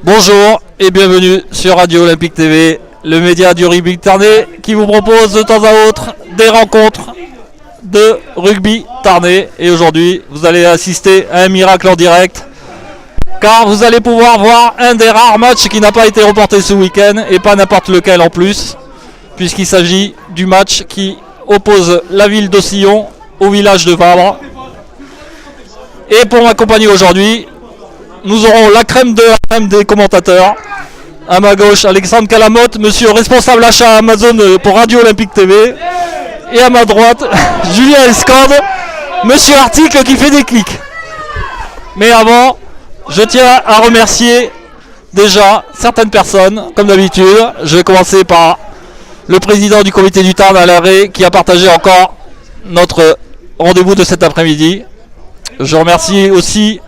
Bonjour et bienvenue sur Radio Olympique TV, le média du rugby tarnais qui vous propose de temps à autre des rencontres de rugby tarnais. Et aujourd'hui, vous allez assister à un miracle en direct, car vous allez pouvoir voir un des rares matchs qui n'a pas été reporté ce week-end, et pas n'importe lequel en plus, puisqu'il s'agit du match qui oppose la ville d'Aucillon au village de Vabre. Et pour m'accompagner aujourd'hui, nous aurons la crème de la crème des commentateurs. À ma gauche, Alexandre Calamotte, monsieur responsable achat Amazon pour Radio Olympique TV. Et à ma droite, Julien Escande, monsieur article qui fait des clics. Mais avant, je tiens à remercier déjà certaines personnes, comme d'habitude. Je vais commencer par le président du comité du Tarn, Alain Ray, qui a partagé encore notre rendez-vous de cet après-midi. Je remercie aussi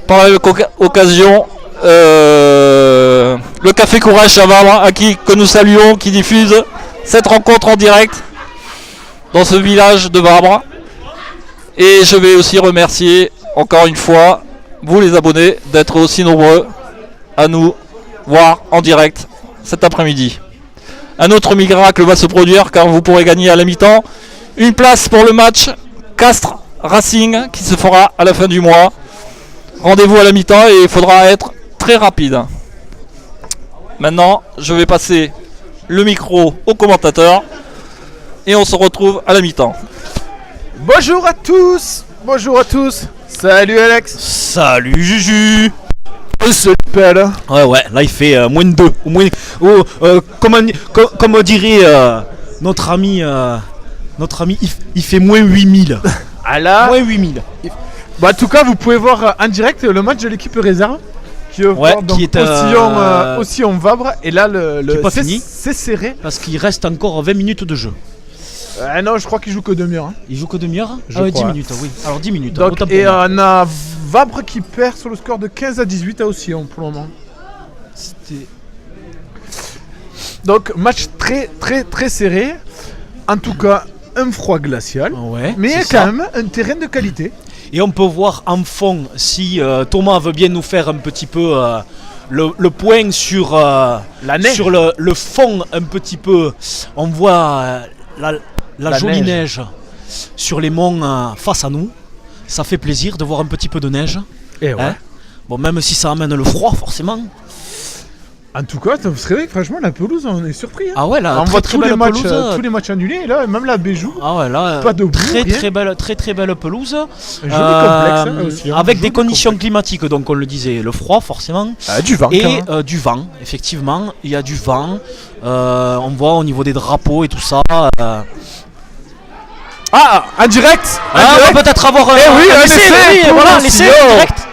par la même occasion le Café Courage à Vabre, que nous saluons, qui diffuse cette rencontre en direct dans ce village de Vabre. Et je vais aussi remercier encore une fois vous les abonnés d'être aussi nombreux à nous voir en direct cet après-midi. Un autre miracle va se produire, car vous pourrez gagner à la mi-temps une place pour le match Castres Racing qui se fera à la fin du mois. Rendez-vous à la mi-temps et il faudra être très rapide. Maintenant, je vais passer le micro au commentateur et on se retrouve à la mi-temps. Bonjour à tous. Salut Alex. Salut Juju. On se l'appelle. Ouais, là il fait moins de 2. Comme dirait notre ami, il fait moins 8000. Ah là. Moins 8000. Bah, en tout cas, vous pouvez voir en direct le match de l'équipe réserve qui est Aucillon Vabre. Et là, c'est serré parce qu'il reste encore 20 minutes de jeu. Non, je crois qu'il joue que demi-heure. Hein. Il joue que demi-heure. 10 minutes, oui. Alors 10 minutes. Donc, et on a Vabre qui perd sur le score de 15-18 à Aucillon pour le moment. Donc, match très très très serré. En tout cas, un froid glacial. Ouais, mais il y a quand même un terrain de qualité. Et on peut voir en fond, si Thomas veut bien nous faire un petit peu le point sur la neige. Sur le fond un petit peu. On voit la jolie neige sur les monts face à nous. Ça fait plaisir de voir un petit peu de neige. Et ouais. Bon, même si ça amène le froid forcément. En tout cas, vous savez que franchement la pelouse, on est surpris. Hein. Ah ouais, là, on voit tous les matchs annulés, et là, même la Béjou. Ah ouais, là, pas de boue, très belle pelouse. Un joli complexe aussi. Avec des conditions climatiques, donc on le disait, le froid forcément. Du vent. Et du vent, effectivement, il y a du vent. On voit au niveau des drapeaux et tout ça. Ah, en direct. On va peut-être avoir un essai en direct.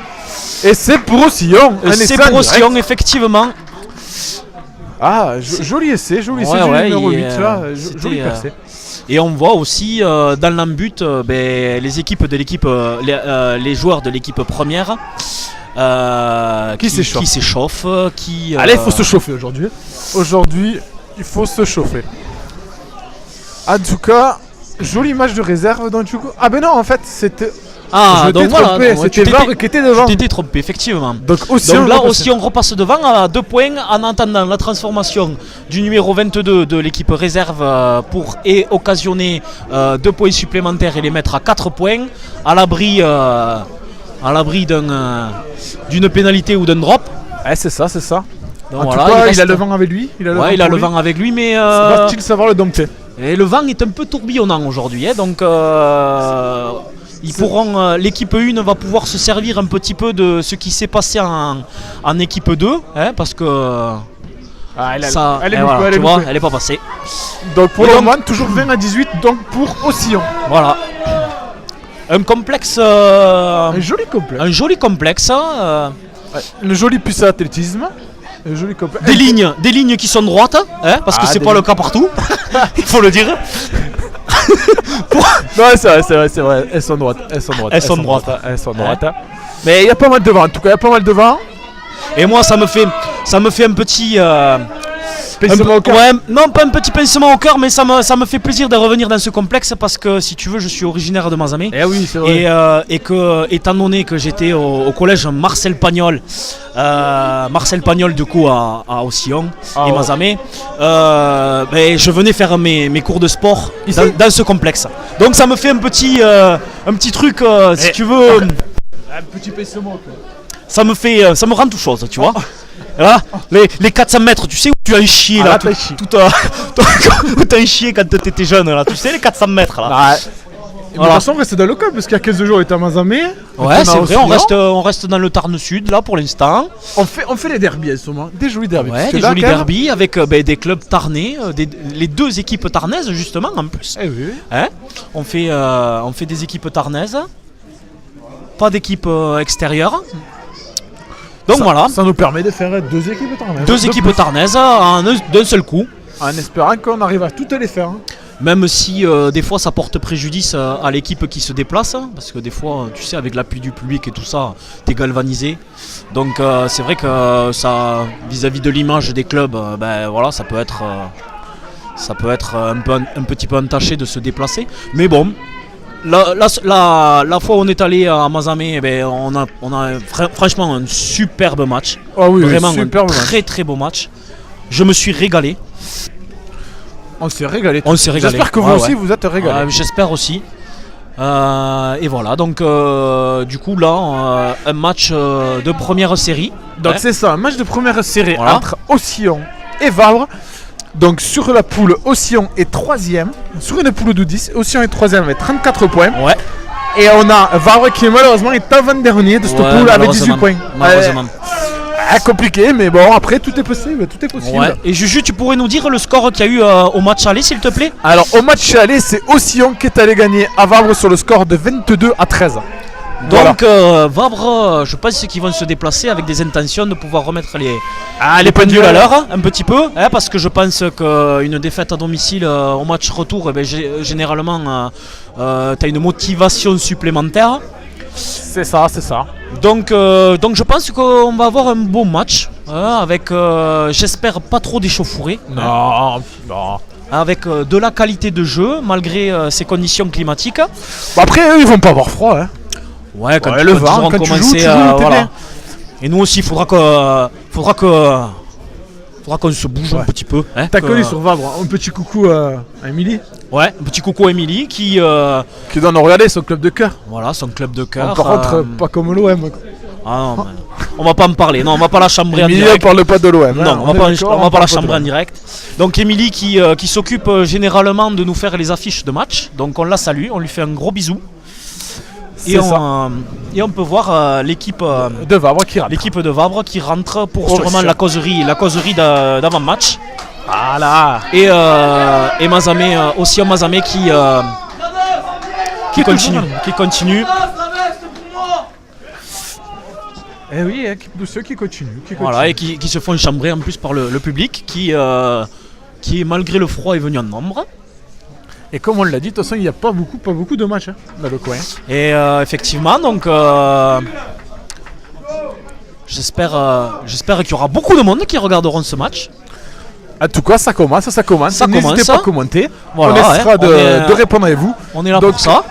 Et c'est pour Aucillon. C'est pour Aucillon, effectivement. Ah, joli essai, du numéro 8 là, joli percé. Et on voit aussi dans l'embut les joueurs de l'équipe première qui s'échauffent. Allez, il faut se chauffer aujourd'hui. Aujourd'hui, il faut se chauffer. En tout cas, joli match de réserve dans Chuko. Ah ben non, en fait, c'était... Ah, donc voilà, c'était Vabre qui était devant. Tu t'étais trompé, effectivement. Donc là aussi, on repasse devant à 2 points en attendant la transformation du numéro 22 de l'équipe réserve pour occasionner 2 points supplémentaires et les mettre à 4 points à l'abri d'une pénalité ou d'un drop. C'est ça. Donc en voilà, tout cas, il a le vent avec lui. Il a le vent avec lui, mais... Va-t-il savoir le dompter? Et le vent est un peu tourbillonnant aujourd'hui, donc... l'équipe 1 va pouvoir se servir un petit peu de ce qui s'est passé en équipe 2, parce que elle est pas passée. Donc pour le moment, toujours 20-18 donc pour Aucillon. Voilà. Un complexe. Un joli complexe. Un joli complexe. Le joli puce à athlétisme. Un joli complexe. Des lignes qui sont droites, parce que c'est pas le cas partout. Il faut le dire. Non, c'est vrai, elles sont droites. Mais il y a pas mal de vent, en tout cas, Et moi, ça me fait un petit pincement au cœur. Ouais, non, pas un petit pincement au cœur, mais ça me fait plaisir de revenir dans ce complexe parce que si tu veux, je suis originaire de Mazamet. Eh oui, c'est vrai. Et que, étant donné que j'étais au collège Marcel Pagnol du coup à Ocillon et ouais. Mazamet, ben, je venais faire mes cours de sport Ici dans ce complexe. Donc ça me fait un petit truc, si tu veux, Un petit pincement au cœur. ça me rend tout chose, tu vois. Là, les 400 mètres, tu sais où tu as chié là, là, t'as chié. où t'as chié quand t'étais jeune là, tu sais les 400 mètres là. Ouais. De toute façon, on reste dans le club parce qu'il y a 15 jours, on était à Mazamet. Ouais, c'est vrai, on reste dans le Tarn Sud là pour l'instant. On fait les derbies en ce moment, des jolis derbies. Ouais, Parce que des là, jolis quand même- derbies avec des clubs tarnais, les deux équipes tarnaises justement en plus. Eh oui. Hein, on fait des équipes tarnaises, pas d'équipes extérieures. Donc Ça- voilà, Ça nous permet de faire deux équipes tarnaises. deux équipes plus. tarnaises d'un seul coup. En espérant qu'on arrive à toutes les faire. Hein. Même si des fois ça porte préjudice à l'équipe qui se déplace, hein, parce que des fois, tu sais, avec l'appui du public et tout ça, t'es galvanisé. Donc c'est vrai que ça, vis-à-vis de l'image des clubs, ben voilà, ça peut être un petit peu entaché de se déplacer. Mais bon, la fois où on est allé à Mazamet, eh ben, on a franchement un superbe match. Ah oui, Vraiment super un très très beau match. Je me suis régalé. On s'est régalé. On s'est régalé. J'espère que vous Ouais, aussi ouais. vous êtes régalés. J'espère aussi. Et voilà, donc du coup là, un match de première série. Donc hein. c'est ça, un match de première série Voilà. entre Ocillon et Vabre. Donc sur la poule, Ocillon est 3ème. Sur une poule de 10, Ocillon est 3ème avec 34 points. Ouais, Et on a Vabre qui malheureusement est avant-dernier de cette ouais, poule avec 18 malheureusement. points. Malheureusement. Compliqué, mais bon, après tout est possible, tout est possible. Ouais. Et Juju, tu pourrais nous dire le score qu'il y a eu au match aller, s'il te plaît? Alors au match aller, c'est Ocillon qui est allé gagner à Vabre sur le score de 22-13. Voilà. Donc Vabre, je pense qu'ils vont se déplacer avec des intentions de pouvoir remettre les pendules pendules à l'heure un petit peu, hein, parce que je pense qu'une défaite à domicile au match retour, eh ben, généralement t'as une motivation supplémentaire. C'est ça, c'est ça. Donc je pense qu'on va avoir un beau match hein, avec, j'espère, pas trop d'échauffourées, Non, non. avec de la qualité de jeu malgré ces conditions climatiques. Bah après, eux, ils vont pas avoir froid. Hein. Ouais, quand, Ouais, le vent, ils auront quand tu joues, commencé tu joues, à- t'es voilà. bien. Et nous aussi, faudra qu'on se bouge Ouais. un petit peu. Hein, T'as que- connu sur Vabre, un petit coucou à Émilie Ouais, un petit coucou à Émilie qui, qui doit nous regarder son club de cœur. voilà, son club de cœur. Par contre, pas comme l'OM. Ah non, mais on va pas en parler. Non, on va pas la chambrer en Émilie, on direct. parle pas de l'OM. Non, on va pas la chambrer en direct. Donc Émilie qui s'occupe généralement de nous faire les affiches de match. Donc on la salue, on lui fait un gros bisou. Et C'est et on peut voir l'équipe De Vabre qui rate. l'équipe de Vabre qui rentre pour Oh, sûrement sûr. la causerie d'avant-match. Voilà. Et Mazamet, aussi Mazamet qui continue. Eh oui, équipe de ceux qui continuent. Voilà, et qui se font chambrer en plus par le public qui malgré le froid est venu en nombre. Et comme on l'a dit, de toute façon, il n'y a pas beaucoup de matchs hein, dans le coin. Et effectivement, donc j'espère qu'il y aura beaucoup de monde qui regarderont ce match. En tout cas, ça commence. Ça N'hésitez commence. pas à commenter. Voilà, on essaiera hein, de répondre à vous. On est là Donc, pour ça.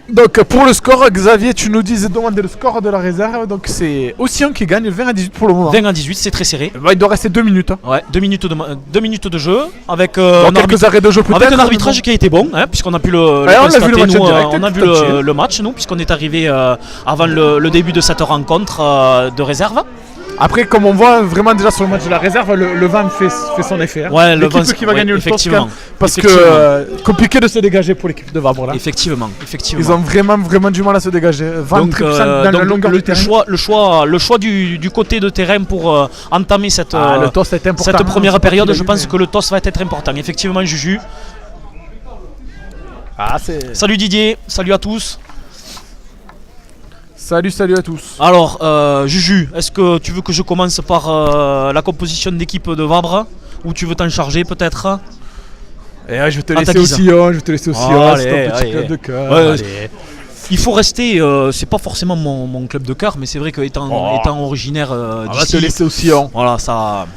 Donc pour le score, Xavier, tu nous disais demander le score de la réserve. Donc c'est Ocillon qui gagne 20-18 pour le moment. 20 à 18, c'est très serré. Bah, il doit rester 2 minutes. Hein. Ouais, 2 minutes de jeu avec Dans quelques arrêts de jeu peut-être. avec un arbitrage qui a été bon, hein, puisqu'on a pu le Ouais, on a vu constater, le match en nous, direct, on a vu tout entier. le match, nous, puisqu'on est arrivé avant le début de cette rencontre de réserve. Après, comme on voit vraiment déjà sur le match de la réserve, le vent fait son effet. Hein. Ouais, le L'équipe vent, qui va ouais, gagner le toss, effectivement. quand même, parce que Effectivement. compliqué de se dégager pour l'équipe de Vabre là. Effectivement. Ils ont vraiment du mal à se dégager. Vent Donc, très puissant dans la longueur du terrain. le choix du côté de terrain pour entamer cette, Le toss est important. cette hein, première c'est pas période, qu'il a je eu, pense mais- que le toss va être important. Effectivement, Juju. Salut Didier, salut à tous. Salut à tous. Alors, Juju, est-ce que tu veux que je commence par la composition d'équipe de Vabre ou tu veux t'en charger peut-être? Et je vais te À ta laisser guise. Ocillon, je vais te laisser Ocillon, Allez, c'est ton petit allez. club de cœur. Ouais, allez. Il faut rester, c'est pas forcément mon club de cœur, mais c'est vrai que étant originaire On va te d'ici, laisser Ocillon. voilà, ça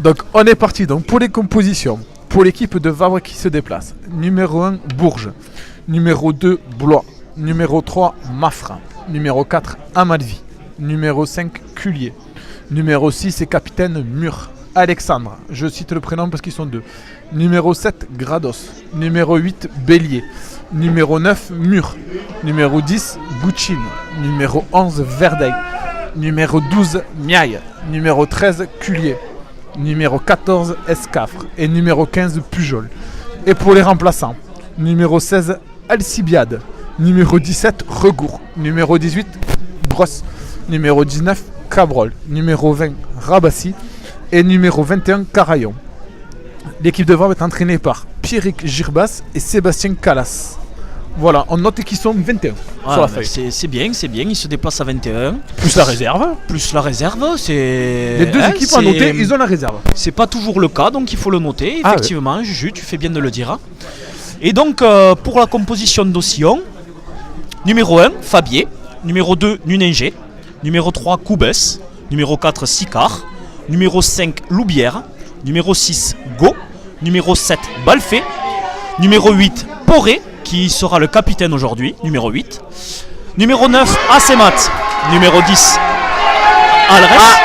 Donc on est parti donc pour les compositions. Pour l'équipe de Vabre qui se déplace. Numéro 1, Bourges. Numéro 2, Blois. Numéro 3, Mafra. Numéro 4, Amalvi. Numéro 5, Cullier. Numéro 6 est capitaine Mur. Alexandre, je cite le prénom parce qu'ils sont deux. Numéro 7, Grados. Numéro 8, Bélier. Numéro 9, Mur. Numéro 10, Bouchine. Numéro 11, Verdeil. Numéro 12, Miaille. Numéro 13, Cullier. Numéro 14, Escafre. Et numéro 15, Pujol. Et pour les remplaçants, numéro 16, Alcibiade. Numéro 17, Regour. Numéro 18, Brosse. Numéro 19, Cabrol. Numéro 20, Rabassi. Et numéro 21, Carayon. L'équipe de Vabre est entraînée par Pierrick Girbas et Sébastien Calas. Voilà, on note qu'ils sont 21 sur la feuille. C'est bien, ils se déplacent à 21. Plus la réserve. Plus la réserve, c'est... Les deux équipes à noter, ils ont la réserve. C'est pas toujours le cas, donc il faut le noter. Ah Effectivement, Juju, tu fais bien de le dire. Et donc, pour la composition d'Ossillon, numéro 1, Fabier. Numéro 2, Nuninger. Numéro 3, Coubès. Numéro 4, Sicard. Numéro 5, Loubière. Numéro 6, Go. Numéro 7, Balfé. Numéro 8, Poré, qui sera le capitaine aujourd'hui. Numéro 8. Numéro 9, Assemat. Numéro 10, Alres.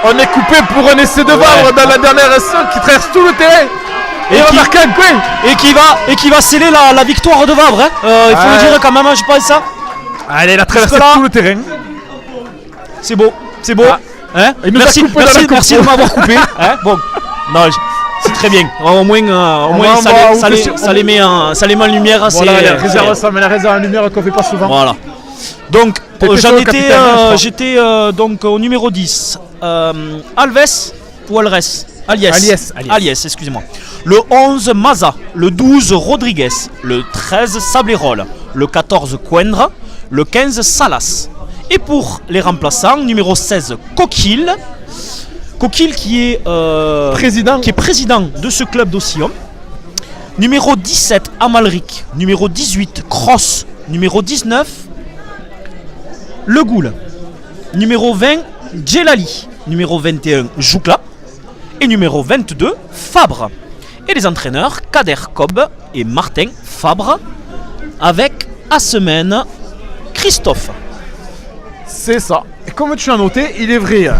On est coupé pour un essai de Vabre dans la dernière action qui traverse tout le terrain. Et on marque un point. Et qui va sceller la victoire de Vabre. Il faut le dire quand même, je pense ça. Allez, il a traversé tout le terrain. C'est beau, c'est beau. Hein, il nous a coupé dans la merci de m'avoir coupé. Hein, bon, non, c'est très bien. Au moins ça les met en lumière. Voilà, la réserve, ça met la réserve en lumière qu'on fait pas souvent. Voilà. Donc, j'étais donc au numéro 10. Alves ou Alres Aliès, excusez-moi. Le 11, Maza. Le 12, Rodriguez. Le 13, Sablérol. Le 14, Coindre. Le 15, Salas. Et pour les remplaçants, numéro 16, Coquille. Coquille qui est président de ce club d'Ossillon. Numéro 17, Amalric. Numéro 18, Cross. Numéro 19, Le Goul. Numéro 20, Djelali. Numéro 21, Joukla. Et numéro 22, Fabre. Et les entraîneurs, Kader Cobb et Martin Fabre. Avec à semaine Christophe. C'est ça. Et comme tu as noté, il est vrai.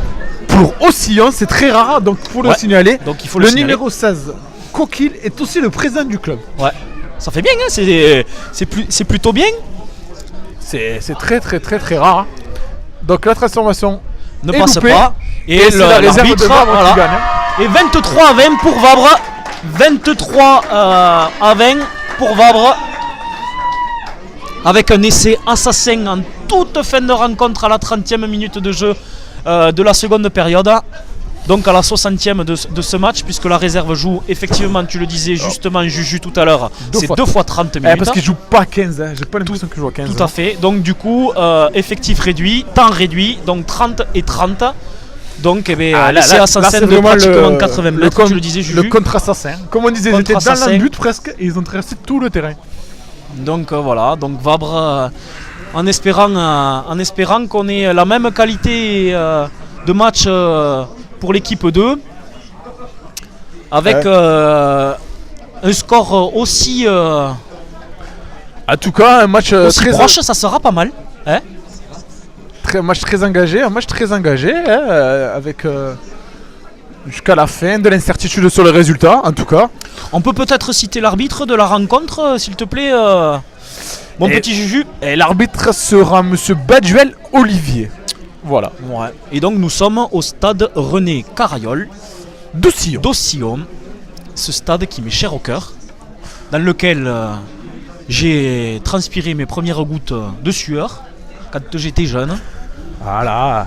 Pour Ossillon, c'est très rare, donc il faut le signaler. Donc il faut le numéro 16, Coquille, est aussi le président du club. Ouais. Ça fait bien, hein, c'est plutôt bien. C'est très très très très rare. Donc la transformation ne est passe loupée, pas. Et c'est la réserve de Vabre qui gagne. Et 23 à 20 pour Vabre. 23 à 20 pour Vabre. Avec un essai assassin en toute fin de rencontre à la 30e minute de jeu de la seconde période. Donc à la 60e de ce match, puisque la réserve joue effectivement, tu le disais justement Juju tout à l'heure, c'est 2 fois 30 minutes. Parce qu'il joue pas 15, hein. J'ai pas l'impression qu'il joue à 15. Tout à fait, donc du coup, effectif réduit, temps réduit, donc 30 et 30. Donc l'essai assassin de pratiquement 80 mètres, tu le disais Juju. Le contre-assassin. Comme on disait, ils étaient dans le but presque, et ils ont traversé tout le terrain. Donc voilà, donc Vabre, en espérant qu'on ait la même qualité de match pour l'équipe 2, avec un score aussi en tout cas, un match très proche, ça sera pas mal. Hein, un match très engagé, avec jusqu'à la fin de l'incertitude sur le résultat, en tout cas. On peut peut-être citer l'arbitre de la rencontre, s'il te plaît, mon petit Juju. Et l'arbitre sera Monsieur Baduel Olivier. Voilà. Ouais. Et donc nous sommes au stade René Carayol d'Ossillon. Ce stade qui m'est cher au cœur, dans lequel j'ai transpiré mes premières gouttes de sueur quand j'étais jeune. Voilà.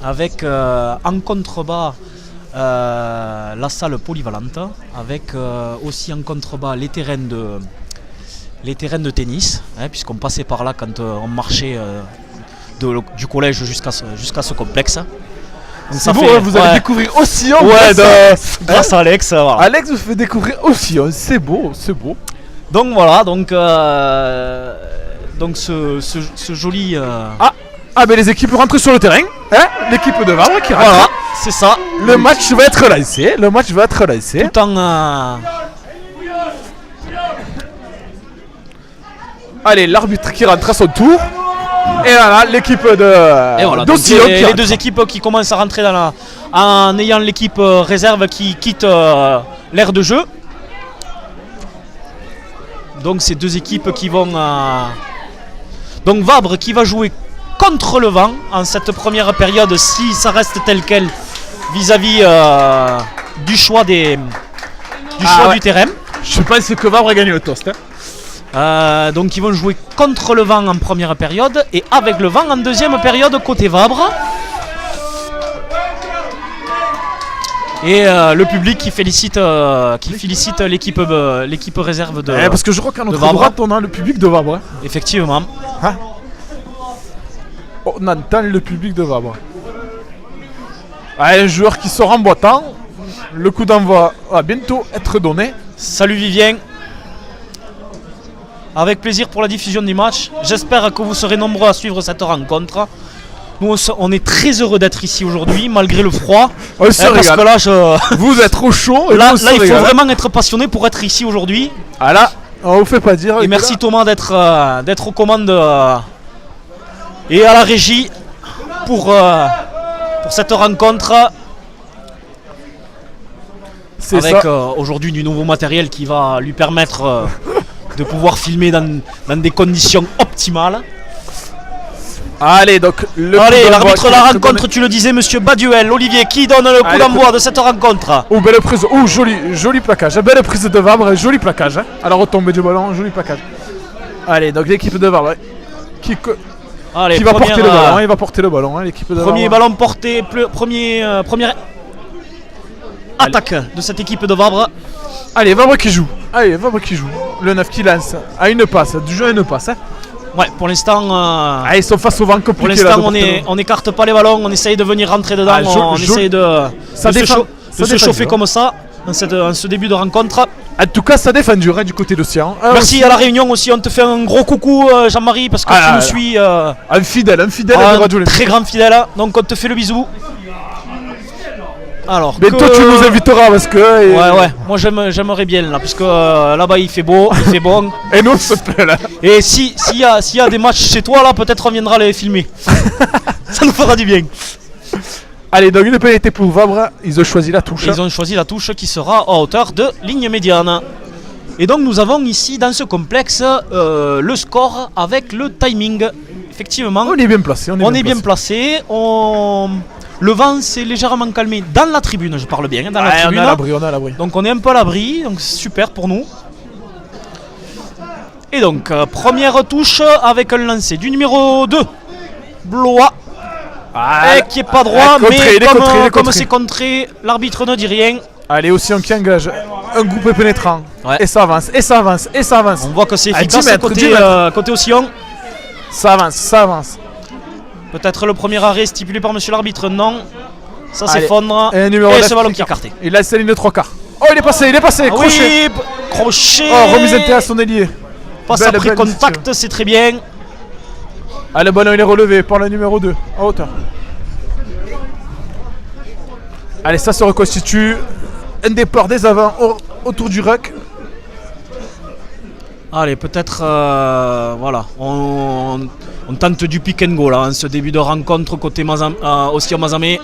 Avec en contrebas la salle polyvalente, avec aussi en contrebas les terrains de tennis, hein, puisqu'on passait par là quand on marchait du collège jusqu'à ce complexe. Donc ça fait, vous allez découvrir Ossillon grâce à Alex. Voilà. Alex vous fait découvrir Ossillon, c'est beau. Donc voilà, donc ce joli... Ah ben les équipes rentrent sur le terrain. Hein, l'équipe de Vabre qui rentre. Voilà, c'est ça. Le match va être lancé. Le match va être lancé. Tout en... Allez, l'arbitre qui rentre à son tour. Et voilà, l'équipe de Et voilà, donc d'Ossillon qui les rentre. deux équipes qui commencent à rentrer dans la... en ayant l'équipe réserve qui quitte l'aire de jeu. Donc ces deux équipes qui vont... Donc Vabre qui va jouer contre le vent en cette première période si ça reste tel quel vis-à-vis du choix des... du choix ouais. du terrain. Je pense que Vabre a gagné le toast. Hein. Donc ils vont jouer contre le vent en première période et avec le vent en deuxième période côté Vabre. Et le public qui félicite l'équipe réserve de... Parce que je crois qu'à notre Vabre. droite, on a le public de Vabre. Hein. Effectivement. On entend le public de Vabre. Un joueur qui sort en boitant. Le coup d'envoi va bientôt être donné. Salut Vivien. Avec plaisir pour la diffusion du match. J'espère que vous serez nombreux à suivre cette rencontre. Nous on est très heureux d'être ici aujourd'hui malgré le froid. On se Parce régale. que là, Vous êtes trop chaud. Et là nous, on se il faut régale. vraiment être passionné pour être ici aujourd'hui. Ah là, on vous fait pas dire. Et merci Thomas d'être aux commandes et à la régie pour cette rencontre C'est avec ça. aujourd'hui du nouveau matériel qui va lui permettre de pouvoir filmer dans des conditions optimales. Allez, donc le coup Allez, d'envoi l'arbitre qui de la va être rencontre, donné. tu le disais, monsieur Baduel, Olivier, qui donne le coup Allez, d'envoi de cette rencontre. Oh, belle prise. Oh, joli plaquage. Belle prise de Vabre. Joli plaquage. Hein. À la retombée du ballon, joli plaquage. Allez, donc l'équipe de Vabre qui Allez, va première, porter le ballon. Il va porter le ballon. Hein, l'équipe de premier Vabre. ballon porté, première attaque de cette équipe de Vabre. Allez, Vabre qui joue. Allez, Vabre qui joue. Le 9 qui lance. À une passe. Du jeu à une passe. Hein. Ouais, pour l'instant, Ah, ils sont face au vent compliqué. pour là, l'instant de porter le on n'écarte pas les ballons, on essaye de venir rentrer dedans, Ah, on essaye de ça se défend- chau- ça de se défend chauffer dur. comme ça en ce début de rencontre. En tout cas, ça défend dur hein, du côté d'Océan. Merci à la Réunion aussi, on te fait un gros coucou Jean-Marie parce que Ah, tu là, nous là. suis Un fidèle de un Radio Olympique. très grand fidèle, donc on te fait le bisou. Alors, Mais toi, tu nous inviteras parce que. Ouais, moi j'aimerais bien là, parce que là-bas il fait beau, il fait bon. Et nous, s'il te plaît, là. Et s'il y a des matchs chez toi là, peut-être on viendra les filmer. Ça nous fera du bien. Allez, donc une pénalité pour Vabre. Ils ont choisi la touche. Ils ont choisi la touche qui sera à hauteur de ligne médiane. Et donc nous avons ici dans ce complexe le score avec le timing. Effectivement, On est bien placé. on est bien placé. Le vent s'est légèrement calmé dans la tribune, je parle bien, dans la On tribune. est à l'abri, on est à l'abri. Donc on est un peu à l'abri, donc c'est super pour nous. Et donc première touche avec un lancer du numéro 2, Blois. Qui est pas droit, contré, mais il est contré, il est comme contré. c'est contré, l'arbitre ne dit rien. Allez, aussi on qui engage un groupe pénétrant. Ouais. Et ça avance, et ça avance, et ça avance. On voit que c'est À 10 efficace mètres, 10 côté, mètres. côté Océan. Ça avance, ça avance. Peut-être le premier arrêt stipulé par monsieur l'arbitre, non. Ça Allez. s'effondre. Et un numéro Et 9 ce ballon qui est écarté. Il laisse la ligne de 3 quarts. Oh, il est passé, Ah crochet. oui, crochet. Oh, remise interne à son ailier. Passe Belle, après belle contact, c'est très bien. Ah, le ballon il est relevé par le numéro 2, à hauteur. Allez, ça se reconstitue. Un départ des avants autour du ruck. Allez, peut-être, voilà, on tente du pick and go là, en ce début de rencontre côté Océan Mazamet.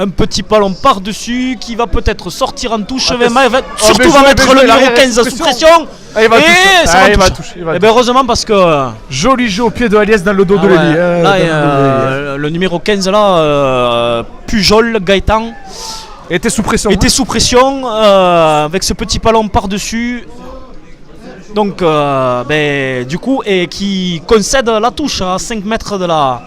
Un petit ballon par-dessus qui va peut-être sortir en touche. Bien Surtout joué, va bien mettre joué, le numéro l'arrière 15 sous expression. pression. Ah, il va Et toucher. ça Ah, va il va toucher. toucher, il va Et bien heureusement parce que Joli jeu au pied de Aliès dans le dos de ouais, l'ailier. là, dans le dos de l'ailier. le numéro 15 là, Pujol, Gaëtan, Était sous pression. était sous pression avec ce petit ballon par-dessus. Donc, du coup, et qui concède la touche à 5 mètres de la.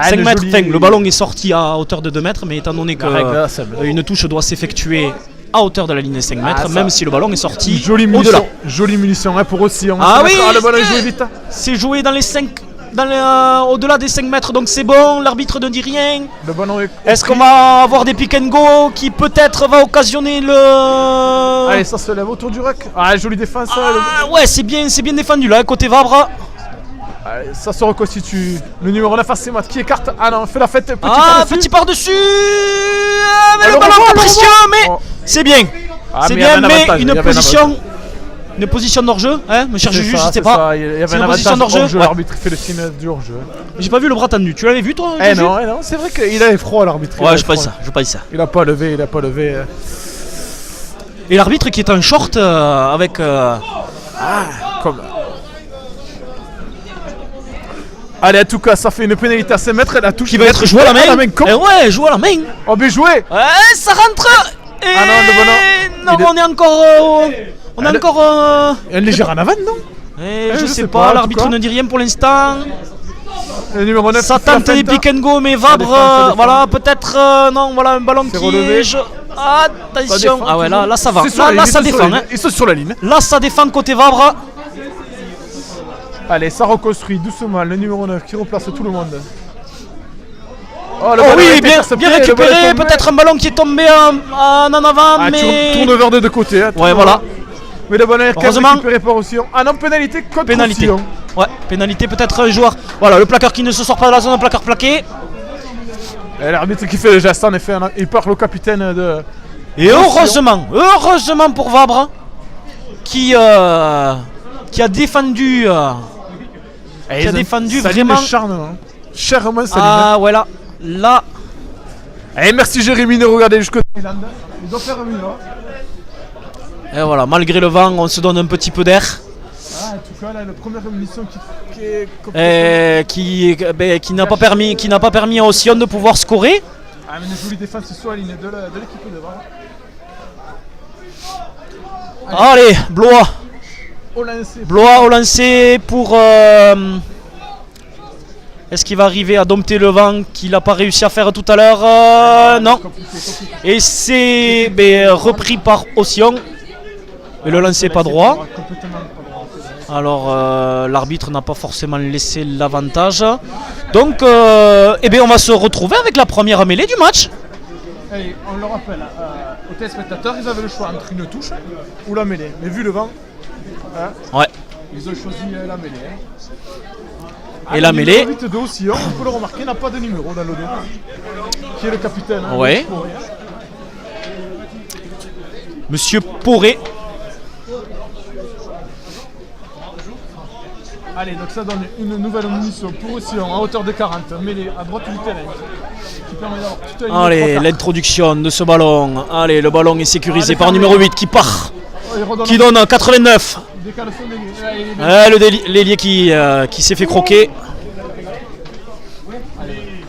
5 le mètres, joli- enfin, le ballon est sorti à hauteur de 2 mètres, mais étant donné que La règle, c'est bon. une touche doit s'effectuer à hauteur de la ligne des 5 mètres, ça. même si le ballon est sorti Jolie au-delà. munition. Jolie munition hein, pour aussi. Ah oui, le ballon est joué vite. hein. C'est joué dans les 5, au-delà des 5 mètres, donc c'est bon, l'arbitre ne dit rien. Le ballon est. Est-ce qu'on va avoir des pick and go qui peut-être va occasionner le... Allez, ça se lève autour du ruck. Ah, jolie défense. Ah ouais, c'est bien défendu là, côté Vabre. Allez, ça se reconstitue. Le numéro 9 Asemat qui écarte. Ah non, fait la fête. Petit Ah, par-dessus. petit par-dessus. Mais Ah, le le ballon revoit, pas le précieux, revoit. mais Oh. c'est bien. Ah, C'est mais il y avait bien, un mais avantage, il y une avait un position. Une position d'hors-jeu, hein, mon cher C'est Juju, ça, je sais c'est pas. ça. Il y avait C'est un une position avantage d'hors-jeu. hors-jeu. Ouais. L'arbitre fait le signe du hors-jeu. J'ai pas vu le bras tendu. Tu l'avais vu toi, Eh Juju? non, c'est vrai qu'il avait froid l'arbitre. Il Ouais, avait je pense froid. ça, je pense ça. Il a pas levé, il a pas levé. Et l'arbitre qui est en short avec. Comme. Allez, en tout cas, ça fait une pénalité à 5 mètres. Elle a touché. Qui va être joué à la main. con. Eh ouais, joué à la main. Oh, bien joué. Ouais, ça rentre. Et... Ah non, le ballon, non, il est- on est encore. On est le- encore. Il y a une légère en avant, non? Je sais sais pas, pas, en l'arbitre tout cas. ne dit rien pour l'instant. Le numéro 9. Ça tente des pick and go, mais Vabre, défend. voilà, peut-être. Non, voilà, un ballon C'est qui relevé. est. Attention. Ah ouais, là ça va. Ils sont sur la Là, ligne, ça ils sont sur défend. la Hein. ligne. Ils sont sur la ligne. Là, ça défend côté Vabre. Allez, ça reconstruit doucement. Le numéro 9 qui replace tout le monde. Oh ballon a oui, été bien intercepté, le récupéré. ballon est tombé. Peut-être un ballon qui est tombé en avant, Ah, mais. tourne vers de côté. Hein, Ouais, tourne. voilà. Mais le ballon est quand même Heureusement. récupéré par Roussillon. Ah non, pénalité contre Pénalité. Roussillon. Ouais, pénalité peut-être un joueur. Voilà, le placard qui ne se sort pas de la zone, un placard plaqué. Et l'arbitre qui fait le geste, en effet, il part le capitaine de. Et heureusement pour Vabre, qui a défendu. Qui a défendu vraiment. Charmement. Charmement, ça Ah, ouais, là. Allez, merci Jérémy de regarder jusqu'au Thaïlande. Il doit faire mieux. Et voilà, malgré le vent, on se donne un petit peu d'air. Ah, en tout cas, là, la première mission qui est. Qui n'a pas permis à Océan de pouvoir scorer. Ah, mais une jolie défense sur la ligne de l'équipe de devant. Allez, Blois. Au Au lancer pour. Est-ce qu'il va arriver à dompter le vent qu'il n'a pas réussi à faire tout à l'heure? Non. Et c'est repris par Océan. Et le lancer pas droit. Alors l'arbitre n'a pas forcément laissé l'avantage. Donc on va se retrouver avec la première mêlée du match. Allez, on le rappelle aux téléspectateurs, ils avaient le choix entre une touche ou la mêlée. Mais vu le vent, Ouais. ils ont choisi la mêlée. Et la mêlée. Le numéro 8 de Roussillon, on peut le remarquer, n'a pas de numéro dans le dos. Qui est le capitaine. Hein, Ouais. Monsieur Poré. Allez, donc ça donne une nouvelle munition pour Roussillon à hauteur de 40, mêlée à droite du terrain. Qui permet d'avoir toute la ligne de Allez, 3 quarts. l'introduction de ce ballon. Allez, le ballon est sécurisé par numéro 8 qui part. Oh, il redonne Qui donne 89. il décale son ailier. Allez, L'ailier qui s'est fait croquer.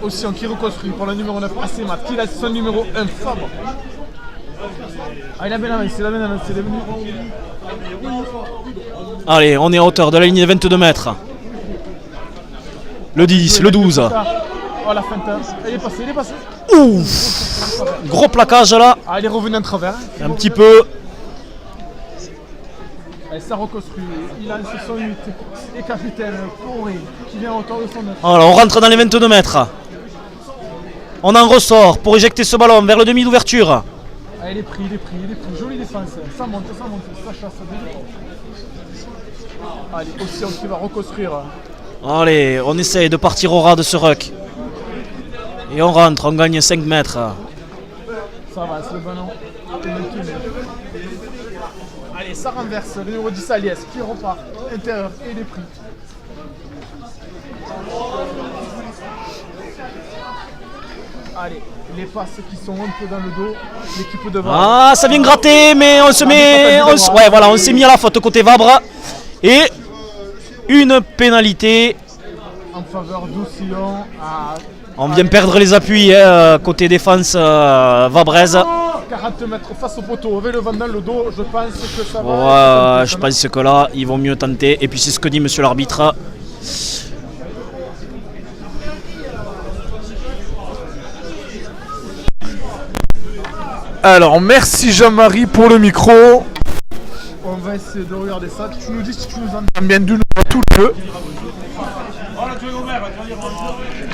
Roussillon qui reconstruit pour le numéro 9 Asemat, qui laisse son numéro 1 Fabre. Ah, il a bien la main, c'est la main, c'est la main. Allez, on est à hauteur de la ligne de 22 mètres. Le 10, le 12. Oh, la feinte. Il est passé, il est passé. Ouf. Gros plaquage là. Ah, il est revenu en travers. Un petit peu. Allez, ça reconstruit. Il a son 8 et capitaine Poré qui vient autour de son 9. Alors, on rentre dans les 22 mètres. On en ressort pour éjecter ce ballon vers le demi d'ouverture. Ah, il est pris. Jolie défense. Ça monte, ça chasse. Allez, Océan qui va reconstruire. Allez, on essaye de partir au ras de ce ruck. Et on rentre, on gagne 5 mètres. Ça va, c'est le ballon. Allez, ça renverse. Le numéro 10 Aliès qui repart intérieur et il est pris. Allez, les passes qui sont un peu dans le dos, l'équipe devant. Ah, ça vient gratter, mais on se met. Ouais, voilà, on s'est mis à la faute côté Vabre. Et une pénalité. En faveur d'Oussillon. On vient perdre les appuis côté défense Vabraise. 40 mètres face au poteau, avec le vent dans le dos, je pense que ça va. Ouais, je pense que là, ils vont mieux tenter. Et puis c'est ce que dit monsieur l'arbitre. Alors, merci Jean-Marie pour le micro. On va essayer de regarder ça. Tu nous dis si tu nous entends bien du tout le jeu.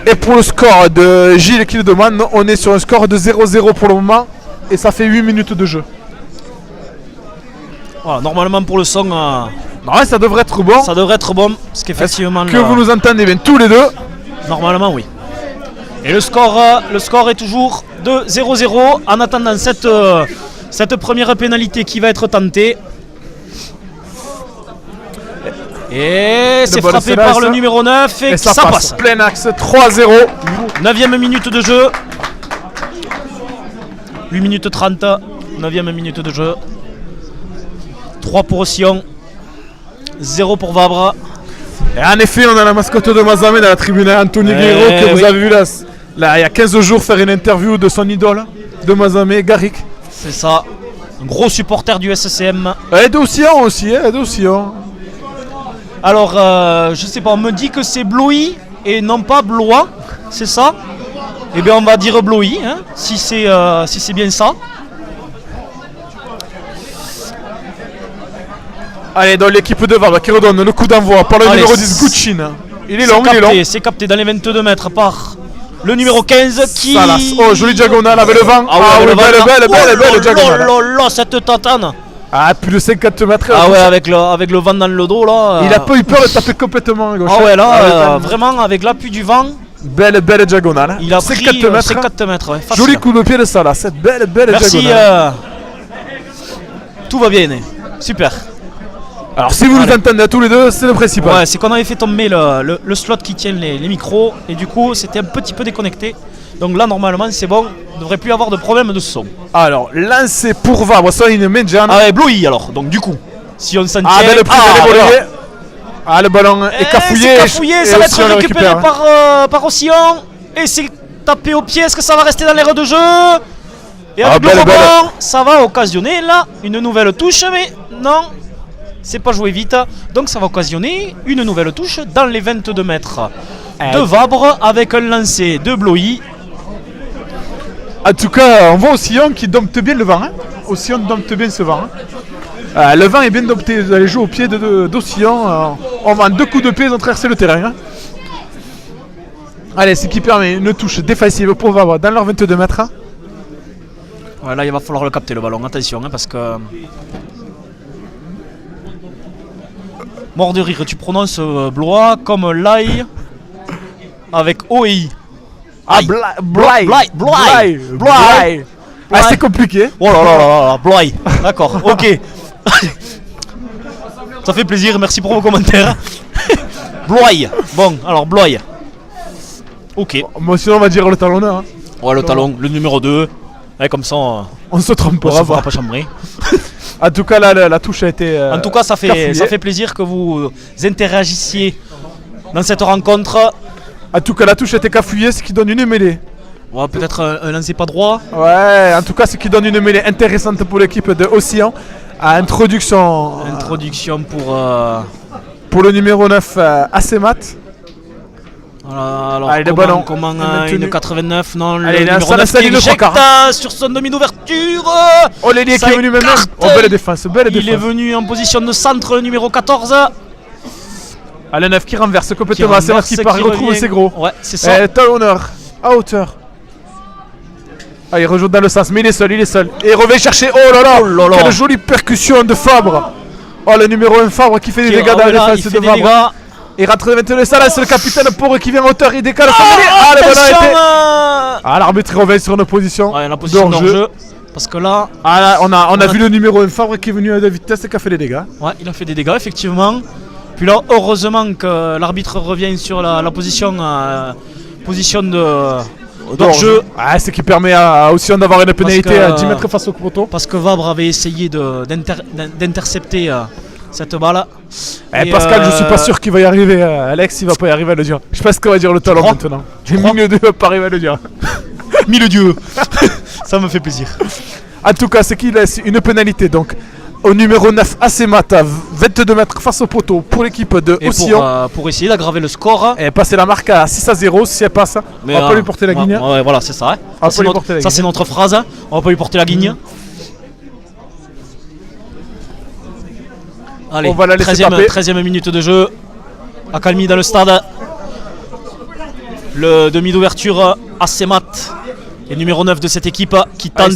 Et pour le score de Gilles qui le demande, on est sur un score de 0-0 pour le moment. Et ça fait 8 minutes de jeu. Voilà, normalement pour le son, Ouais, ça devrait être bon. Ça devrait être bon, parce qu'effectivement... Que vous nous entendez bien tous les deux. Normalement, oui. Et le score est toujours de 0-0 en attendant cette première pénalité qui va être tentée. Et c'est frappé par le numéro 9 et ça passe. Plein axe, 3-0. 9e minute de jeu. 8 minutes 30, 9e minute de jeu. 3 pour Sion, 0 pour Vabre. Et en effet, on a la mascotte de Mazamet dans la tribune, Anthony Guerrero, que vous avez vu là, il y a 15 jours faire une interview de son idole, de Mazamet, Garrick. C'est ça, un gros supporter du SCM. Et d'Océan aussi, d'Océan. Alors, je sais pas, on me dit que c'est Blois et non pas Blois, c'est ça? Eh bien, on va dire Blois, hein, si c'est bien ça. Allez, dans l'équipe de Vabre qui redonne le coup d'envoi par le numéro 10, Gouchin. Il est long, il est long. C'est capté dans les 22 mètres par le numéro 15 qui... Salas. Oh, jolie diagonale avec le vent. Ah ouais, belle diagonale. Oh là là, cette tatane. Ah, plus de 50 mètres. Ah ouais, avec le vent dans le dos là. Il a pas eu peur de taper complètement à gauche. Ah ouais, là, vraiment, avec l'appui du vent. Belle diagonale. Il a pris 50 mètres. Ouais, joli coup de pied de Salas. Cette belle merci, diagonale. Tout va bien. Super. Alors si vous nous entendez tous les deux, c'est le principal. Ouais, c'est qu'on avait fait tomber le slot qui tient les micros et du coup c'était un petit peu déconnecté. Donc là normalement c'est bon, il ne devrait plus avoir de problème de son. Alors lancé pour Vabre, soit une main Ah ouais, Blois alors, donc du coup, si on s'en tient... Ah, belle prise de voilà. Ah, le ballon est cafouillé. C'est cafouillé, ça va être récupéré par Océan. Et c'est tapé au pied, est-ce que ça va rester dans l'aire de jeu? Et avec le rebond, ça va occasionner là une nouvelle touche, mais non, c'est pas joué vite. Donc ça va occasionner une nouvelle touche dans les 22 mètres de Vabre avec un lancer de Blois. En tout cas, on voit Océan qui dompte bien le vent. Océan dompte bien ce vent. Le vent est bien dompté, vous allez jouer au pied d'Océan. On va en 2 coups de pied, ils ont traversé le terrain. Allez, ce qui permet une touche défensive pour Vabre dans leurs 22 mètres. Ouais, là il va falloir le capter le ballon, attention parce que... Mort de rire, tu prononces Blois comme l'ail avec O et I. Ah, Blois. Ah, c'est compliqué. Oh là là là là, Blois. D'accord, ok. Ça fait plaisir, merci pour vos commentaires. Blois. Bon, alors Blois. Ok. Moi, sinon, on va dire le talonneur. Hein. Ouais, le talon, le numéro 2. Ouais, comme ça, on se trompe pas. On se fera pas chambrer. En tout cas, là, la touche a été. En tout cas, ça fait plaisir que vous interagissiez dans cette rencontre. En tout cas, la touche a été cafouillée, ce qui donne une mêlée. Ouais, peut-être un lancer pas droit. Ouais, en tout cas, ce qui donne une mêlée intéressante pour l'équipe de Océan. Introduction pour le numéro 9, Assemat. Voilà, alors allez, comment une 89, non, allez, le numéro 9 qui éjecte sur son demi d'ouverture. Oh, l'ailier qui est venu maintenant. Oh, belle défense, Il est venu en position de centre, le numéro 14. Ah, le 9 qui renverse complètement, c'est vrai qu'il part retrouver ses gros. Ouais, c'est ça. Talonneur, à hauteur. Ah, il rejoue dans le sens, mais il est seul. Et il revient chercher, oh là là, quelle jolie percussion de Fabre. Oh, le numéro 1 Fabre qui fait des dégâts dans la défense de Vabre. Il rentre maintenant le Salas, c'est le capitaine pour qui vient en hauteur, il décale. Ah, le ballon a été. Ah, l'arbitre revient sur une position. Ouais, la position d'hors-jeu. Parce que là. Ah, là, on a vu le numéro 1 Fabre qui est venu à de vitesse et qui a fait des dégâts. Ouais, il a fait des dégâts, effectivement. Puis là, heureusement que l'arbitre revient sur la position d'hors-jeu. Ah, ce qui permet à Océan d'avoir une pénalité à 10 mètres face au poteau. Parce que Vabre avait essayé d'intercepter cette balle. Pascal, je suis pas sûr qu'il va y arriver. Alex, il va pas y arriver à le dire. Je pense qu'on va dire le talon maintenant. Milieu 2 va pas arriver à le dire. Milieu Dieu. Ça me fait plaisir. En tout cas, c'est qu'il laisse une pénalité donc au numéro 9 Assemat à 22 mètres face au poteau pour l'équipe de Océan. Pour essayer d'aggraver le score. Et passer la marque à 6-0 si elle passe. On va pas lui porter la guigne. Ouais, voilà, c'est ça. Ça, c'est notre phrase. On va pas lui porter la guigne. Allez, on va la laisser 13e minute de jeu. Accalmie dans le stade. Le demi d'ouverture Assemat. Et numéro 9 de cette équipe qui tente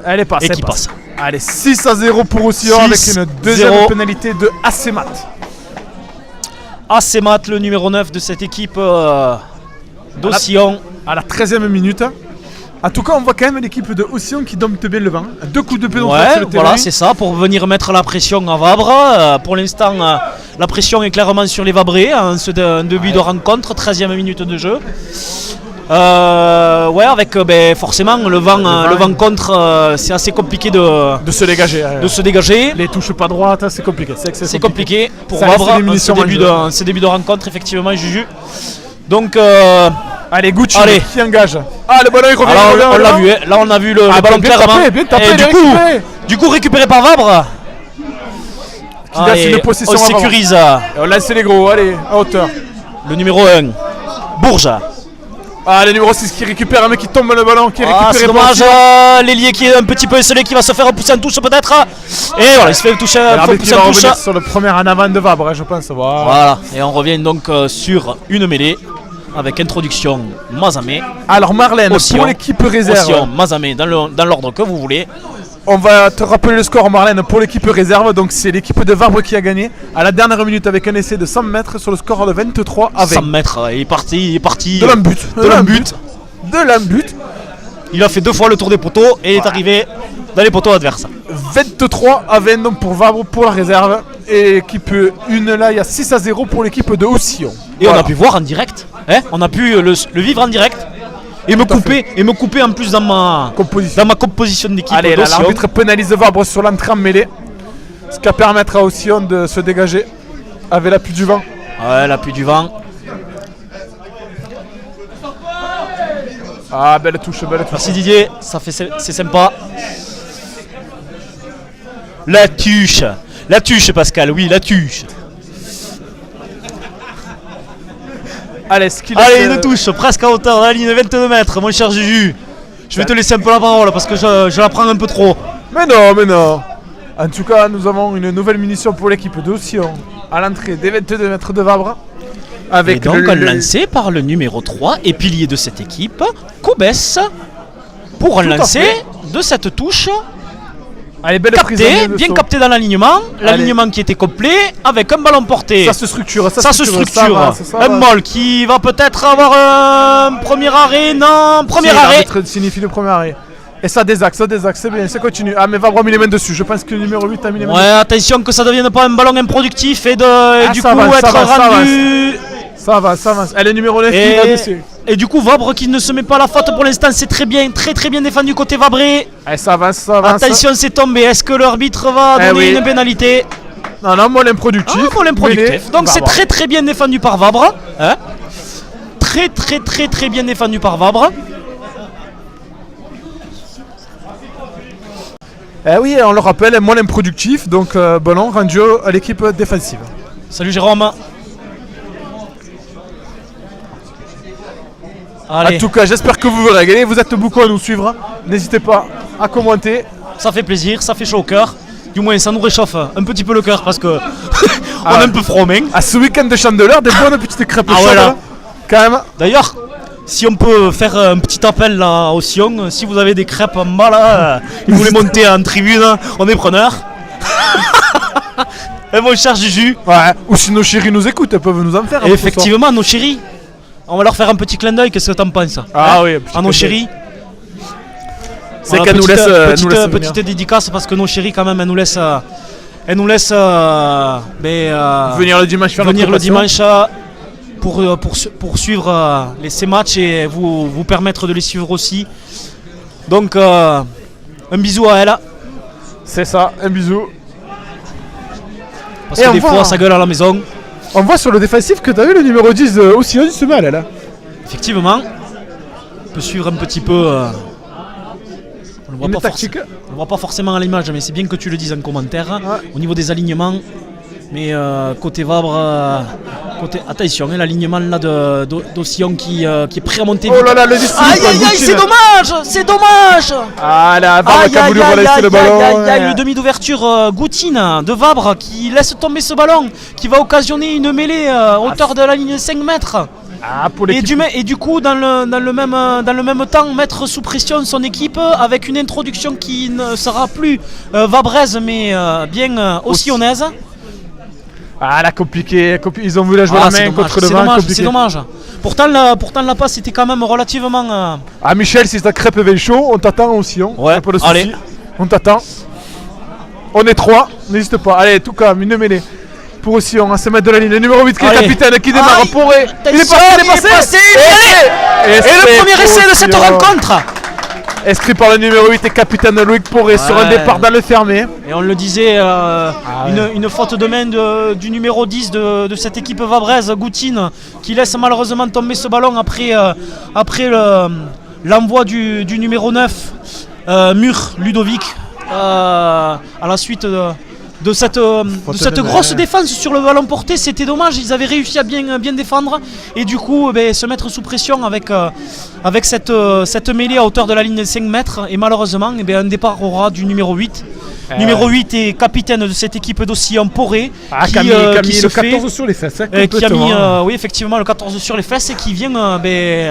elle est passe, et qui passe. Allez, 6-0 pour Roussillon avec une deuxième 6-0. pénalité de Assemat. Assemat, le numéro 9 de cette équipe d'Oussillon. À la 13e minute. En tout cas, on voit quand même l'équipe de Roussillon qui dompte bien le vent. 2 coups de pédon Ouais, sur le terrain. voilà, c'est ça, pour venir mettre la pression à Vabre. Pour l'instant, la pression est clairement sur les Vabrais, en ce début de rencontre, 13e minute de jeu. Ouais, avec forcément le vent contre, c'est assez compliqué de se dégager. de se dégager. Les touches pas droites, c'est compliqué. C'est compliqué pour Ça reste Vabre des en munitions ce début de rencontre, effectivement, Juju. Donc, Allez, Gucci Allez. qui engage. Ah, le ballon il revient. alors, il revient, on l'a revient. vu, hein. Là on a vu le Ah, ballon bien clairement. tapé, bien tapé, Et bien récupéré. du coup récupéré par Vabre. Qui laisse une possession on à Vabre. sécurise Et on laisse les gros, allez, à hauteur. le numéro 1, Bourges. Ah, le numéro 6 qui récupère un mec qui tombe le ballon, qui est Ah, récupéré c'est par dommage, Roussillon. l'ailier qui est un petit peu esselé, qui va se faire repousser en touche peut-être. Et voilà, il se fait toucher, L'arbitre qui repousser va en touche. revenir sur le premier en avant de Vabre, hein, je pense. Voilà. Voilà, et on revient donc sur une mêlée avec introduction Mazamé. Alors Marlène, Roussillon. pour l'équipe réserve, Roussillon, Mazamé, dans l'ordre que vous voulez. on va te rappeler le score Marlène pour l'équipe réserve. Donc c'est l'équipe de Vabre qui a gagné à la dernière minute avec un essai de 100 mètres sur le score de 23 à 20. 100 mètres, il est parti. De l'embut. De l'embut. De l'embut. Il a fait 2 fois le tour des poteaux et est arrivé dans les poteaux adverses. 23 à 20 donc pour Vabre pour la réserve. Et équipe 1 là, il y a 6-0 pour l'équipe de Roussillon. Et Voilà. on a pu voir en direct, hein, on a pu le vivre en direct et me couper en plus dans ma composition d'équipe. Allez, là, d'Oussillon. l'arbitre pénalise Vabre sur l'entrée en mêlée. Ce qui va permettre à Roussillon de se dégager avec l'appui du vent. Ouais, l'appui du vent. Ah, belle touche, belle touche. Merci Didier, c'est sympa. La tuche Pascal, oui, la tuche. Allez, ce qu'il Allez, laisse, une touche, presque à hauteur de la ligne, 22 mètres, mon cher Juju. Je vais te laisser un peu la parole parce que je la prends un peu trop. Mais non, mais non. En tout cas, nous avons une nouvelle munition pour l'équipe de Roussillon à l'entrée des 22 mètres de Vabre. Avec Et donc un lancé par le numéro 3 et pilier de cette équipe, Koubès, pour un Tout à lancer fait. de cette touche. Allez, belle prise en Capté, main de bien saut. capté dans l'alignement qui était complet avec un ballon porté. Ça se structure, Ça se structure. ça va, ça Un va. molle qui va peut-être avoir un premier arrêt. Non, premier Si, arrêt. l'arbitre signifie le premier arrêt. Et ça désaxe, c'est bien, ça continue. Ah, mais Vabre a mis les mains dessus. Je pense que le numéro 8 a mis les mains Ouais, attention que ça devienne pas un ballon improductif et, du ça coup va, être ça rendu. dessus. Ça avance. Elle est numéro 9 qui va dessus. Et du coup, Vabre qui ne se met pas la faute pour l'instant, c'est très bien défendu côté Vabré. Allez, ça avance. Attention, c'est tombé. Est-ce que l'arbitre va Eh donner oui. une pénalité? Non, moi l'improductif. Ah, pour l'improductif. Mêlée, Donc c'est Vabre. très bien défendu par Vabre. Hein, très bien défendu par Vabre. Eh oui, on le rappelle, moins l'improductif. Donc, ballon rendu à l'équipe défensive. Salut Jérôme. Allez, En tout cas, j'espère que vous vous régalez. Vous êtes beaucoup à nous suivre. N'hésitez pas à commenter. ça fait plaisir, ça fait chaud au cœur. Du moins, ça nous réchauffe un petit peu le cœur parce que on est un peu froid, hein. À ce week-end de Chandeleur, des bonnes petites crêpes Ah, chaudes. voilà. Hein. Quand même. D'ailleurs, si on peut faire un petit appel là au Sion, si vous avez des crêpes en bas là, et vous voulez monter en tribune, on est preneur. Et mon cher Juju, Ouais. Ou si nos chéris nous écoutent, elles peuvent nous en faire. un et peu effectivement, nos chéris, on va leur faire un petit clin d'œil, qu'est-ce que t'en penses? Ah oui, un petit à clin nos d'œil. chéris. C'est Voilà, qu'elle nous laisse. petite dédicace parce que nos chéris quand même, elles nous laissent Venir le dimanche faire venir notre le passion. dimanche pour suivre ces matchs et vous permettre de les suivre aussi. Donc un bisou à elle C'est ça, un bisou. parce Et que on des voit, fois hein. ça gueule à la maison. On voit sur le défensif que t'as vu le numéro 10 aussi il se met elle là. Effectivement, on peut suivre un petit peu. On ne Une voit, tactique. on voit pas forcément à l'image, mais c'est bien que tu le dises en commentaire. Au niveau des alignements, mais côté Vabre, attention, hein, l'alignement là d'Oussillon qui est prêt à monter. Oh vite. là là, le distributeur. Aïe aïe aïe, c'est dommage, c'est dommage. Ah là, Vabre qui a voulu relancer le ballon. aïe, une demi d'ouverture Goutine de Vabre qui laisse tomber ce ballon, qui va occasionner une mêlée à hauteur de la ligne 5 mètres. Pour Et l'équipe. du coup, dans le même temps, mettre sous pression son équipe avec une introduction qui ne sera plus vabraise, mais bien ossillonnaise. Là, compliqué. Ils ont voulu la jouer la main contre le vent. C'est dommage. Pourtant, la passe était quand même relativement. Michel, si ta crêpe est chaud, on t'attend aussi. Ouais, pas de souci. allez. On t'attend. On est 3, n'hésite pas. Allez, tout calme, une mêlée. Pour Roussillon, à 5 mètres de la ligne. Le numéro 8 qui est Allez. capitaine, qui démarre. Poré. Il est passé. Et le premier essai de cette rencontre. Inscrit par le numéro 8 et capitaine Loïc Poré sur un départ dans le fermé. Et on le disait, une faute de main du numéro 10 de cette équipe vabraise, Goutine, qui laisse malheureusement tomber ce ballon après l'envoi du numéro 9, Mur Ludovic, à la suite de cette grosse défense sur le ballon porté. C'était dommage, ils avaient réussi à bien défendre et du coup se mettre sous pression avec cette mêlée à hauteur de la ligne de 5 mètres et malheureusement un départ aura du numéro 8. Numéro 8 est capitaine de cette équipe d'Ossillon Poré Qui a mis le 14 sur les fesses. qui a mis oui, effectivement le 14 sur les fesses et qui vient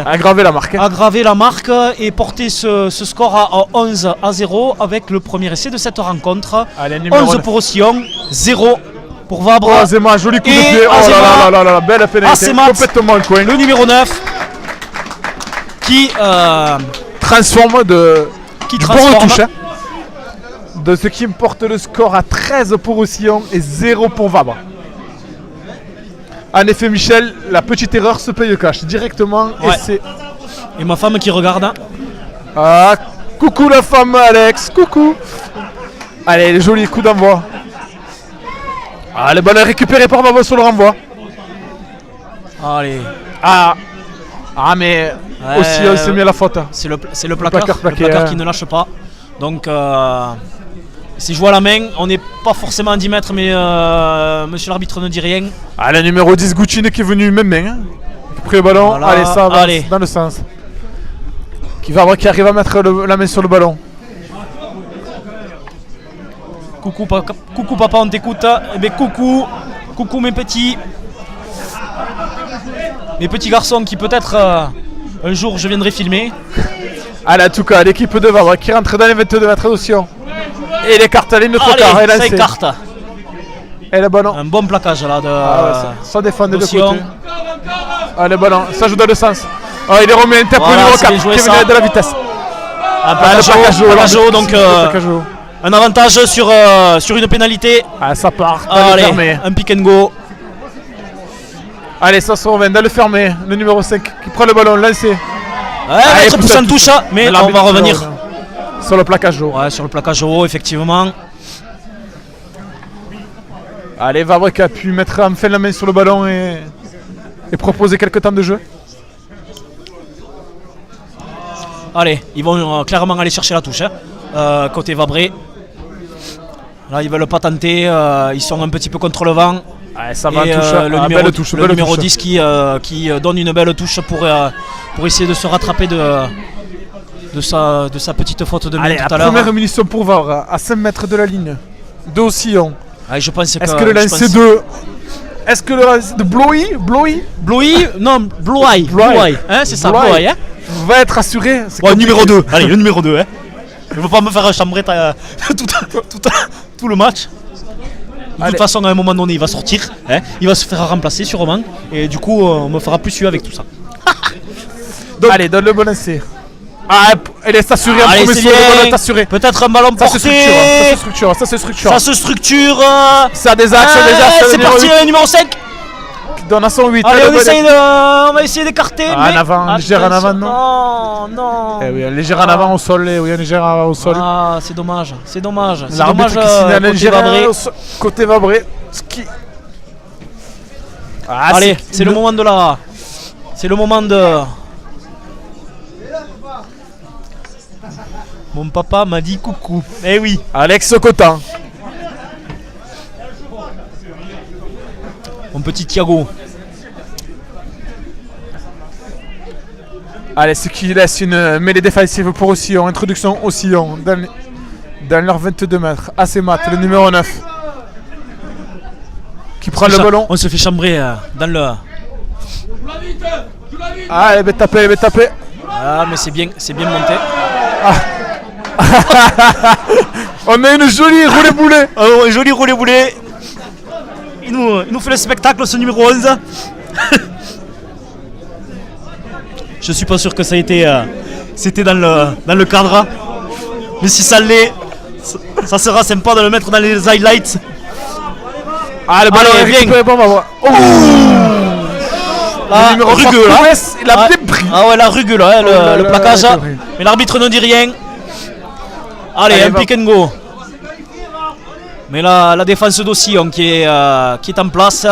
aggraver la marque. aggraver la marque et porter ce score à 11-0 avec le premier essai de cette rencontre. Allez, numéro 11 9. pour Ossillon, 0 pour Vabre. Azema, joli coup de Et pied. Oh Azema. là, belle pénalité. Azema. Complètement le coin. Le numéro 9 qui Transforme de transforme. bon retouche. De ce qui me porte le score à 13 pour Roussillon et 0 pour Vabre. En effet, Michel, la petite erreur se paye cash directement. Ouais. Et c'est. Et ma femme qui regarde. Coucou la femme, Alex. Coucou. Allez, le joli coup d'envoi. Le ballon est récupéré par Vabre sur le renvoi. Allez, Mais Ouais, aussi on s'est mis à la faute. c'est le placard, placard plaqué, le placard qui ne lâche pas. Donc c'est joué à la main, on n'est pas forcément à 10 mètres mais monsieur l'arbitre ne dit rien. Le numéro 10 Guccini qui est venu même main. Qui a pris le ballon. Voilà, Allez, ça avance allez. dans le sens. Qui arrive à mettre la main sur le ballon. Coucou papa, on t'écoute. Eh bien, coucou mes petits garçons qui peut-être un jour je viendrai filmer. En tout cas, l'équipe de Vabre qui rentre dans les 22 mètres d'Ossillon. Et il écarte la ligne de trottoir. Allez, Et là, ça écarte. Et le ballon. Un bon plaquage là Ça défend des deux d'Ossillon. côtés. Le ballon, ça joue dans le sens. Il est remis un tempo Voilà, numéro c'est 4 bien joué, qui est venu ça. de la vitesse. Un Le plaquage haut, donc le plaquage haut. un avantage sur une pénalité. Ça part dans le Allez, fermé. un pick and go. Allez, ça se revient dans le fermé. Le numéro 5 qui prend le ballon, lancé. Maître pousse en touche, mais on va revenir. Sur le plaquage haut. Ouais, sur le plaquage haut, effectivement. Allez, Vabre qui a pu mettre enfin la main sur le ballon et proposer quelques temps de jeu. Allez, ils vont clairement aller chercher la touche. Côté Vabré. Là, ils veulent pas tenter. Ils sont un petit peu contre le vent. Ça va Et, en touche. le numéro 10 qui donne une belle touche pour essayer de se rattraper de sa petite faute de main Allez, tout la à l'heure. première munition pour Vabre à 5 mètres de la ligne. De Ossillon. Je pense Est-ce que le lancer de. Est-ce que le lancer de Bloy Bloy, non, Bloy, hein, c'est ça, Bloy. Bloy, hein. Va être assuré. C'est Ouais, compliqué. numéro 2, allez, le numéro 2, hein. Je veux pas me faire chambrer tout le match. De Allez. toute façon, à un moment donné, il va sortir, hein. Il va se faire remplacer sûrement, et du coup, on me fera plus suer avec tout ça. Donc, Allez, donne le bon lancer. Elle est assurée en allez, premier c'est saut, le ballon est bien. assuré. Peut-être un ballon Ça se porté. structure. Ça se structure. Ça se structure. Ça a des axes, C'est parti, le numéro 5. Qui donne à son 8. Allez, on va essayer d'écarter. En mais avant, légère en avant, non. Non. Eh oui, légère en avant au sol. Oui, légère au sol. C'est dommage. C'est dommage. C'est L'arbitre dommage. qui signale Côté légère Vabré. côté Vabré. Ski. Allez, c'est le moment de la. C'est le moment de. Mon papa m'a dit coucou. Eh oui. Alex Cotin. Mon petit Thiago. Allez, ce qui laisse une mêlée défensive pour Ossillon. Introduction Ossillon dans leurs 22 mètres. Assez mat, le numéro 9. Qui prend le ballon. On se fait chambrer dans le. Ah, elle va taper. Ah, mais c'est bien monté. On a une jolie roulée-boulet. Oh, un joli roulé-boulet. Il nous fait le spectacle, ce numéro 11. Je suis pas sûr que ça a été. C'était dans le cadre. Mais si ça l'est, ça sera sympa de le mettre dans les highlights. Ah, le ballon est Allez, récupéré par Vavre. Oh, Ah, le numéro 3, rugueux, là. Koubès, il a bien pris. Ah ouais, la rugue là, hein, là le là, plaquage. c'est vrai. Mais l'arbitre ne dit rien. Allez, Allez, un va. pick and go. Mais la défense d'Ossillon qui est en place.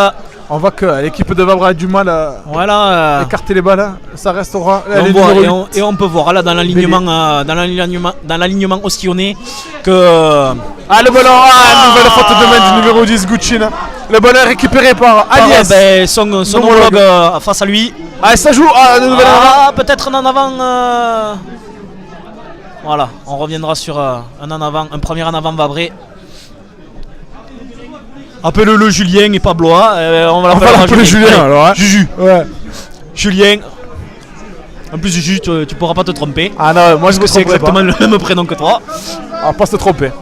On voit que l'équipe de Vavre a du mal à Voilà. écarter les balles. Ça restera. Et on, voit, et on peut voir là dans l'alignement ossillonnais que Ah, le ballon. Ah, nouvelle faute de main du numéro 10, Guccin. Le ballon est récupéré par Agnès. son Homologue. homologue face à lui. Ah, ça joue. Ah, nouvelle Peut-être un en avant. Voilà, on reviendra sur un premier en avant Vabré. Appelle-le Julien et pas Blois. On va l'appeler Julien, Allez, alors, hein. Juju. Ouais. Julien. En plus, Juju, tu pourras pas te tromper. Ah non, moi je me Parce que c'est tromperai exactement le même prénom que toi. pas. Pas se tromper.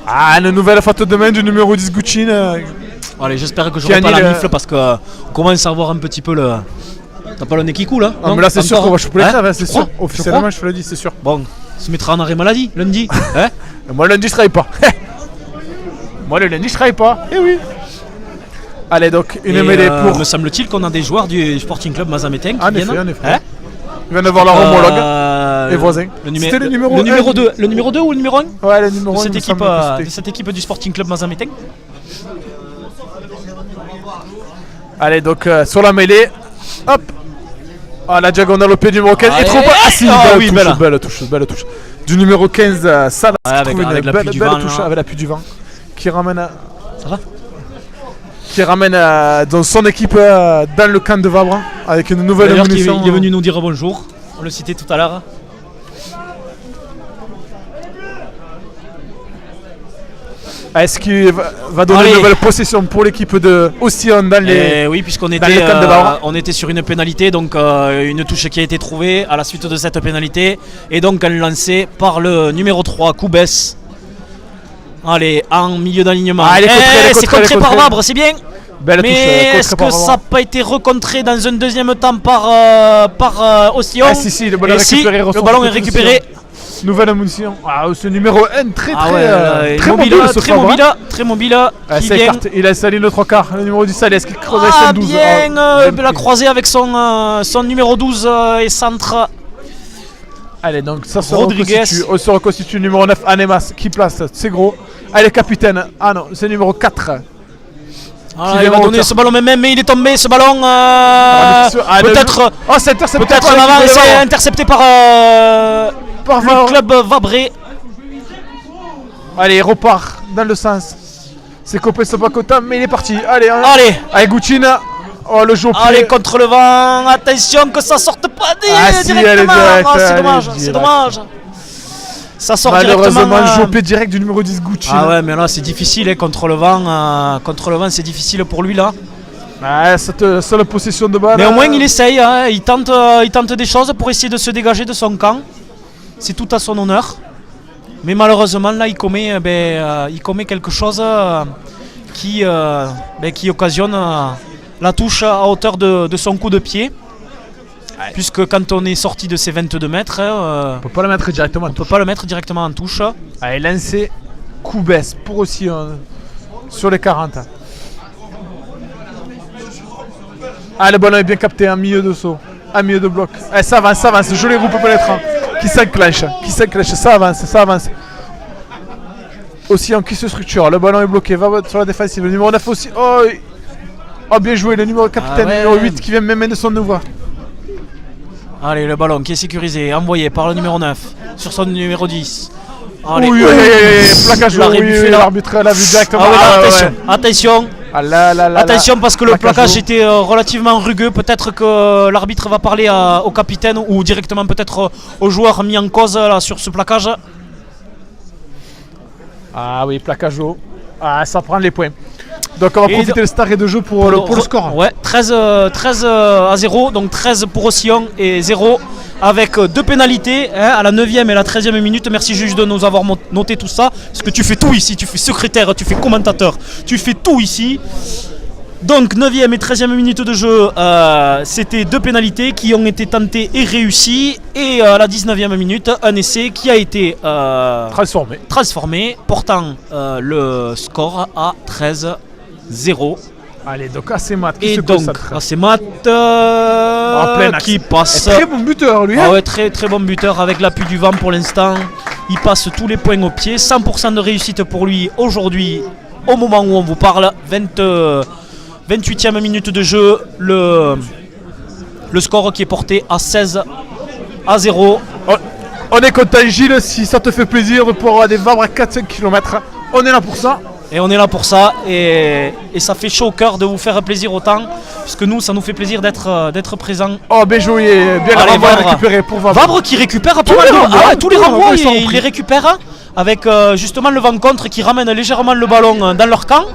Ah, une nouvelle faute de main du numéro 10, Guccin. Allez, j'espère que je Qui n'aurai pas annule, la mifle parce qu'on commence à voir un petit peu le. T'as pas le nez qui coule, hein? Non, mais là c'est sûr qu'on va choper les Hein? crèves, c'est Tu sûr. crois? Tu Officiellement, crois? je te le dis, c'est sûr. Bon, on se mettra en arrêt maladie lundi. Hein? Moi lundi je travaille pas. Moi le lundi je travaille pas. Eh oui. Allez donc une Et, mêlée pour. Me semble-t-il qu'on a des joueurs du Sporting Club Mazamétain qui En viennent. effet, en effet. Hein? Il vient d'avoir leur homologue. Et voisin. C'était le numéro le numéro un. 2. Le numéro 2 ou le numéro 1 Ouais, le numéro de 1. cette, équipe, de cette équipe du Sporting Club Mazamétain. Allez donc sur la mêlée. Hop. Ah la diagonale au pied du numéro 15. Allez. Et trop bas. Ah si, Ah belle oui, touche, belle. belle touche. Du numéro 15, Salah. Ouais, avec- qui trouve avec une l'appui du belle vent, touche là. avec l'appui du vent. Qui ramène à. Ça va? Qui ramène dans son équipe dans le camp de Vabre avec une nouvelle D'ailleurs, munition. il est venu nous dire bonjour. On le citait tout à l'heure. Est-ce qu'il va donner Allez. une nouvelle possession pour l'équipe de Ossillon dans les. Oui, puisqu'on dans était, les camps de Vabre. on était sur une pénalité, donc une touche qui a été trouvée à la suite de cette pénalité. Et donc un lancé par le numéro 3, Koubès. Allez, en milieu d'alignement. Ah, elle est contrée, elle est C'est contrée, contré elle est par contrée. Vabre, c'est bien. Belle touche, Mais contre est-ce par que Vabre. ça n'a pas été recontré dans un deuxième temps par Ossillon? Ah si, le ballon Et est si, récupéré. le ballon est récupéré. Nouvelle munition. Ah, ce numéro 1 très Ah ouais, très mobile, mobile ce très Fabre, hein. mobile, très mobile. Ah, Qui ça vient. écarte. Il a sa ligne de 3 quarts. Le numéro 10 Salès qui creuse avec Ah son 12. bien, bien la pris. croisée avec son numéro 12 et centre. Allez, donc ça se Rodriguez. reconstitue. On se reconstitue. Numéro 9, Anemas qui place. C'est gros. Allez, capitaine. Ah non, c'est numéro 4. Ah, Qui il vient va en donner hauteur. ce ballon même, mais il est tombé ce ballon. Ah, Peut-être Oh, c'est intercepté. peut-être par en avant, l'équipe de c'est Vabre. intercepté par Par le Vabre. club Vabré. Allez, il repart dans le sens. C'est copé Sopakota, mais il est parti. Allez, hein. Allez, Allez, Guccina. Oh, le jeu au pied. allez contre le vent. Attention que ça sorte pas Ah, si, elle est directement. directe, Ah, c'est elle est dommage, c'est directe. dommage. Ça sort Malheureusement, directement. jeu au pied direct du numéro 10, Guccina. Ah ouais, mais là c'est difficile hein, contre le vent. Contre le vent, c'est difficile pour lui là. Ouais, cette seule possession de balle. Mais au moins il essaye, hein, il tente des choses pour essayer de se dégager de son camp. C'est tout à son honneur. Mais malheureusement là il commet quelque chose qui occasionne la touche à hauteur de son coup de pied. Puisque quand on est sorti de ces 22 mètres, On peut pas le mettre directement. on ne peut pas le mettre directement en touche. Allez, lancé. Coup baisse pour aussi sur les 40. Ah, le ballon est bien capté en milieu de saut. En milieu de bloc. Allez, ça avance, ça avance. Joli groupe pénétrant. Qui s'enclenche. Ça avance, ça avance. Aussi qui se structure. Le ballon est bloqué. Va sur la défensive. Le numéro 9 aussi. Oh, bien joué. Le numéro capitaine. Ah ouais. Le numéro 8 qui vient même de son nouveau. Allez, le ballon qui est sécurisé, envoyé par le numéro 9 sur son numéro 10. Allez, Oui, plaquage. l'arrêt buffé, là. L'arbitre l'a vu directement. Ah ouais, Ah, ouais, attention, ouais. attention, Ah là, là, là, attention là. parce que le plaquage haut. était relativement rugueux. Peut-être que l'arbitre va parler au capitaine ou directement peut-être aux joueurs mis en cause là, sur ce plaquage. Ah oui, plaquage haut. Ah, ça prend les points. Donc on va Et profiter de cet arrêt de jeu pour le score. Ouais, 13 à 0, donc 13 pour Roussillon et 0 avec 2 pénalités à la 9e et la 13e minute. Merci juge de nous avoir noté tout ça, parce que tu fais tout ici, tu fais secrétaire, tu fais commentateur, tu fais tout ici. Donc 9e et 13e minute de jeu, c'était 2 pénalités qui ont été tentées et réussies. Et à la 19e minute, un essai qui a été transformé, portant le score à 13-0. Allez, donc Assemat qui Et se donc concentre. Assemat plein axe. qui passe. Très bon buteur lui. Ah ouais, très très bon buteur avec l'appui du vent pour l'instant. Il passe tous les points au pied. 100% de réussite pour lui aujourd'hui, au moment où on vous parle. 28e minute de jeu. Le score qui est porté à 16-0. On est content Gilles, si ça te fait plaisir de pouvoir avoir des vabres à 4-5 km. On est là pour ça. Et on est là pour ça. Et ça fait chaud au cœur de vous faire plaisir autant. Parce que nous, ça nous fait plaisir d'être présents. Oh, bien joué, bien Allez, renvoi Vabre. récupéré pour Vabre. Vabre qui récupère pas Tous mal les de renvois, Ah ouais, tous les renvois, ils sont il pris. les récupère avec justement le vent contre qui ramène légèrement le ballon dans leur camp.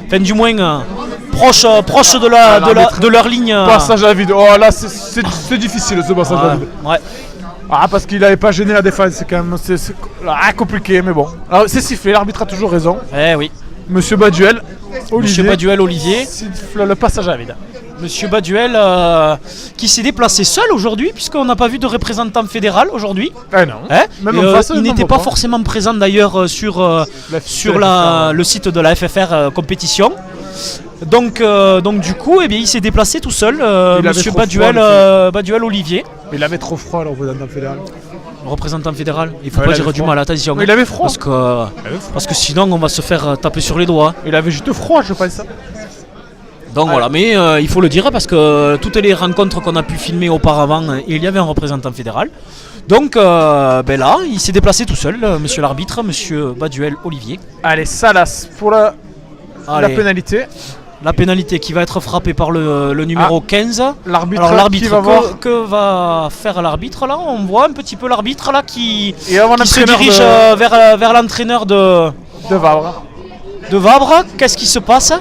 Enfin, du moins proche de leur ligne. Passage à vide. Oh là, c'est difficile ce passage à vide. Ouais. Ah, parce qu'il n'avait pas gêné la défense, c'est quand même compliqué, mais bon. Alors, c'est sifflé, l'arbitre a toujours raison. Eh oui. Monsieur Baduel, Monsieur Olivier, Baduel Olivier. siffle le passage à vide. Monsieur Baduel qui s'est déplacé seul aujourd'hui puisqu'on n'a pas vu de représentant fédéral aujourd'hui. Ah non. Hein Même Et, en face, il non, n'était on pas voit forcément présent d'ailleurs sur le site de la FFR compétition. Donc du coup, eh bien, il s'est déplacé tout seul, avait Monsieur trop Baduel, froid, Baduel Olivier, Mais il avait trop froid, le représentant fédéral. représentant fédéral. Il faut Ouais, pas il dire avait du froid. mal, attention. Mais il avait froid. Parce que sinon, on va se faire taper sur les doigts. Il avait juste froid, je pense. Donc voilà, mais il faut le dire parce que toutes les rencontres qu'on a pu filmer auparavant, il y avait un représentant fédéral. Donc ben là, il s'est déplacé tout seul, monsieur l'arbitre, monsieur Baduel Olivier. Allez, Salas pour la Allez, pénalité. la pénalité qui va être frappée par le numéro 15. L'arbitre, Alors qui l'arbitre, va voir. que va faire l'arbitre là? On voit un petit peu l'arbitre là qui Et avant se l'entraîneur dirige vers l'entraîneur de Vabre. Vabre. Qu'est-ce qui se passe?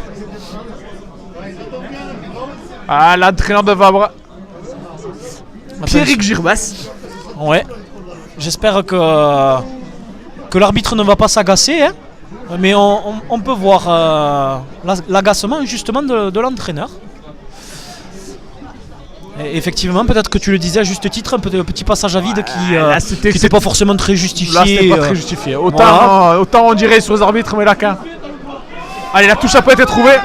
Ah, l'entraîneur de Vabre. Pierrick Girbas. Ouais. J'espère que l'arbitre ne va pas s'agacer, hein. Mais on peut voir l'agacement justement de l'entraîneur. Et effectivement, peut-être que tu le disais à juste titre, un petit passage à vide qui n'était pas forcément très justifié. Là, c'était pas très justifié. Autant on dirait sur les arbitres, mais là, quand. Allez, la touche a pas été trouvée.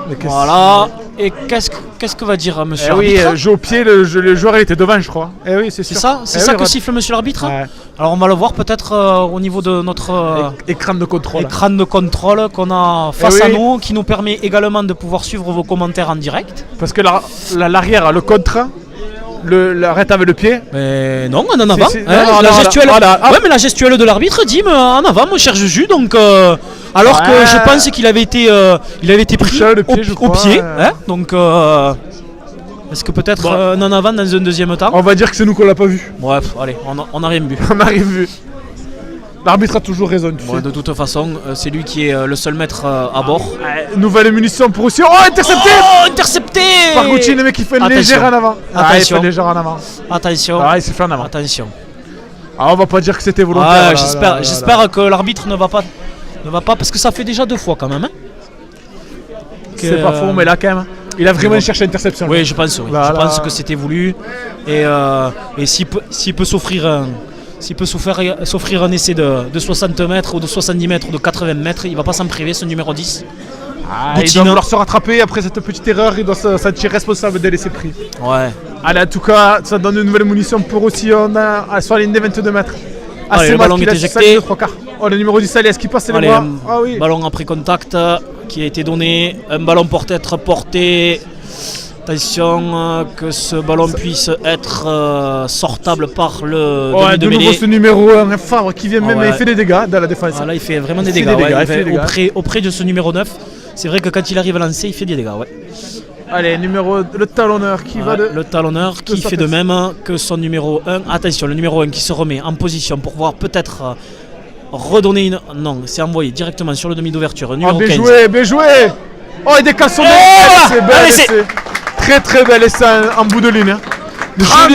Mais Voilà. Et qu'est-ce que va dire monsieur oui, l'arbitre? jeu au pied, le joueur il était devant, je crois. Eh oui, c'est C'est sûr. ça, c'est Eh ça oui, que Rod. siffle monsieur l'arbitre. Ouais. Alors on va le voir peut-être au niveau de notre Écran de contrôle. écran de contrôle qu'on a face à oui. nous, qui nous permet également de pouvoir suivre vos commentaires en direct. Parce que l'arrière, le contre, l'arrête avec le pied. Mais non, en avant. C'est- Hein, non, la non, gestuelle, voilà. ouais, mais la gestuelle de l'arbitre dit mais en avant, mon cher Juju. Donc, alors que Ouais. je pense qu'il avait été pris Touché le pied, je au crois, pied. ouais. Hein, donc, est-ce que peut-être Bon. un en avant dans un deuxième temps? On va dire que c'est nous qu'on l'a pas vu. Bref, allez, on n'a rien vu. On a rien vu. L'arbitre a toujours raison, tu Bon, sais. de toute façon, c'est lui qui est le seul maître à bord. Nouvelle munition pour aussi. Oh, intercepté Oh, intercepté par Gauthier, le mec il fait une Attention. légère en avant. Ah, il fait Attention. une légère en avant. Attention, Ah, il s'est fait en avant. attention. Ah, on va pas dire que c'était volontaire. Ouais, là, j'espère, là, j'espère que l'arbitre ne va pas parce que ça fait déjà 2 fois quand même. Hein, C'est pas faux, mais là quand même. Il a vraiment bon. cherché l'interception. oui, je pense, oui. Là, Je là. pense que c'était voulu et s'il peut s'offrir un essai de 60 mètres ou de 70 mètres ou de 80 mètres, il va pas s'en priver, ce numéro 10. Ah, il Boutine. doit vouloir se rattraper après cette petite erreur. Il doit se sentir responsable des laissés pris. Ouais. Allez, en tout cas, ça donne une nouvelle munition pour aussi. On a sur la ligne des 22 mètres. Allez, le ballon est éjecté. Oh, le numéro 10, allez, est-ce qu'il passe les Allez, bras? Ah oui. ballon après contact qui a été donné. Un ballon pour être porté. Attention que ce ballon puisse être sortable par le Ouais, demi de de nouveau mêlée. ce numéro 1, Favre, qui vient même, ouais. il fait des dégâts dans la défense. Ah, là, il fait vraiment des Il fait dégâts. des dégâts, ouais. il fait des dégâts. Auprès de ce numéro 9. C'est vrai que quand il arrive à lancer, il fait des dégâts. Ouais. Allez, le talonneur qui va de. Le talonneur qui sa fait de place. même que son numéro 1. Attention, le numéro 1 qui se remet en position pour voir peut-être redonner une. Non, c'est envoyé directement sur le demi d'ouverture. Ah, Numéro bien 15. joué, bien joué. Oh, il décale son voilà. bel Allez, essai. Très très bel essai en bout de ligne. Hein. De joli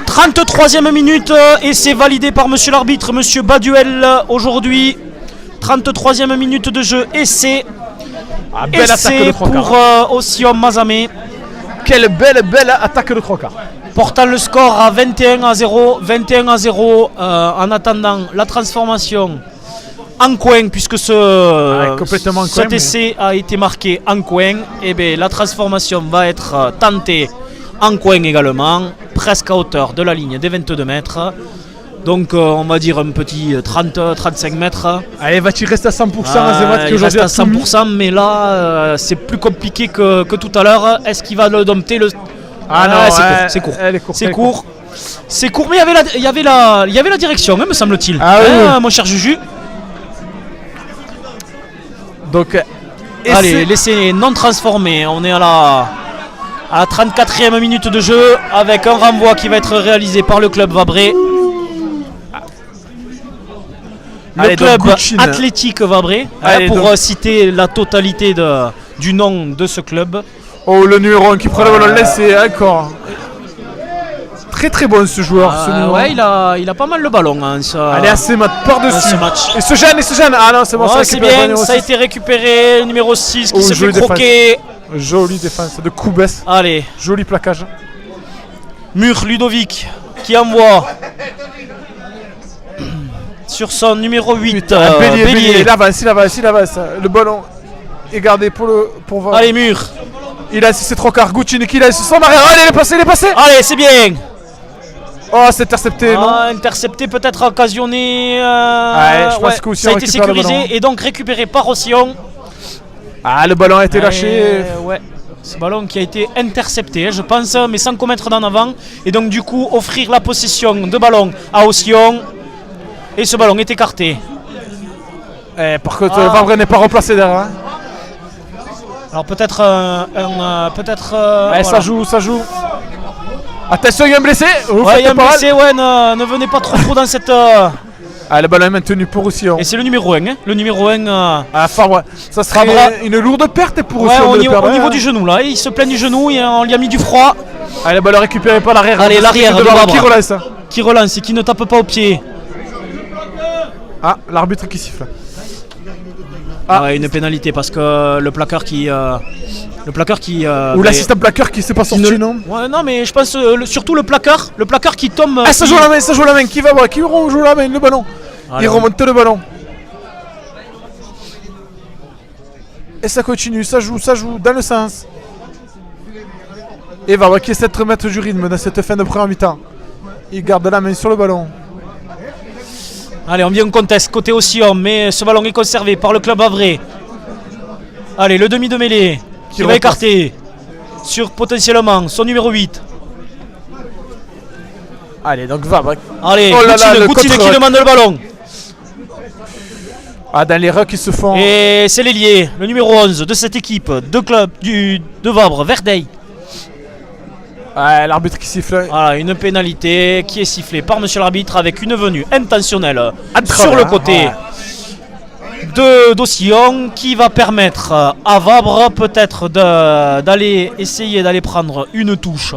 33e minute et c'est validé par monsieur l'arbitre, monsieur Baduel aujourd'hui. 33e minute de jeu, essai. belle attaque Essai de Crocard. pour Ossium Mazamé. Quelle belle attaque de Crocard. Portant le score à 21-0. 21-0 en attendant la transformation en coin, puisque complètement en coin, cet essai a été marqué en coin. Et bien la transformation va être tentée en coin également, presque à hauteur de la ligne des 22 mètres. Donc on va dire un petit 30-35 mètres. Allez, va-t-il rester à 100% Il reste à 100%, mais là c'est plus compliqué que tout à l'heure. Est-ce qu'il va le dompter le... c'est court. C'est court. C'est court, mais il y avait la direction, hein, me semble-t-il. Ah oui, oui. Mon cher Juju. Donc, Allez, l'essai non transformé. On est à la 34e minute de jeu avec un renvoi qui va être réalisé par le club Vabré. Le club athlétique Vabré, pour citer la totalité du nom de ce club. Oh, le numéro 1 qui prend le ballon laissé, encore. Très très bon ce joueur. Ce numéro. Ouais, il a pas mal le ballon. Hein, Allez, assez par-dessus. ce match. Il se gêne. Ah non, c'est bon, ça c'est bien, ça a été récupéré. Le numéro 6 qui se fait croquer. Jolie défense de Koubès. Allez, Joli plaquage. Mur Ludovic qui envoie sur son numéro 8. Bélier. Il avance. Le ballon est gardé pour voir. Allez, Mur. Il a c'est trop car Guccini qui laisse son arrière. Allez, il est passé. Allez, c'est bien. Oh, c'est intercepté, non? Intercepté, peut-être occasionné. Je pense que ça a été sécurisé et donc récupéré par Ossillon. Le ballon a été lâché. Ouais. Ce ballon qui a été intercepté, je pense, mais sans commettre d'en avant. Et donc, du coup, offrir la possession de ballon à Ossillon. Et ce ballon est écarté. Par contre, Vavré n'est pas replacé derrière. Hein. Alors, peut-être voilà. Ça joue. Attention, il y a un blessé. Il y a un blessé, ne venez pas trop dans cette... le ballon est maintenu pour Ossillon. Et c'est le numéro 1. Le numéro 1... Fabre. Ça serait une lourde perte pour Ossillon. Au niveau du genou, là. Il se plaint du genou, on lui a mis du froid. Le ballon récupéré par l'arrière. Allez, l'arrière de Vabre. Qui relance. Qui relance et qui ne tape pas au pied. L'arbitre qui siffle. Une pénalité parce que le plaqueur qui... ou l'assistant plaqueur qui s'est pas sorti, non? Ouais, non, mais je pense surtout le plaqueur qui tombe... ça joue la main, qui joue la main, le ballon. Il remonte le ballon. Et ça continue, ça joue dans le sens. Et Vabre qui essaie de remettre du rythme dans cette fin de première mi-temps. Il garde la main sur le ballon. Allez, on vient en conteste côté Ossillon, mais ce ballon est conservé par le club Vavré. Allez, le demi de mêlée qui va écarter sur potentiellement son numéro 8. Allez, donc Vabre. Allez, Goutine qui demande le ballon. Dans les rucks qui se font. Et c'est l'ailier, le numéro 11 de cette équipe de club de Vabre, Verdeil. L'arbitre qui siffle. Voilà, une pénalité qui est sifflée par monsieur l'arbitre avec une venue intentionnelle sur le côté d'Ossillon qui va permettre à Vabre peut-être d'aller prendre une touche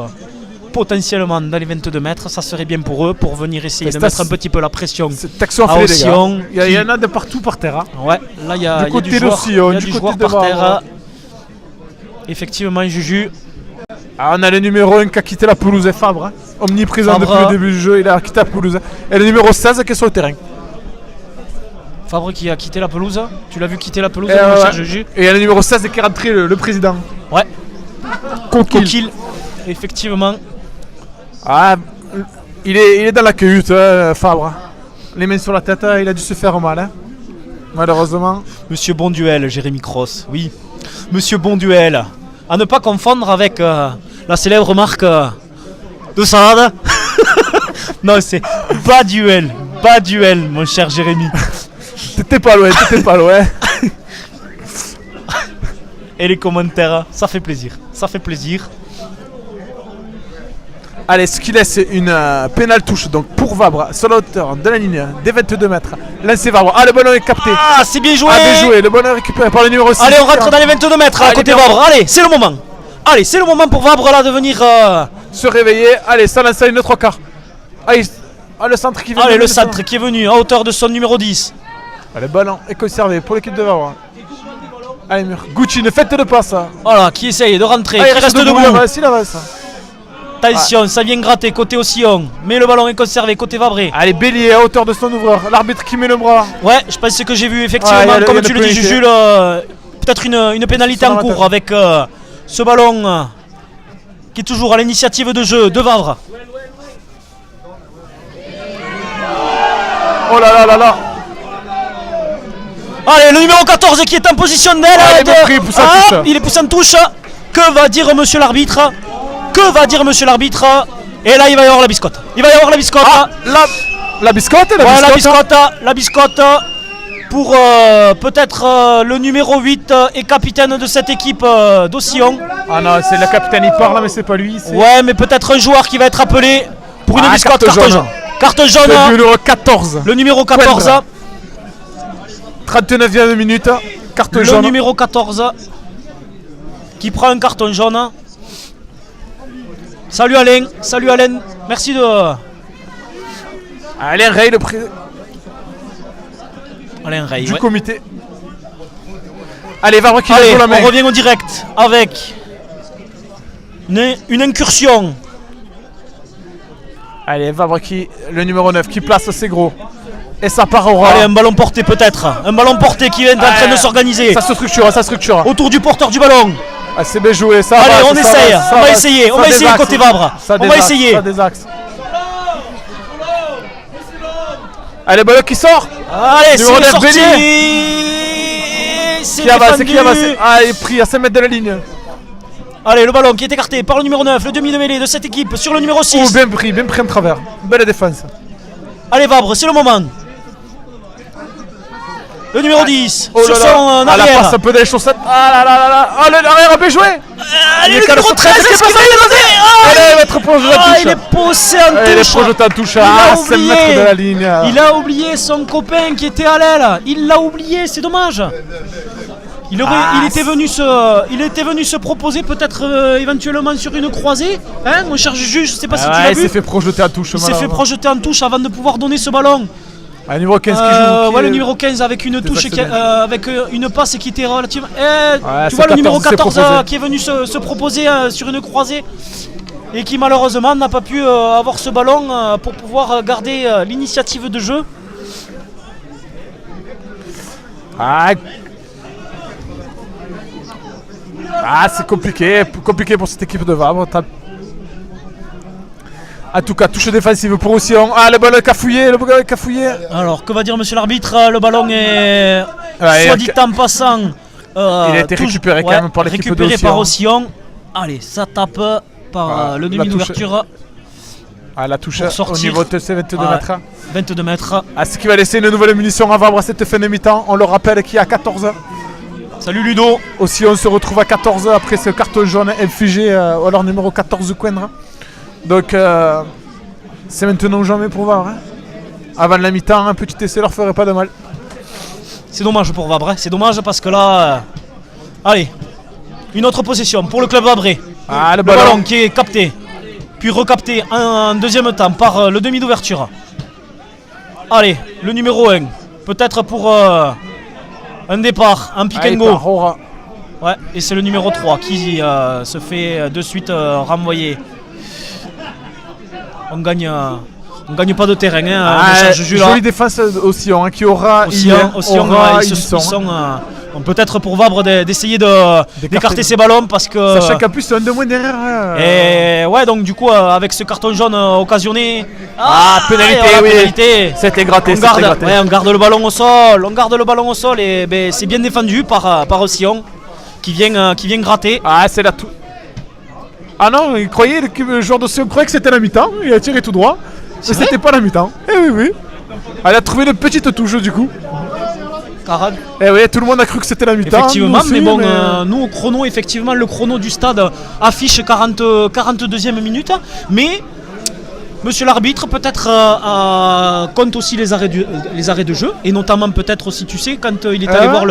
potentiellement dans les 22 mètres. Ça serait bien pour eux pour venir essayer de mettre un petit peu la pression à Ossillon. Il y en a de partout par terre. Ouais, là il y a du joueur par terre. Effectivement, Juju. On a le numéro 1 qui a quitté la pelouse, Fabre, omniprésent depuis le début du jeu, il a quitté la pelouse. Et le numéro 16 qui est sur le terrain. Fabre qui a quitté la pelouse, tu l'as vu quitter la pelouse, mon cher Juju. Et il y a le numéro 16 qui est rentré, le président. Ouais. Coquille, effectivement. Il est dans la cahute, Fabre. Les mains sur la tête, il a dû se faire mal, malheureusement. Monsieur Bonduel, Jérémy Cross, oui. Monsieur Bonduel, à ne pas confondre avec la célèbre marque de salade. Non, c'est Baduel, mon cher Jérémy. T'étais pas loin. Et les commentaires, ça fait plaisir. Allez, ce qui laisse une pénale touche donc pour Vabre sur la hauteur de la ligne des 22 mètres. Lancé Vabre. Ah, le ballon est capté. Ah, c'est bien joué. Ah, bien joué. Le ballon est récupéré par le numéro 6. Allez, on rentre dans les 22 mètres à côté bien. Vabre. Allez, c'est le moment. Allez, c'est le moment pour Vabre là de venir. Se réveiller. Allez, ça lance à une 3/4. Le centre qui vient. Allez, de le descendre. centre qui est venu à hauteur de son numéro 10. Le ballon est conservé pour l'équipe de Vabre. Allez, Mur. Gucci, une fête de passe. Voilà, qui essaye de rentrer, Ah, qui reste debout. Il avance, il avance. Attention, ça vient gratter côté Ocillon. Mais le ballon est conservé côté Vabré. Allez, Bélier à hauteur de son ouvreur. L'arbitre qui met le bras. Ouais, je pense que j'ai vu effectivement, Ouais, il y comme a tu une le dis, pénalité. Jules, peut-être une pénalité Sur en la cours tête. avec ce ballon qui est toujours à l'initiative de jeu de Vavre. Oh là là là là. Allez, le numéro 14 qui est en position d'aile. Ah, il est pris, il pousse en touche. Il est poussé en touche. Que va dire monsieur l'arbitre? Que va dire monsieur l'arbitre? Et là, il va y avoir la biscotte. Il va y avoir la biscotte. Ah, la biscotte, la Voilà, biscotte. la biscotte pour peut-être le numéro 8 et capitaine de cette équipe d'Ocillon. Ah non, c'est le capitaine, il parle, mais c'est pas lui. C'est Ouais, mais peut-être un joueur qui va être appelé pour une biscotte. carte jaune. Carte jaune. le numéro 14. Le numéro 14. Poindre. 39e minute. Carte Le jaune. numéro 14 qui prend un carton jaune. Salut Alain, merci de... Alain Rey, le président Alain Rey, du ouais. comité. Allez, Vabre qui Allez, joue la main. on revient au direct avec une incursion. Allez, Vabre qui, le numéro 9 qui place ses gros. Et ça part au ras. Allez, un ballon porté peut-être. Un ballon porté qui est en train de s'organiser Ça se structure, ça structure. autour du porteur du ballon. Ah, c'est bien joué, ça Allez, va, on ça essaye, va, ça on va va, essayer, ça on va essayer désaxe. côté Vabre. Ça On va désaxe, essayer. ça désaxe. Allez, ballon qui sort. Allez, Numéro c'est 9, sorti. Bélier. C'est Qui avance, défendu. qui avance. Ah, il est pris à 5 mètres de la ligne. Allez, le ballon qui est écarté par le numéro 9, le demi de mêlée de cette équipe sur le numéro Oh, 6. bien pris en travers. Belle défense. Allez Vabre, c'est le moment. Le numéro 10 Oh sur là là. son Ah, la arrière. passe un peu des chaussettes. Ah là là là là. Ah, l'arrière a bien joué. Allez, Il le est numéro 13, calme, est-ce qu'il va c'est y Allez, il va être proche de la touche. il est poussé en Allez, il est touche. proche de ta touche. Il Ah, a 5 mètres de la ligne. Il a oublié son copain qui était à l'aile. Il l'a oublié, c'est dommage. Il était venu se proposer peut-être éventuellement sur une croisée. Hein, mon cher Juju, je sais pas si tu l'as il vu. s'est fait projeter à touche. Il s'est fait malheureusement. projeter en touche avant de pouvoir donner ce ballon. Ah, numéro 15 qui joue. Ouais, le numéro 15 avec une touche, avec une passe qui était relativement. Tu vois le 14 numéro s'est 14 proposé. qui est venu se proposer sur une croisée et qui malheureusement n'a pas pu avoir ce ballon pour pouvoir garder l'initiative de jeu. C'est compliqué pour cette équipe de Vabre. En tout cas, touche défensive pour Ocillon. Ah, le ballon est cafouillé, Alors, que va dire monsieur l'arbitre? Le ballon est, Ouais, soit dit en passant, il a été récupéré quand même par l'équipe récupéré d'Ocillon. par Ocillon. Allez, ça tape par le la demi touche. d'ouverture. La touche Pour au sortir. niveau de ces 22 Ouais. mètres. 22 mètres. Ce qui va laisser une nouvelle munition à Vabre à cette fin de mi-temps. On le rappelle qu'il y a 14. Salut Ludo. Aussi, on se retrouve à 14 après ce carton jaune infligé à leur numéro 14 Coindre. Donc, c'est maintenant ou jamais pour Vabre. Avant la mi-temps, un petit essai leur ferait pas de mal. C'est dommage pour Vabre, c'est dommage parce que là... allez, une autre possession pour le club Vabré. Le Le ballon qui est capté, puis recapté en deuxième temps par le demi d'ouverture. Allez, le numéro 1, peut-être pour un départ, un pick and go. Ouais, et c'est le numéro 3 qui se fait de suite renvoyer. On gagne pas de terrain, mon cher Juju, là. Jolie défense Ocillon qui aura Ocillon, aura ils Ilson. sont peut-être pour Vabre d'essayer d'écarter ses ballons parce que... Sachant qu'en plus c'est un de moins derrière. Et ouais, donc du coup avec ce carton jaune occasionné, pénalité, voilà, oui. pénalité. C'était gratté, On garde le ballon au sol, et c'est bien défendu par Ocillon qui vient gratter. C'est la tout. Ah non, le joueur d'Ocillon croyait que c'était la mi-temps, il a tiré tout droit. Mais vrai c'était pas la mi-temps. Oui. Elle a trouvé une petite touche du coup. Tout le monde a cru que c'était la mi-temps. Effectivement, nous aussi, mais bon, nous au chrono, effectivement, le chrono du stade affiche 42e minute, mais Monsieur l'arbitre, peut-être compte aussi les arrêts de jeu, et notamment peut-être aussi, tu sais, quand il est allé voir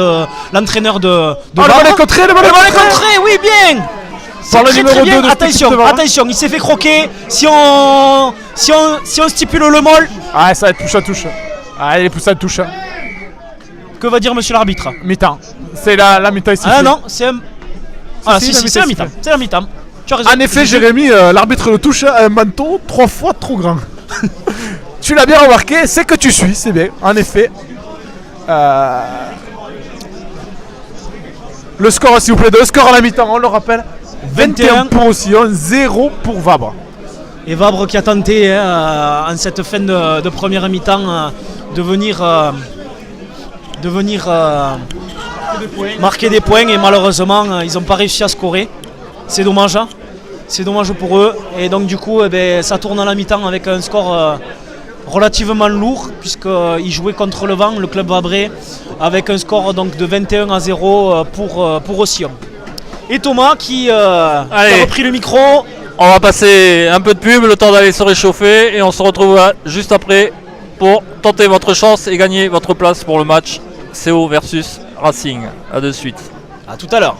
l'entraîneur de le ballon est contré, le ballon est contré. oui, bien. Par le Très, numéro très bien. 2 de Attention, il s'est fait croquer. Si on stipule le mol, Ah, ça va être touche à touche. Ah, il est poussé à touche. que va dire monsieur l'arbitre? Mi-temps. C'est la mi-temps ici. Ah non, c'est un... Ah si, si, c'est la mi-temps. C'est la mi-temps. Tu as raison. En effet, Jérémy, l'arbitre le touche à un manteau 3 fois trop grand. Tu l'as bien remarqué, c'est que tu suis, c'est bien. En effet. Le score, s'il vous plaît, le score à la mi-temps, on le rappelle. 21 pour Ossillon, 0 pour Vabre. Et Vabre qui a tenté en cette fin de première mi-temps de venir marquer des points, et malheureusement ils n'ont pas réussi à scorer. C'est dommage, hein. C'est dommage pour eux, et donc du coup ça tourne à la mi-temps avec un score relativement lourd, puisqu'ils jouaient contre le vent, le club Vabrais, avec un score donc de 21-0 pour Ossillon. Et Thomas qui a repris le micro. On va passer un peu de pub, le temps d'aller se réchauffer, et on se retrouve juste après pour tenter votre chance et gagner votre place pour le match CO versus Racing. A de suite. À tout à l'heure.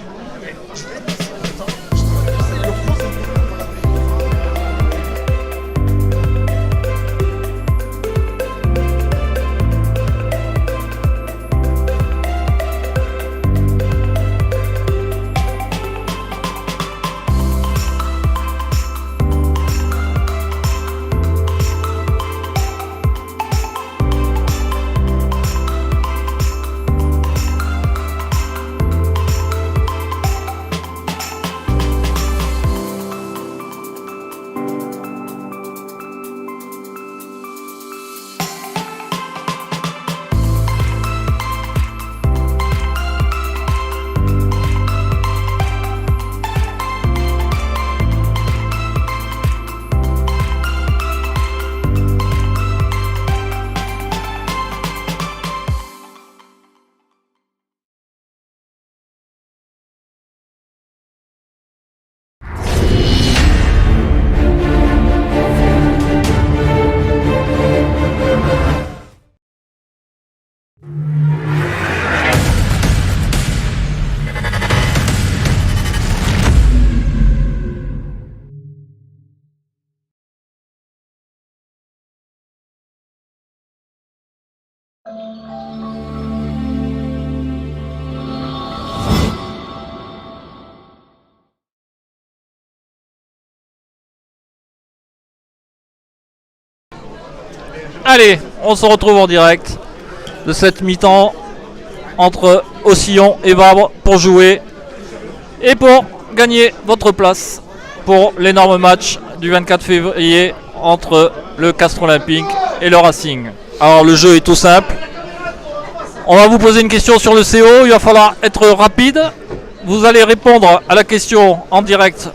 Allez, on se retrouve en direct de cette mi-temps entre Ossillon et Vabre pour jouer et pour gagner votre place pour l'énorme match du 24 février entre le Castres Olympique et le Racing. Alors le jeu est tout simple. On va vous poser une question sur le CO, il va falloir être rapide. Vous allez répondre à la question en direct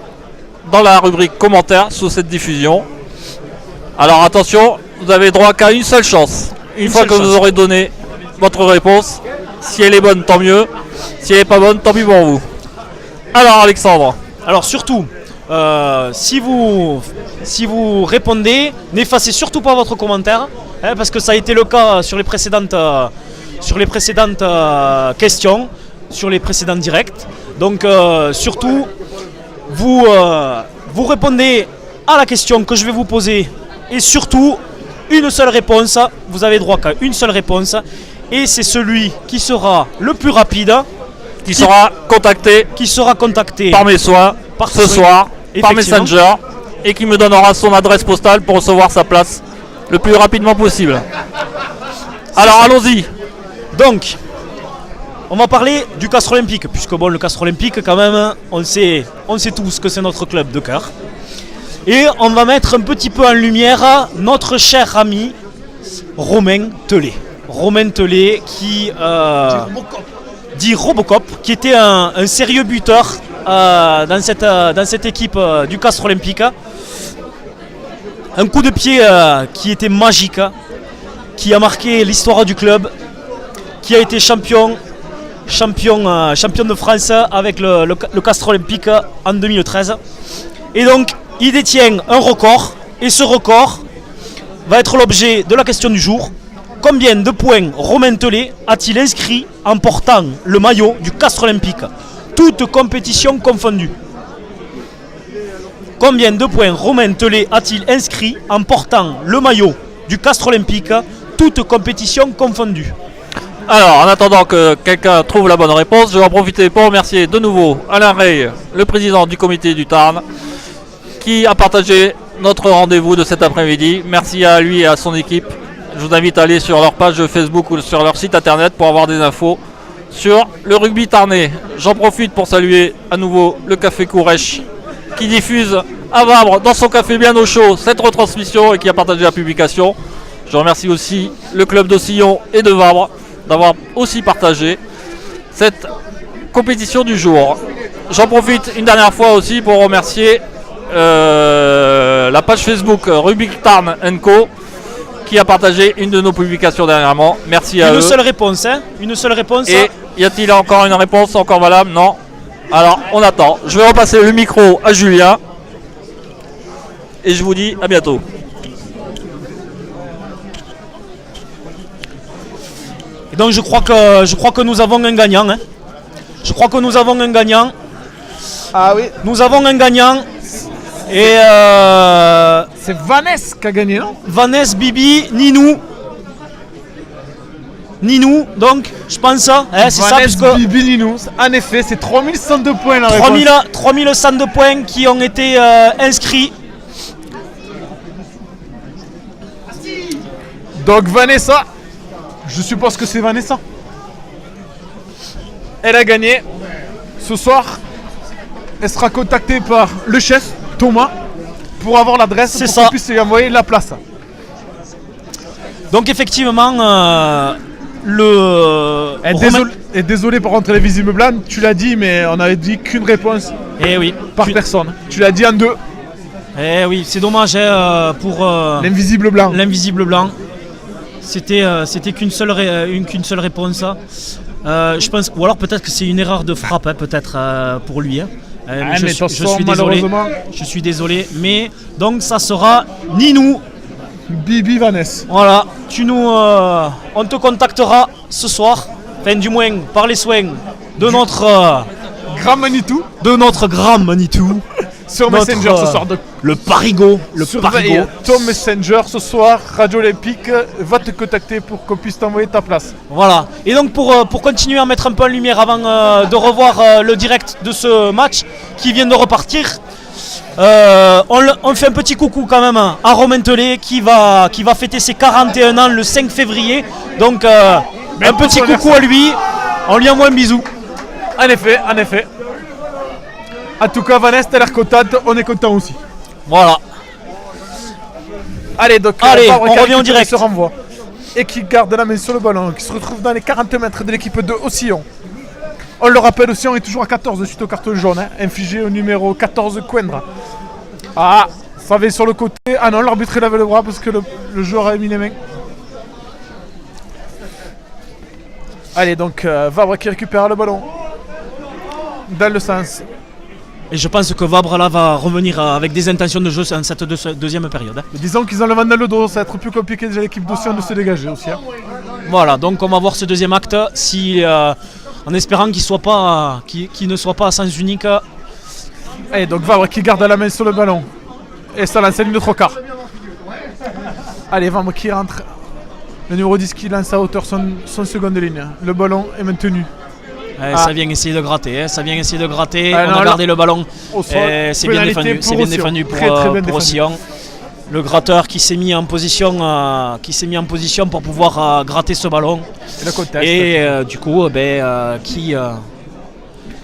dans la rubrique commentaires sous cette diffusion. Alors attention, vous avez droit qu'à une seule chance. Une fois que vous aurez donné votre réponse, si elle est bonne, tant mieux. Si elle n'est pas bonne, tant pis pour vous. Alors Alexandre. Alors surtout, si vous répondez, n'effacez surtout pas votre commentaire, hein, parce que ça a été le cas sur les précédentes questions, sur les précédents directs. Donc surtout, vous répondez à la question que je vais vous poser, et surtout une seule réponse. Vous avez droit qu'à une seule réponse, et c'est celui qui sera le plus rapide qui sera contacté par mes soins ce soir par Messenger, et qui me donnera son adresse postale pour recevoir sa place le plus rapidement possible. Alors allons-y. Donc on va parler du Castres Olympique, puisque bon, le Castres Olympique quand même, on sait tous que c'est notre club de cœur. Et on va mettre un petit peu en lumière notre cher ami Romain Tellet. Romain Tellet qui dit Robocop, qui était un sérieux buteur dans cette équipe du Castres Olympique. Un coup de pied qui était magique, qui a marqué l'histoire du club, qui a été champion de France avec le Castres Olympique en 2013. Et donc il détient un record, et ce record va être l'objet de la question du jour. Combien de points Romain Tellet a-t-il inscrit en portant le maillot du Castres Olympique, toutes compétitions confondues? Combien de points Romain Tellet a-t-il inscrit en portant le maillot du Castres Olympique, toutes compétitions confondues? Alors, en attendant que quelqu'un trouve la bonne réponse, je vais en profiter pour remercier de nouveau Alain Rey, le président du comité du Tarn, qui a partagé notre rendez-vous de cet après-midi. Merci à lui et à son équipe. Je vous invite à aller sur leur page Facebook ou sur leur site internet pour avoir des infos sur le rugby tarnais. J'en profite pour saluer à nouveau le Café Courrèche qui diffuse à Vabre dans son café bien au chaud cette retransmission et qui a partagé la publication. Je remercie aussi le club d'Aucillon et de Vabre d'avoir aussi partagé cette compétition du jour. J'en profite une dernière fois aussi pour remercier la page Facebook Rugby Tarn & Co qui a partagé une de nos publications dernièrement. Merci à eux. Une seule réponse, hein? Une seule réponse. Et y a-t-il encore une réponse encore valable? Non. Alors on attend. Je vais repasser le micro à Julien et je vous dis à bientôt. Et donc je crois que nous avons un gagnant. Hein. Je crois que nous avons un gagnant. Ah oui. Nous avons un gagnant. Et C'est Vanessa qui a gagné, non? Vanessa, Bibi, Ninou, donc je pense, hein, c'est ça, puisque Bibi Ninou. En effet, c'est 3102 points la 3102 points qui ont été inscrits. Donc Vanessa, je suppose que c'est Vanessa. Elle a gagné. Ce soir, elle sera contactée par le chef, Thomas, pour avoir l'adresse C'est pour ça. qu'on puisse lui envoyer la place. Donc effectivement, Désolé pour rentrer les visibles blancs, tu l'as dit, mais on avait dit qu'une réponse Eh oui, par personne. Tu l'as dit en deux. Eh oui, c'est dommage pour L'invisible blanc. l'invisible blanc. C'était qu'une seule réponse. Je pense, ou alors peut-être que c'est une erreur de frappe, hein, peut-être pour lui. Hein. Mais Je de toute suis façon, désolé. malheureusement, Je suis désolé, mais donc ça sera Ninou. Bibi Vanessa. Voilà, on te contactera ce soir, enfin du moins par les soins de notre Grand Manitou grand Manitou, sur Notre, Messenger ce soir. le Parigot, Surveille ton Messenger ce soir. Radio Olympique va te contacter pour qu'on puisse t'envoyer ta place. Voilà. Et donc pour continuer à mettre un peu en lumière avant de revoir le direct de ce match qui vient de repartir, on fait un petit coucou quand même à Romain Tellet qui va fêter ses 41 ans le 5 février. Donc un petit coucou à lui, on lui envoie un bisou. En effet. En tout cas, Vanessa, t'as l'air contente, on est content aussi. Voilà. Allez, donc On revient en direct. Se renvoie. Et qui garde la main sur le ballon, qui se retrouve dans les 40 mètres de l'équipe de Aucillon. On le rappelle, Aucillon est toujours à 14 suite au carton jaune, hein, infligé au numéro 14 Quendra. Ah, ça va sur le côté. Ah non, l'arbitre lève le bras parce que le joueur a mis les mains. Allez, donc Vabre qui récupère le ballon dans le sens. Et je pense que Vabre là va revenir avec des intentions de jeu en cette deuxième période. Hein. Mais disons qu'ils ont le vent dans le dos, ça va être plus compliqué déjà l'équipe d'Aucillon de se dégager aussi. Hein. Voilà, donc on va voir ce deuxième acte en espérant qu'il ne soit pas à sens unique. Allez, donc Vabre qui garde la main sur le ballon. Et ça lance une de trocard. Allez, Vabre qui rentre. Le numéro 10 qui lance à hauteur son seconde ligne. Le ballon est maintenu. Ça vient essayer de gratter, hein. On non, a gardé le ballon. C'est bien défendu pour Aucillon. Le gratteur qui s'est mis en position pour pouvoir gratter ce ballon. Et le contexte. Et du coup,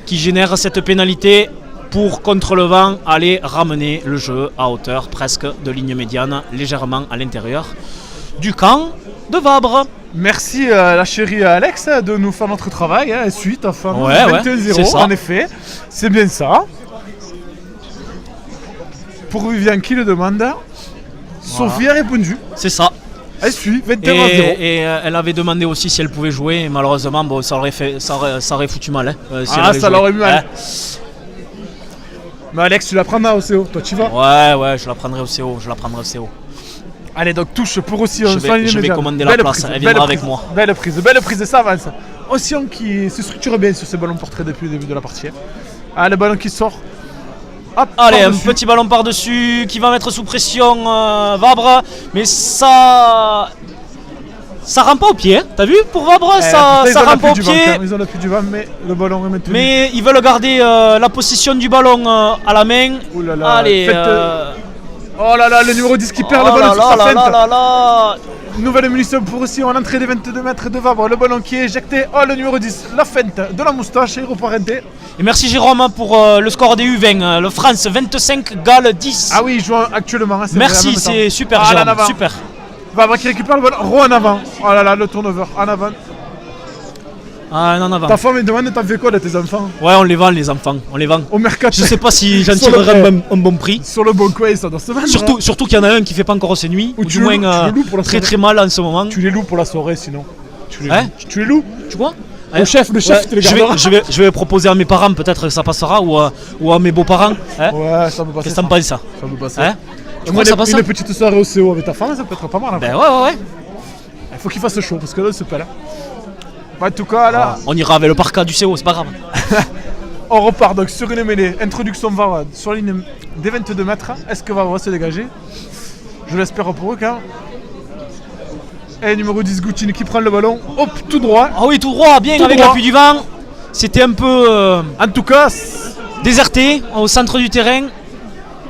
qui génère cette pénalité pour contre le vent aller ramener le jeu à hauteur presque de ligne médiane, légèrement à l'intérieur du camp de Vabre. Merci la chérie Alex de nous faire notre travail, hein, suite à fin 21-0, c'est ça. en effet, c'est bien ça. Pour Vivian qui le demande, Sophie a répondu. C'est ça. Elle suit 21-0. Et elle avait demandé aussi si elle pouvait jouer, et malheureusement bon, ça aurait foutu mal. Hein, si elle Ah, avait ça joué. l'aurait mis mal. Ouais. Mais Alex, tu la prendras au CO, toi tu vas. Ouais, je la prendrai au CO. Allez, donc touche pour Ossillon. Je vais commander la place, elle viendra avec moi. Belle prise, ça avance. Ossillon qui se structure bien sur ce ballon portrait depuis le début de la partie. Ah, le ballon qui sort. Hop, Allez, un par-dessus. petit ballon par-dessus qui va mettre sous pression Vabre, mais ça rend pas au pied, hein. T'as vu pour Vabre, ça Putain, ils ont rend pas au l'appui du vent, pied. quand même. Ils ont l'appui du vent, mais le ballon est maintenu. Mais ils veulent garder la possession du ballon à la main. Ouh là là, Allez, Oh là là, le numéro 10 qui perd oh le ballon sur là sa là feinte. là là là. Nouvelle munition pour Ossillon à l'entrée des 22 mètres de Vabre. Le ballon qui est éjecté. Oh, le numéro 10, la feinte de la moustache et reparenté. Et merci Jérôme pour le score des U20. Le France 25, Galles 10. Ah oui, il joue actuellement. Hein, c'est Merci, vrai, en même temps. c'est super Ah, là, en Jérôme, avant. super. Vabre qui récupère le ballon. En avant. Oh là là, le turnover. En avant. Ah, non, avant. Ta femme me demande t'en fais quoi de tes enfants? Ouais, on les vend les enfants, on les vend. Au mercato. Je sais pas si j'en Sur le tirerai prêt. un bon prix. Sur le bon coin, ça doit se vendre. Surtout qu'il y en a un qui fait pas encore ses nuits, Ou ou tu du le moins loues- tu le loues pour la très soirée. très mal en ce moment. Tu les loues pour la soirée sinon. Tu les Hein loues. Tu les loues. Tu vois Au chef, le chef, tu les gardera. je vais proposer à mes parents, peut-être que ça passera, ou à mes beaux-parents. Hein. Ouais, ça peut passer. Qu'est-ce que t'en penses ça? Ça peut passer. Hein? Tu Moi, crois que ça passe ça? une petite soirée au CO avec ta femme, ça peut être pas mal. Hein. Ben ouais. Il faut qu'il fasse chaud parce que là, c'est pas là. En tout cas, là, On ira avec le parka du CO, c'est pas grave. on repart donc sur une mêlée. Introduction Vabre sur la ligne des 22 mètres. Est-ce que Vabre va se dégager? Je l'espère pour eux quand même. Et numéro 10, Goutine qui prend le ballon. Hop, tout droit. Ah oui, tout droit, bien Tout avec droit. l'appui du vent. C'était un peu En tout cas, déserté au centre du terrain.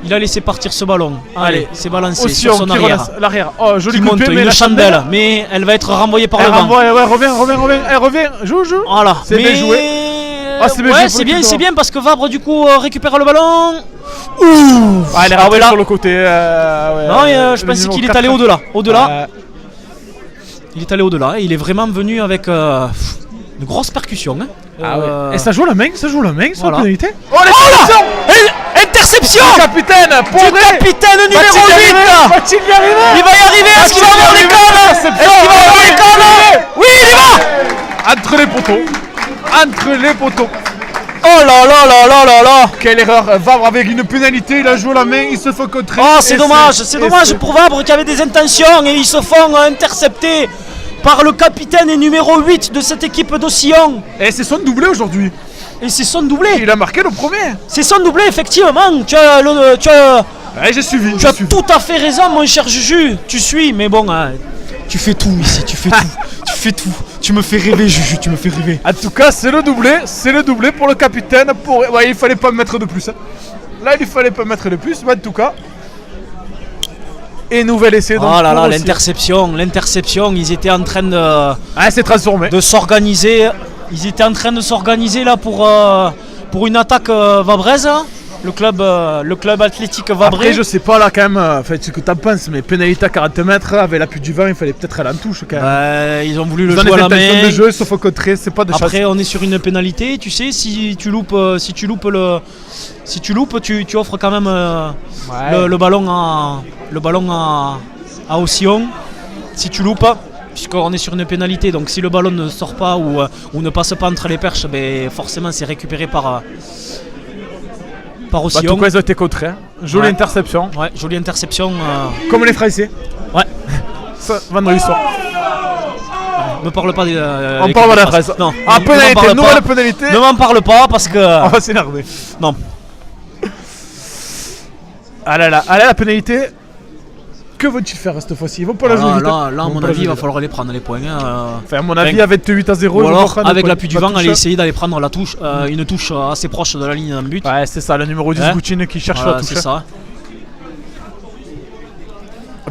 Il a laissé partir ce ballon. Allez, c'est balancé Ossillon sur son qui arrière. relance l'arrière. Oh, joli Qui coup de monte pied, mais une la chandelle, mais elle va être renvoyée par Elle le vent. renvoie, ouais, reviens. Elle revient, joue. Voilà, C'est mais... bien joué. Ah, c'est bien joué ouais, pour c'est l'équipe bien, de c'est Vabre. bien parce que Vabre du coup récupère le ballon. Ah, elle est Ah, rentrée ouais, là. sur le côté. Ouais, Non, je le pensais numéro qu'il est 4. allé au-delà. Euh, Il est allé au-delà. Il est vraiment venu avec une grosse percussion. Hein. Ah ouais. Et ça joue la main, sur Voilà. la pénalité. Oh, l'exception Interception du capitaine du Podré. capitaine numéro Va-t-il y 8. arriver Va-t-il y arriver Il va y arriver. Est-ce qu'il va avoir les cannes? Est-ce qu'il va avoir les cannes? Oui, il y va. Entre les poteaux. Entre les poteaux. Oh là là là là là là. Quelle erreur. Vabre avec une pénalité, il a joué la main, il se fait contrer. Oh, c'est Et dommage, et c'est dommage pour Vabre qui avait des intentions et ils se font intercepter par le capitaine et numéro 8 de cette équipe d'Ossillon. Et c'est son doublé aujourd'hui. Et c'est son doublé. Il a marqué le premier. C'est son doublé, effectivement. Tu as Ouais, j'ai suivi. Tu as tout à fait raison, mon cher Juju. Tu suis, mais bon, tu fais tout ici, tu fais tout. Tu fais tout. Tu me fais rêver, Juju, tu me fais rêver. En tout cas, c'est le doublé pour le capitaine. Ouais, il fallait pas mettre de plus. Hein. Là, il fallait pas mettre de plus, mais en tout cas. Et nouvel essai. Donc, Oh là pour là, Ossillon. l'interception, ils étaient en train Ah, c'est transformé. de s'organiser. Ils étaient en train de s'organiser là pour une attaque vabraise. Le club athlétique Vabré. Après, je sais pas là quand même, ce que t'en penses, mais pénalité à 40 mètres, avec l'appui du vent, il fallait peut-être aller en touche quand même. Ils ont voulu le Ils ont jouer des à la intentions main. de jeu, sauf au contrer, c'est pas de chance. Après, on est sur une pénalité, tu sais, si tu loupes, tu offres quand même Ouais. le ballon à Ossillon. Si tu loupes, puisqu'on est sur une pénalité, donc si le ballon ne sort pas ou ne passe pas entre les perches, ben forcément c'est récupéré par Bah, en Ossillon. tout cas, ils ont été contrés. Hein. Jolie Ouais. interception. Ouais, jolie interception. Comme les Français. Ouais. Ça, vendredi soir. Ne parle pas des. On parle de la France. Non. Ah, ne m'en pénalité, parle nouvelle pas. pénalité. Ne m'en parle pas parce que. On va s'énerver. Non. Ah là là, la pénalité. Que vont-ils faire cette fois-ci? Ils vont pas la jouer vite. Là, à Ils vont mon pas la avis, jouer il va vite. falloir les prendre les points. Enfin, à mon avis, avec 8 à 0, Ou ils vont alors, prendre avec le l'appui du point. vent, La aller touche. essayer d'aller prendre la touche, une touche assez proche de la ligne d'un but. Ouais, c'est ça, le numéro 10 Hein Goutine qui cherche Voilà, la touche. c'est ça.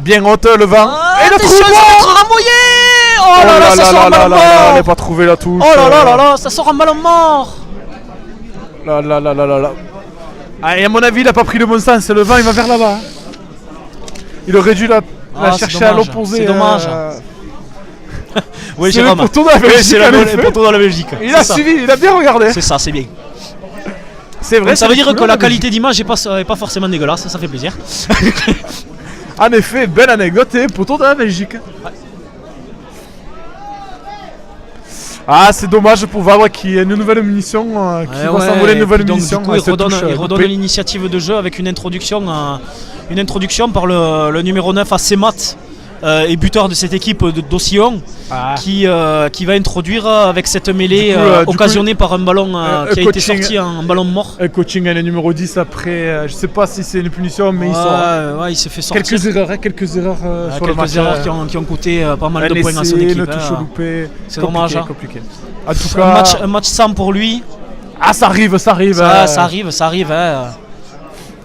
Bien haute, le vent. Et le Attention, trou ça va être renvoyé. Oh là là, ça sort en ballon elle n'a mort. pas trouvé la touche. Oh là là là là, ça sort en ballon mort. Là. Ah, et à mon avis, il a pas pris le bon sens. Le vent, il va vers là-bas. Hein. Il aurait dû la Ah, c'est chercher à dommage, l'opposé. c'est dommage. Oui, C'est le Jérôme. poteau de la Oui, Belgique, c'est en le effet. poteau dans la Belgique. Il C'est a ça. suivi, il a bien regardé. C'est ça, c'est bien. C'est vrai. Donc, ça c'est veut dire le que couleur la de Belgique. qualité d'image est pas forcément dégueulasse, ça fait plaisir. En effet, belle anecdote et poteau de la Belgique. Ah, c'est dommage pour Vabre qui a une nouvelle munition, qui va s'envoler une nouvelle munition. Du coup, il redonne l'initiative de jeu avec une introduction par le numéro 9 à Semat, et buteur de cette équipe d'Ossillon, qui va introduire avec cette mêlée occasionnée par un ballon qui a été sorti, un ballon mort. Un coaching à le numéro 10 après, je sais pas si c'est une punition, mais il s'est fait sortir. Quelques erreurs sur le match. Quelques erreurs qui ont coûté pas mal de points à son équipe. C'est dommage. Compliqué. En tout cas, un match sans pour lui. Ah, ça arrive. Ça arrive.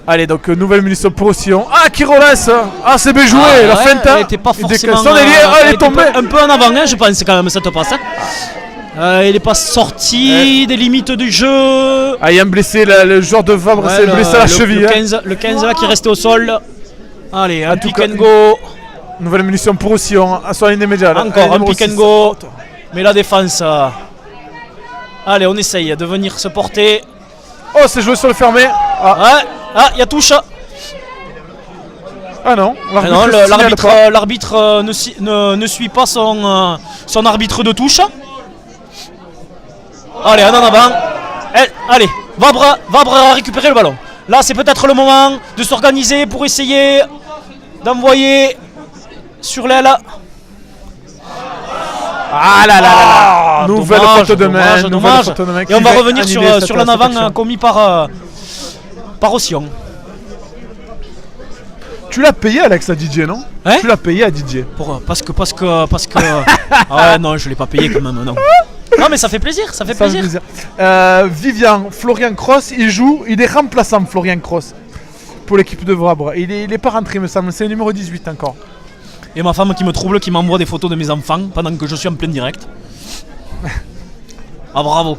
Allez, donc nouvelle munition pour Ossillon. Ah, qui relance. Ah, c'est bien joué, la feinte. Elle était pas forcément. Elle est tombée. Un peu en avant, je pense, quand même, cette passe. Il n'est pas sorti des limites du jeu. Ah, il y a un blessé, le joueur de Vabre s'est blessé à la cheville. Le 15 là qui est resté au sol. Allez, un pick and go. Nouvelle munition pour Ossillon, à son ligne médiane. Encore un pick and go. Mais la défense. Allez, on essaye de venir se porter. Oh, c'est joué sur le fermé. Il y a touche. Ah non, l'arbitre ne suit pas son arbitre de touche. Allez, en avant. Allez, Vabre a récupéré le ballon. Là, c'est peut-être le moment de s'organiser pour essayer d'envoyer sur l'aile. Nouvelle faute de main. Et on va revenir sur l'en avant commis par Ossillon. Tu l'as payé, Alex, à Didier, non? Tu l'as payé à Didier. Parce que non, je l'ai pas payé quand même, non. Non, mais ça fait plaisir, Vivian, Florian Cross, il est remplaçant, Florian Cross, pour l'équipe de Vabre. Il est pas rentré, me semble, c'est le numéro 18 encore. Et ma femme qui me trouble, qui m'envoie des photos de mes enfants pendant que je suis en plein direct. Ah, bravo.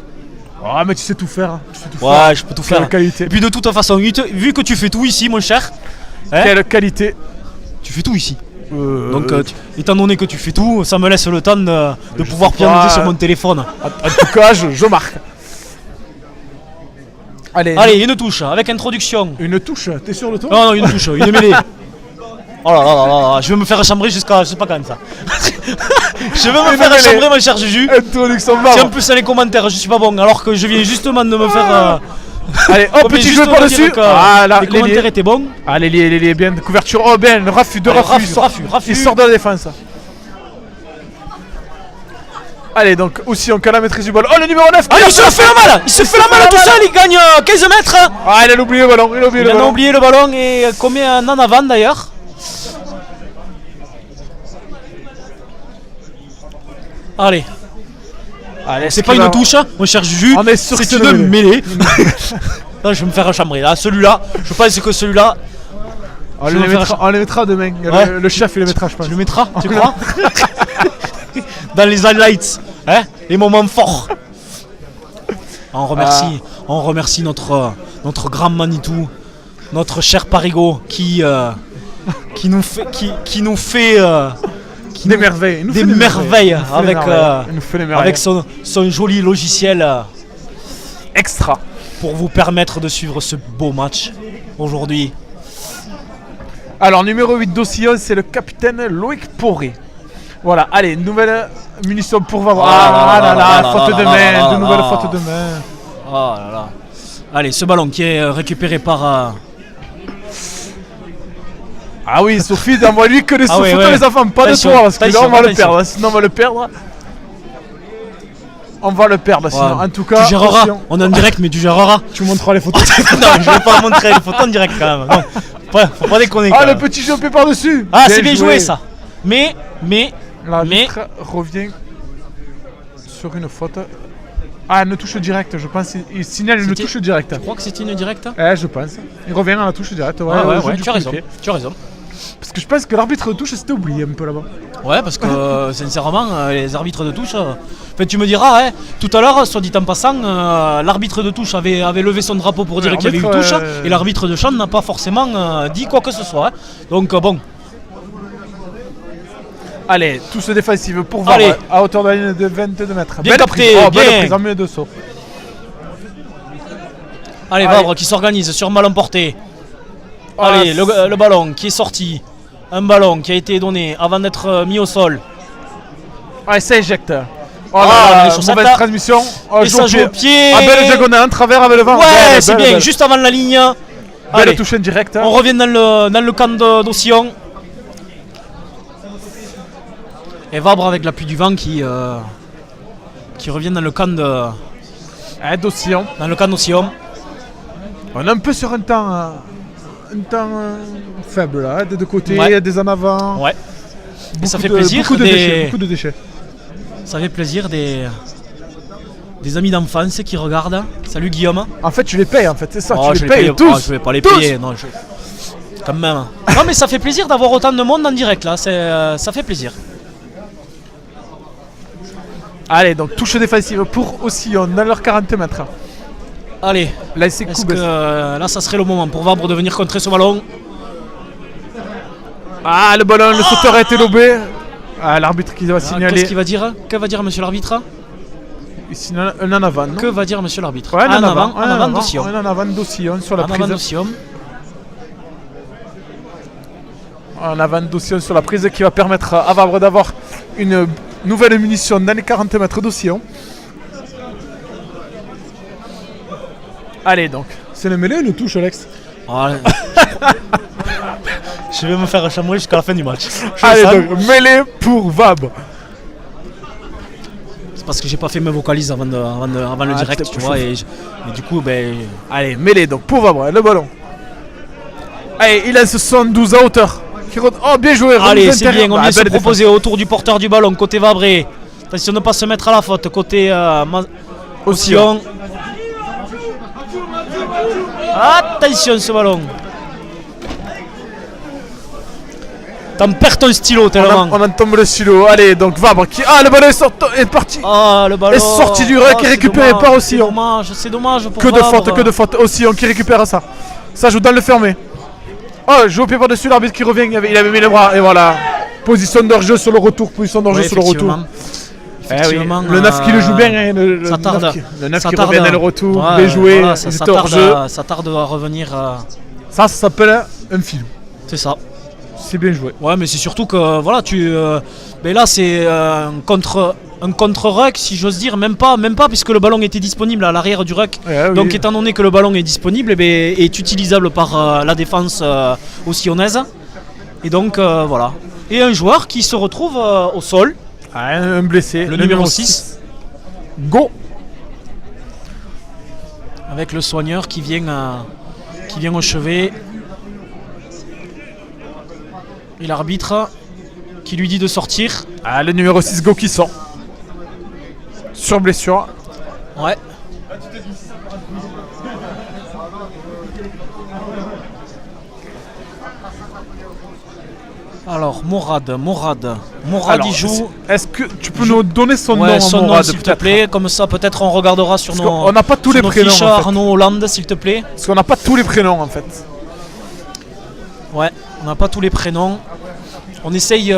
Ah, mais tu sais tout faire. Je peux tout faire. Qualité. Et puis de toute façon, vu que tu fais tout ici, mon cher. Quelle qualité. Tu fais tout ici. Donc, étant donné que tu fais tout, ça me laisse le temps de pouvoir pianoter sur mon téléphone. En tout cas, je marque. Allez, une touche avec introduction. Une touche, t'es sûr de toi? Non, une touche, une mêlée. Oh là, je vais me faire chambrer jusqu'à je sais pas quand ça. Je vais me faire chambrer, mon cher Juju. Introduction Vabre. Si en plus dans les commentaires je suis pas bon, alors que je viens justement de me faire. Allez, hop, petit jeu par-dessus. Les commentaires étaient bons. Allez, l'ailier, bien, couverture. Oh, bien, le Rafu. Il sort de la défense. Allez, donc aussi on la maîtrise du ballon. Oh, le numéro 9. Il se fait la malle. Il se fait la malle tout seul. Il gagne 15 mètres. Ah, il a oublié le ballon. Il a oublié le ballon et commet un en avant d'ailleurs. Allez, c'est pas une touche, mon cher Juju, c'est une mêlée. Non, je vais me faire chambrer là. Celui-là, je pense que celui-là. On les mettra demain. Le chef, il les mettra, je pense. Tu le mettras, tu crois? Dans les highlights, les moments forts. On remercie notre grand Manitou, notre cher Parigo qui nous fait des merveilles. Des merveilles avec son joli logiciel extra pour vous permettre de suivre ce beau match aujourd'hui. Alors, numéro 8 d'Ossillon, c'est le capitaine Loïc Poré. Voilà, allez, nouvelle munition pour Vabre. Faute de main, de nouvelles fautes de main. Oh là là. Allez, ce ballon qui est récupéré par. Ah oui, Sophie, envoie-lui que les photos des enfants, pas de toi, parce que là on va le perdre. Sinon, on va le perdre. En tout cas. Tu géreras. On est en direct, mais tu géreras. Tu montreras les photos. Non, je vais pas montrer les photos en direct quand même. Non, faut pas déconner. Le petit jeu par-dessus. Ah, c'est bien joué ça. Mais. L'arbitre revient sur une faute. Ah, une touche directe, je pense. Il signale une touche directe. Tu crois que c'était une directe? Je pense. Il revient à la touche directe. Tu as raison. Parce que je pense que l'arbitre de touche s'était oublié un peu là-bas. Ouais, parce que sincèrement, les arbitres de touche. Tu me diras, tout à l'heure, soit dit en passant, l'arbitre de touche avait levé son drapeau pour dire qu'il y avait eu touche, et l'arbitre de champ n'a pas forcément dit quoi que ce soit. Donc bon. Allez, touche défensive pour Vabre à hauteur de la ligne de 22 mètres. Bien capté, belle prise en milieu de saut. Allez, Vabre qui s'organise sur ballon porté. Allez, le ballon qui est sorti. Un ballon qui a été donné avant d'être mis au sol. Allez, ça éjecte. Oh là Ah, là, les chaussettes, mauvaise là. transmission. Oh, Et ça joue au pied. Ah, belle diagonale, en travers avec le vent. Ouais, Belle, c'est belle, bien, belle. juste avant la ligne. Belle Allez, touche indirecte. on revient dans le camp d'Ossillon. Et Vabre avec l'appui du vent qui revient dans le camp D'Ossillon. d'Ossillon. On est un peu sur un temps faible là, des deux côtés, Ouais. des en avant. Ouais. Et ça fait Beaucoup de- plaisir. beaucoup de déchets. Ça fait plaisir des amis d'enfance qui regardent. Salut Guillaume. En fait, tu les payes en fait, c'est ça, Oh, tu je les vais payes payer- tous. oh, je vais pas les tous. payer, non. Quand même. Non, mais ça fait plaisir d'avoir autant de monde en direct là. Ça fait plaisir. Allez, donc touche défensive pour Ossillon dans leurs 40 mètres. Allez, Là, c'est est-ce Koubes. que là ça serait le moment pour Vabre de venir contrer ce ballon? Ah, le ballon, le sauteur a été lobé. Ah, l'arbitre qui va Ah, signaler. qu'est-ce qu'il va dire? Que va dire monsieur l'arbitre? Il signale un en avant, non? Que va dire monsieur l'arbitre? Ouais, un en avant, en avant d'Ossillon. un en avant d'Ossillon sur la En avant prise. d'Ossillon. En avant d'Ossillon sur la prise qui va permettre à Vabre d'avoir une nouvelle munition dans les 40 mètres d'Ossillon. Allez donc, c'est le mêlée ou le touche Alex? Ah, je vais me faire chamouiller jusqu'à la fin du match. Allez donc, mêlée pour Vabre. C'est parce que j'ai pas fait mes vocalises avant le Ah, direct, t'es tu pas vois, chaud. et du coup, ben, Allez, mêlée donc pour Vabre, le ballon. Allez, il lance 72 à hauteur. Oh, bien joué, allez, remise c'est intérieure. bien, on Ah, vient se belle défense. proposer autour du porteur du ballon, côté Vabré. Attention de ne pas se mettre à la faute, côté Ossillon. Attention ce ballon. T'en perds ton stylo tellement. On en tombe le stylo. Allez, donc Vabre qui. Ah, le ballon est parti. Ah, le ballon. est sorti du rack et c'est récupéré dommage, par Ossillon. C'est dommage pour Que de Vabre. faute, que de faute. Ossillon qui récupère ça. Ça joue dans le fermé. Oh, joue au pied par-dessus l'arbitre qui revient. Il avait mis le bras. Et voilà. Position d'hors-jeu sur le retour. Position d'hors-jeu Ouais, sur le retour. effectivement. Le 9 qui le joue bien. Hein, ça tarde. Le 9 Ça qui tarde. revient dans le retour. Ouais, bien joué. voilà, il ça était hors-jeu. ça tarde à revenir. Ça s'appelle un film. C'est ça. C'est bien joué. Ouais, mais c'est surtout que voilà, mais là c'est un contre-ruck, si j'ose dire, même pas, puisque le ballon était disponible à l'arrière du ruck. Ouais, Donc oui. étant donné que le ballon est disponible, est utilisable par la défense ossillonnaise. Et donc voilà. Et un joueur qui se retrouve au sol, Ah, un blessé. le numéro 6, Go. avec le soigneur qui vient au chevet. Et l'arbitre qui lui dit de sortir. Ah, le numéro 6 Go qui sort. Sur blessure. Ouais. Alors, Morad, Alors, il joue. Est-ce que tu peux nous donner son Ouais, nom, son nom, Morad, s'il te peut-être? plaît. Comme ça, peut-être on regardera sur Parce nos. qu'on n'a pas tous sur les nos prénoms, fiches, en fait. Arnaud Hollande, s'il te plaît. Parce qu'on n'a pas tous les prénoms en fait. Ouais, on n'a pas tous les prénoms. On essaye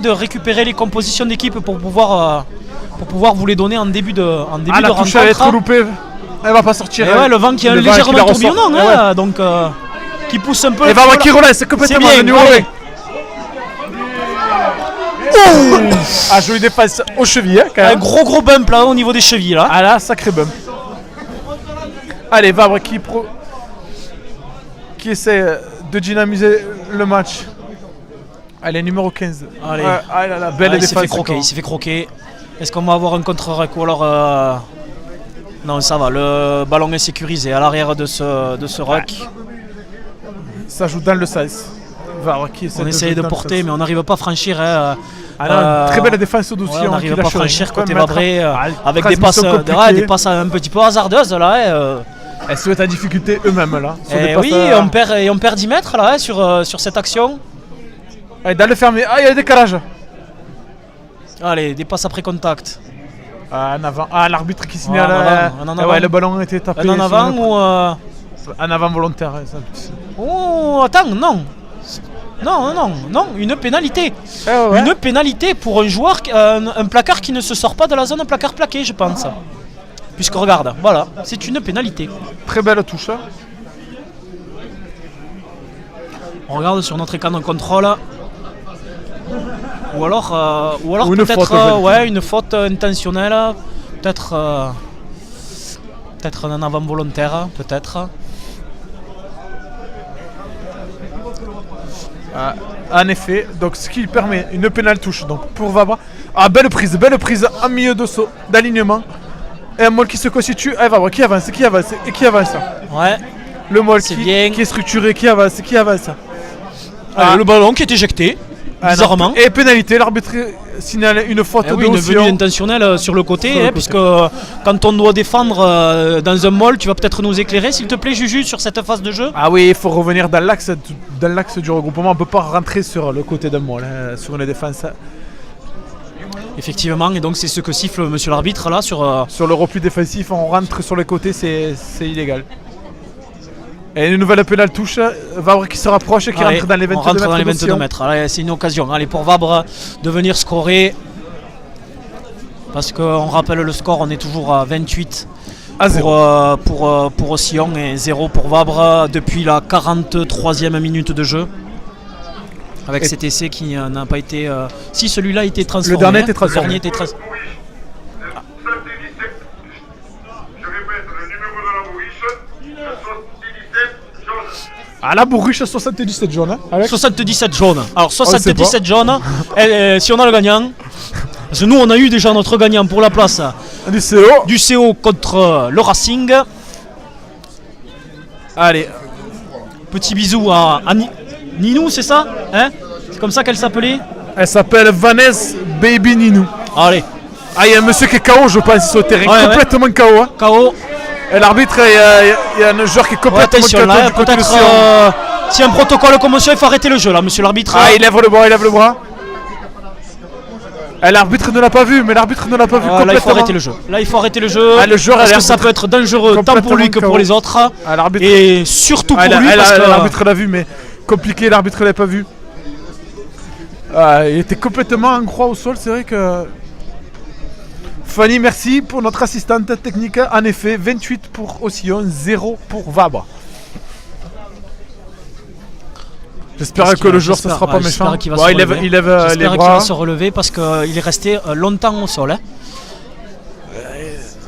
de récupérer les compositions d'équipe pour pouvoir vous les donner en début de Ah, la touche elle est trop rencontre. loupée. Elle va pas sortir. Et ouais, le vent qui est Le vent qui légèrement la ressort. tourbillonnant, Eh hein, donc qui pousse un peu. Et va voir qui relève, c'est complètement C'est bien, le numéro allez. 20. Ah, joli défense aux chevilles, hein, quand Un même. gros bump là au niveau des chevilles là. Ah là, sacré bump. Allez, Vabre qui essaie de dynamiser le match. Allez, numéro 15. Allez. Ouais, ah là là, belle Ah, il s'est défense. fait croquer, encore. il s'est fait croquer. Est-ce qu'on va avoir un contre-rec ou alors non, ça va, le ballon est sécurisé à l'arrière de ce ruck. Ça joue dans le 16. Vabre qui essaie On essaye de jouer dans le porter 16. mais on n'arrive pas à franchir. Hein, Ah non, très belle défense au dossier. ouais, on n'arrive pas à franchir côté Vabré avec des transmission passes un petit peu hasardeuses là. Elles se mettent en difficulté eux-mêmes là. Sur des Et passes, oui, on perd 10 mètres là sur cette action. Allez, dans le fermé. Ah, il y a le décalage. Allez, des passes après contact. Ah, en avant. Ah, l'arbitre qui signale. en avant. Ah ouais, le ballon a été tapé. Un en sur avant une- ou. En avant volontaire. Ça. Oh, attends, non. Non, une pénalité. Ah ouais. Une pénalité pour un joueur, un placard qui ne se sort pas de la zone placard plaqué, je pense. Puisque regarde, voilà, c'est une pénalité. Très belle touche. On regarde sur notre écran de contrôle. Ou alors Ou une peut-être faute, une faute intentionnelle, peut-être un avant volontaire, peut-être. En effet, donc ce qui permet une pénale touche donc pour Vabre. Ah, belle prise en milieu de saut, d'alignement. Et un molle qui se constitue. Et Vabre qui avance. Ouais. Le molle C'est qui bien. est structuré, qui avance. Le ballon qui est éjecté, bizarrement. Et pénalité, l'arbitre signale une faute Eh de oui, une venue Océan. intentionnelle sur le côté, Sur le côté. puisque quand on doit défendre dans un mall, tu vas peut-être nous éclairer, s'il te plaît, Juju, sur cette phase de jeu. Ah oui, il faut revenir dans l'axe du regroupement. On ne peut pas rentrer sur le côté d'un molle, sur une défense. Effectivement, et donc c'est ce que siffle monsieur l'arbitre là sur. Sur le repli défensif, on rentre sur les côtés, c'est illégal. Et une nouvelle pénale touche, Vabre qui se rapproche et qui Allez, rentre dans les 22 on rentre mètres. dans les 22 d'Océan. mètres. Allez, c'est une occasion. Allez, pour Vabre de venir scorer. Parce qu'on rappelle le score, on est toujours à 28 À 0. pour Océan et 0 pour Vabre depuis la 43e minute de jeu. Avec Et cet essai qui n'a pas été. Si celui-là a été transformé. Le dernier hein. était transformé. Le dernier était trans- Je répète, le numéro de la bourriche, le 77 jaune. Ah, la bourriche 77 jaune. Hein, avec 77 jaunes. Alors sait 77 jaunes, si on a le gagnant, parce que nous on a eu déjà notre gagnant pour la place du CO. du CO contre le Racing. Allez, Petit bisou à Ninou, c'est ça hein? C'est comme ça qu'elle s'appelait. elle s'appelle Vanessa Baby Ninou. Allez, Ah, il y a un monsieur qui est KO, je pense, sur le terrain. Ouais, complètement KO. Hein. KO. Et l'arbitre, il y a un joueur qui est Ouais, complètement attention KO là, du côté de peut-être Sion. si un protocole de commotion, il faut arrêter le jeu là, monsieur l'arbitre. Ah, il lève le bras. Et l'arbitre ne l'a pas vu, mais l'arbitre ne l'a pas vu Là il complètement. faut arrêter le jeu. Là il faut arrêter le jeu. Ah, le joueur a parce l'air que ça peut être dangereux tant pour lui que complètement pour les autres. Ah, l'arbitre. Et surtout pour Ah, lui parce que l'arbitre l'a vu, mais compliqué, l'arbitre l'a pas vu. Ah, il était complètement en croix au sol, c'est vrai que. Fanny, merci pour notre assistante technique. En effet, 28 pour Océan, 0 pour Vabre. J'espère que le joueur ne sera pas méchant. Qu'il va Bon, se il lève relever. les J'espère qu'il bras. va se relever parce qu'il est resté longtemps au sol. Hein.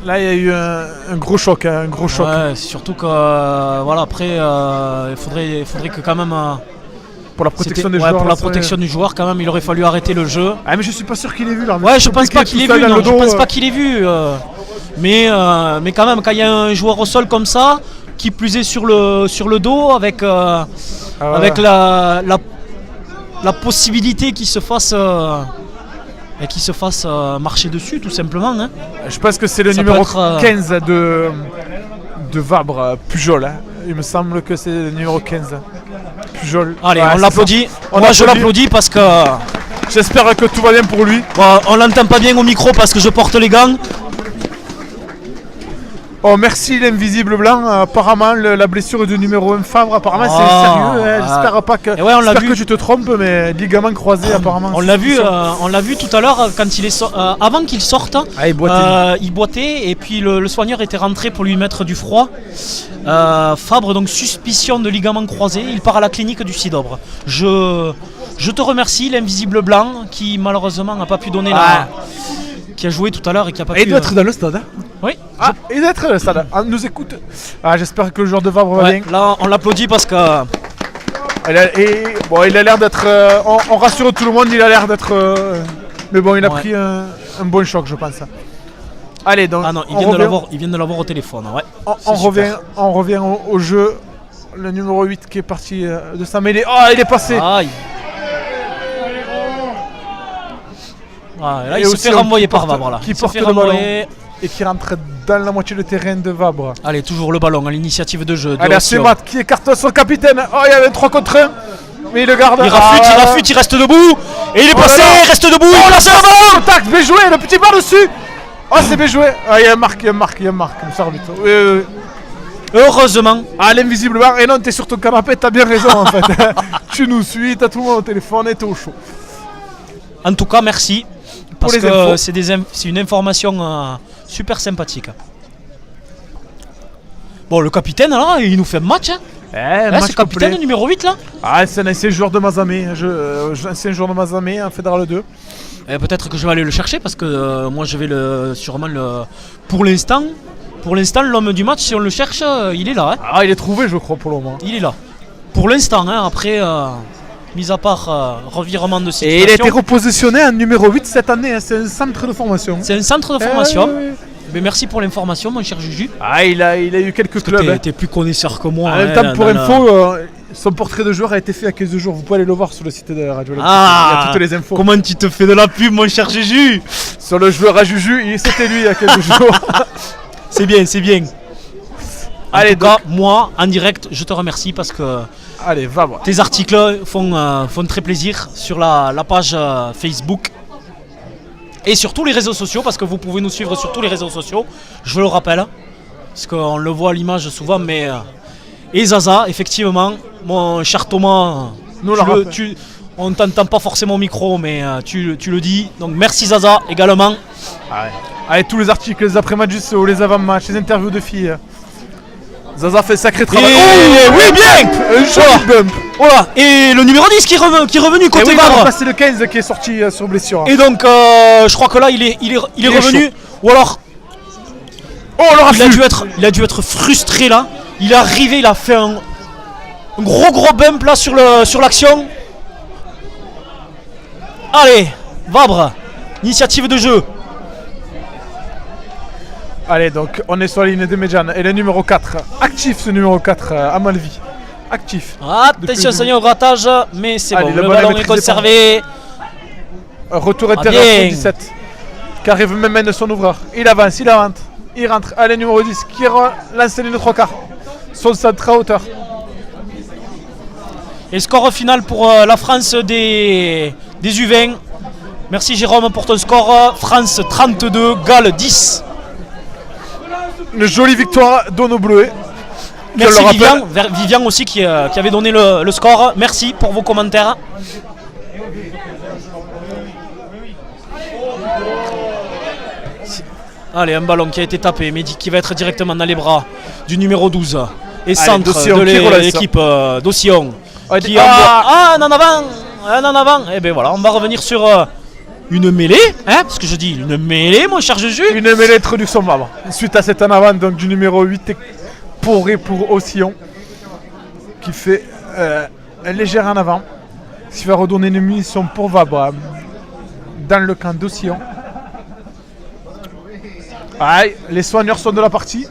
Là, il y a eu un gros choc, hein, un gros choc. Ouais, surtout que voilà, après il faudrait que quand même Pour la protection c'était- des ouais, joueurs. pour là, la protection du joueur quand même il aurait fallu arrêter le jeu. Ah, mais je suis pas sûr qu'il ait vu là. Ouais, je pense pas qu'il ait vu, non, je pense pas qu'il ait vu. Mais quand même, quand il y a un joueur au sol comme ça, qui plus est sur le dos, avec avec la possibilité qu'il se fasse marcher dessus, tout simplement. Hein. Je pense que c'est le Ça numéro peut être, 15 de Vabre, Pujol. Hein. Il me semble que c'est le numéro 15. Pujol. Allez, Ouais, on c'est l'applaudit. ça. On Moi, je applaudit. l'applaudis parce que J'espère que tout va bien pour lui. on l'entend pas bien au micro parce que je porte les gants. Oh, merci l'invisible blanc. Apparemment, la blessure du numéro 1 Favre, apparemment, c'est Ah, sérieux. Hein. J'espère pas que. Et ouais, on l'a j'espère vu. que tu te trompes, mais ligament croisé, apparemment. On l'a vu tout à l'heure quand il est avant qu'il sorte. Ah, il boitait. Il boitait et puis le soigneur était rentré pour lui mettre du froid. Fabre donc suspicion de ligament croisé. Il part à la clinique du Sidobre. Je te remercie l'invisible blanc qui malheureusement n'a pas pu donner qui a joué tout à l'heure et qui a pas Et il pu. doit être dans le stade. Hein. Oui. Ah, il doit être dans le stade. Ah, nous écoute. Ah, j'espère que le joueur de Vabre va Ouais, bien. là on l'applaudit parce que Il a l'air d'être. On rassure tout le monde, il a l'air d'être. Mais bon, il a Ouais. pris un bon choc, je pense. Allez, donc. ah non il on vient de revient- l'avoir au téléphone. Ouais. On C'est super. revient au jeu. Le numéro 8 qui est parti de sa mêlée. Oh, il est passé. Aïe. Ah, là, Et il se aussi, fait renvoyer qui par porte- Vabre là. qui Il se porte fait le renvoyer. Et qui rentre dans la moitié de terrain de Vabre. Allez, toujours le ballon à l'initiative de jeu. de Allez, c'est Océan. Matt qui écarte son capitaine. Oh, il y avait 3 contre 1. Mais il le garde. Il rafute, il reste debout. Et il est Oh passé, là là. il reste debout, Oh, il la passe le ballon. contact, bien joué, le petit bas dessus. Oh, c'est bien joué. Ah, il y a un marque, monsieur arbitre. Oui, oui, oui. Heureusement. Ah, l'invisible blanc. Et non, t'es sur ton canapé, t'as bien raison en fait. Tu nous suis, t'as tout le monde au téléphone et t'es au chaud. En tout cas, merci. Parce les que infos. c'est une information super sympathique. Bon, le capitaine, là, il nous fait un match. Hein. Match c'est capitaine complet. numéro 8 là. Ah, c'est un ancien joueur de Mazamet. Ancien joueur de Mazamet en Fédéral 2. Et peut-être que je vais aller le chercher parce que moi je vais sûrement le. Pour l'instant, l'homme du match, si on le cherche, il est là. Hein. Ah, il est trouvé, je crois, pour le moment. Il est là. Pour l'instant, hein, après, mis à part revirement de situation. Et il a été repositionné en numéro 8 cette année. Hein. C'est un centre de formation. C'est un centre de formation. ouais. Mais merci pour l'information, mon cher Juju. Ah, il a eu quelques clubs. Hein. T'es plus connaisseur que moi. En même temps, pour info, son portrait de joueur a été fait à 15 jours. Vous pouvez aller le voir sur le site de Radio Olympique. Il y a toutes les infos. Comment tu te fais de la pub, mon cher Juju? Sur le joueur à Juju, c'était lui il y a 15 jours. C'est bien, c'est bien. Allez, en tout cas, moi, en direct, je te remercie parce que allez, va voir. tes articles font très plaisir sur la page Facebook et sur tous les réseaux sociaux, parce que vous pouvez nous suivre sur tous les réseaux sociaux, je le rappelle, parce qu'on le voit à l'image souvent, mais... Et Zaza, effectivement, mon cher Thomas, on ne t'entend pas forcément au micro, mais tu le dis, donc merci Zaza également. Allez, tous les articles, les après-matchs, les avant-matchs, les interviews de filles. Zaza fait sacré travail. Oui, bien. Un joli bump. Voilà. Et le numéro 10 qui est revenu côté Vabre. C'est le 15 qui est sorti sur blessure. Et donc, je crois que là, il est revenu. chaud. Ou alors, Oh, le raffut. il a dû être frustré là. Il est arrivé, il a fait un gros bump là sur l'action. Allez, Vabre, initiative de jeu. Allez, donc on est sur la ligne de Medjan. Et le numéro 4, actif ce numéro 4, Amalvi. Actif. Attention, Seigneur, au grattage, mais c'est Allez, bon, le le ballon ballon est maîtrisé conservé. Retour intérieur bien. 17. Qui arrive même de son ouvreur. Il avance, il rentre. Allez, numéro 10 qui lance les 3 quarts. Son centre à hauteur. Et score final pour la France des U20. Merci Jérôme pour ton score. France 32, Galles 10. Une jolie victoire d'Ono Bleuet. Merci Vivian aussi qui avait donné le score. Merci pour vos commentaires. Allez, un ballon qui a été tapé, mais qui va être directement dans les bras du numéro 12. Et centre Dossillon de qui relance. l'équipe d'Ossillon. Qui Un en avant. Et bien voilà, on va revenir sur une mêlée. Hein, parce que je dis une mêlée, mon cher Juju. une mêlée introduction Vabre. Suite à cet en avant donc, du numéro 8 pour Ossillon. Qui fait un léger en avant. Ce qui va redonner une munition pour Vabre dans le camp d'Ossillon. Aïe, les soigneurs sont de la partie.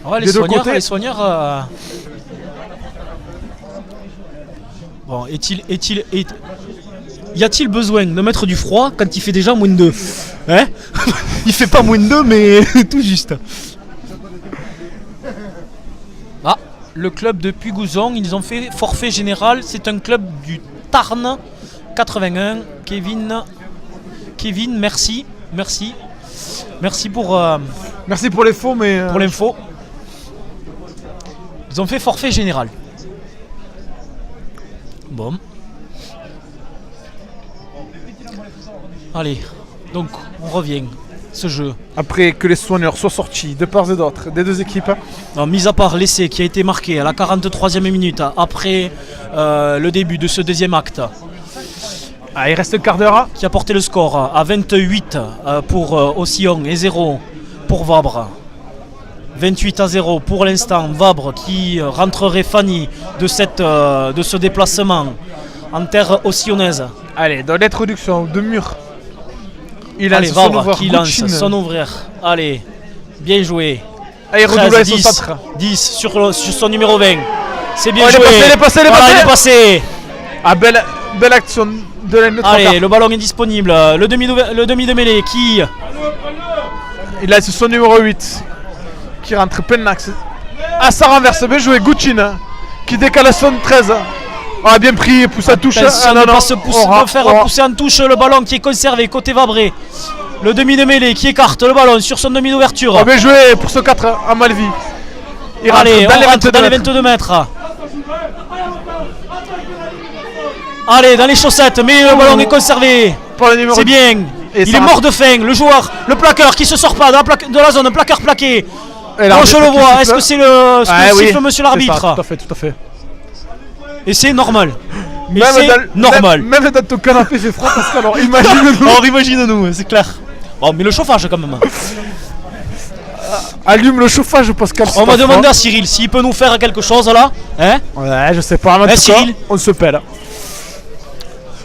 Ouais, des deux côtés. les soigneurs. Bon, y a-t-il besoin de mettre du froid quand il fait déjà moins de 2? Hein? Il fait pas moins de 2, mais tout juste. Ah, le club de Pugouzon, ils ont fait forfait général. C'est un club du Tarn 81. Kevin, merci. Merci pour l'info, mais. pour l'info. Ils ont fait forfait général. Bon. Allez, donc on revient. Ce jeu. Après que les soigneurs soient sortis de part et d'autre des deux équipes. Non, mis à part l'essai qui a été marqué à la 43e minute après le début de ce deuxième acte. Ah, il reste un quart d'heure. Qui a porté le score à 28 pour Ossillon et 0 pour Vabre. 28-0 pour l'instant. Vabre qui rentrerait Fanny de ce déplacement en terre ossillonnaise. Allez, dans l'introduction de Mur. Il Allez, lance son Vabre ouvreur, qui lance Gouchine. son ouvrier. Allez, bien joué. Ah, il redouble 13, avec son 10, centre. 10 sur son numéro 20. C'est bien Oh, joué. il est passé. Voilà, il est passé. Ah, belle action de la notre Allez, le ballon est disponible. Le demi de mêlée qui... Il a son numéro 8 qui rentre plein axe. Ah, ça renverse, bien joué, Gouchine qui décale son 13. Ah, bien pris, pousse à touche. Attention de ne pas se faire pousser en touche le ballon qui est conservé côté Vabré. Le demi de mêlée qui écarte le ballon sur son demi d'ouverture. Ah, bien joué pour ce 4 à Malvi. Il Allez, rentre on rentre dans les 22 mètres. Allez, dans les chaussettes, mais le ballon est conservé. C'est bien. Il est mort de faim. Le joueur, le plaqueur qui se sort pas de la zone, plaqueur plaqué. Bon, je le vois. Est-ce que c'est le siffle, monsieur l'arbitre? Tout à fait. Et c'est normal. Et Même c'est normal. Même dans ton canapé, fait froid, Pascal. Alors imagine-nous. Alors imagine-nous, c'est clair. Bon, mais le chauffage quand même. Allume le chauffage, Pascal. On va demander à Cyril s'il peut nous faire quelque chose là. Hein? Ouais, je sais pas. En tout cas, Cyril on se pèle.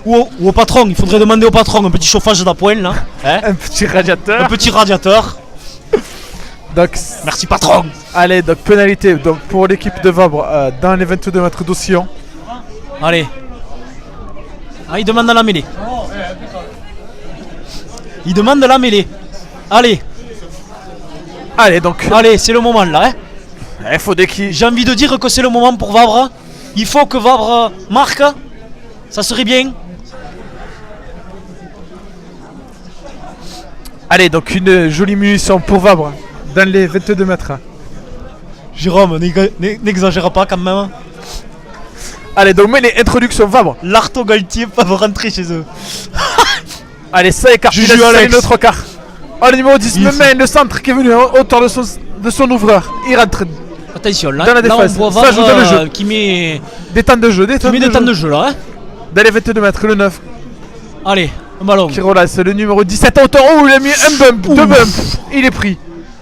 Ou au patron, il faudrait demander au patron un petit chauffage d'appoint là. Hein? Un petit radiateur. Un petit radiateur. Donc, Merci patron. allez, donc pénalité donc, pour l'équipe de Vabre dans les 22 mètres d'Ossillon. Allez. Ah, il demande la mêlée. Il demande la mêlée. Allez, Allez, donc, allez, c'est le moment là. Hein. il faut des qui. J'ai envie de dire que c'est le moment pour Vabre. Il faut que Vabre marque. Ça serait bien. Allez, donc une jolie munition pour Vabre dans les 22 mètres. Jérôme, n'exagère pas quand même. Allez, donc mets les introductions Vabre. L'Arto Galtier peuvent rentrer chez eux. Allez, ça écarte. Juju il laisse Alex. le 3 quarts. Oh, le numéro 10, Il le faut- main, le centre qui est venu à hauteur de son ouvreur. Il rentre. Attention, là, Dans la là on défense. voit Ça joue dans le Vabre jeu. qui met Des temps de jeu, des temps de jeu là. Hein. Dans les 22 mètres, le 9 Allez, un ballon. qui relance. Le numéro 17 à hauteur. Oh, il a mis un bump, deux bumps. Il est pris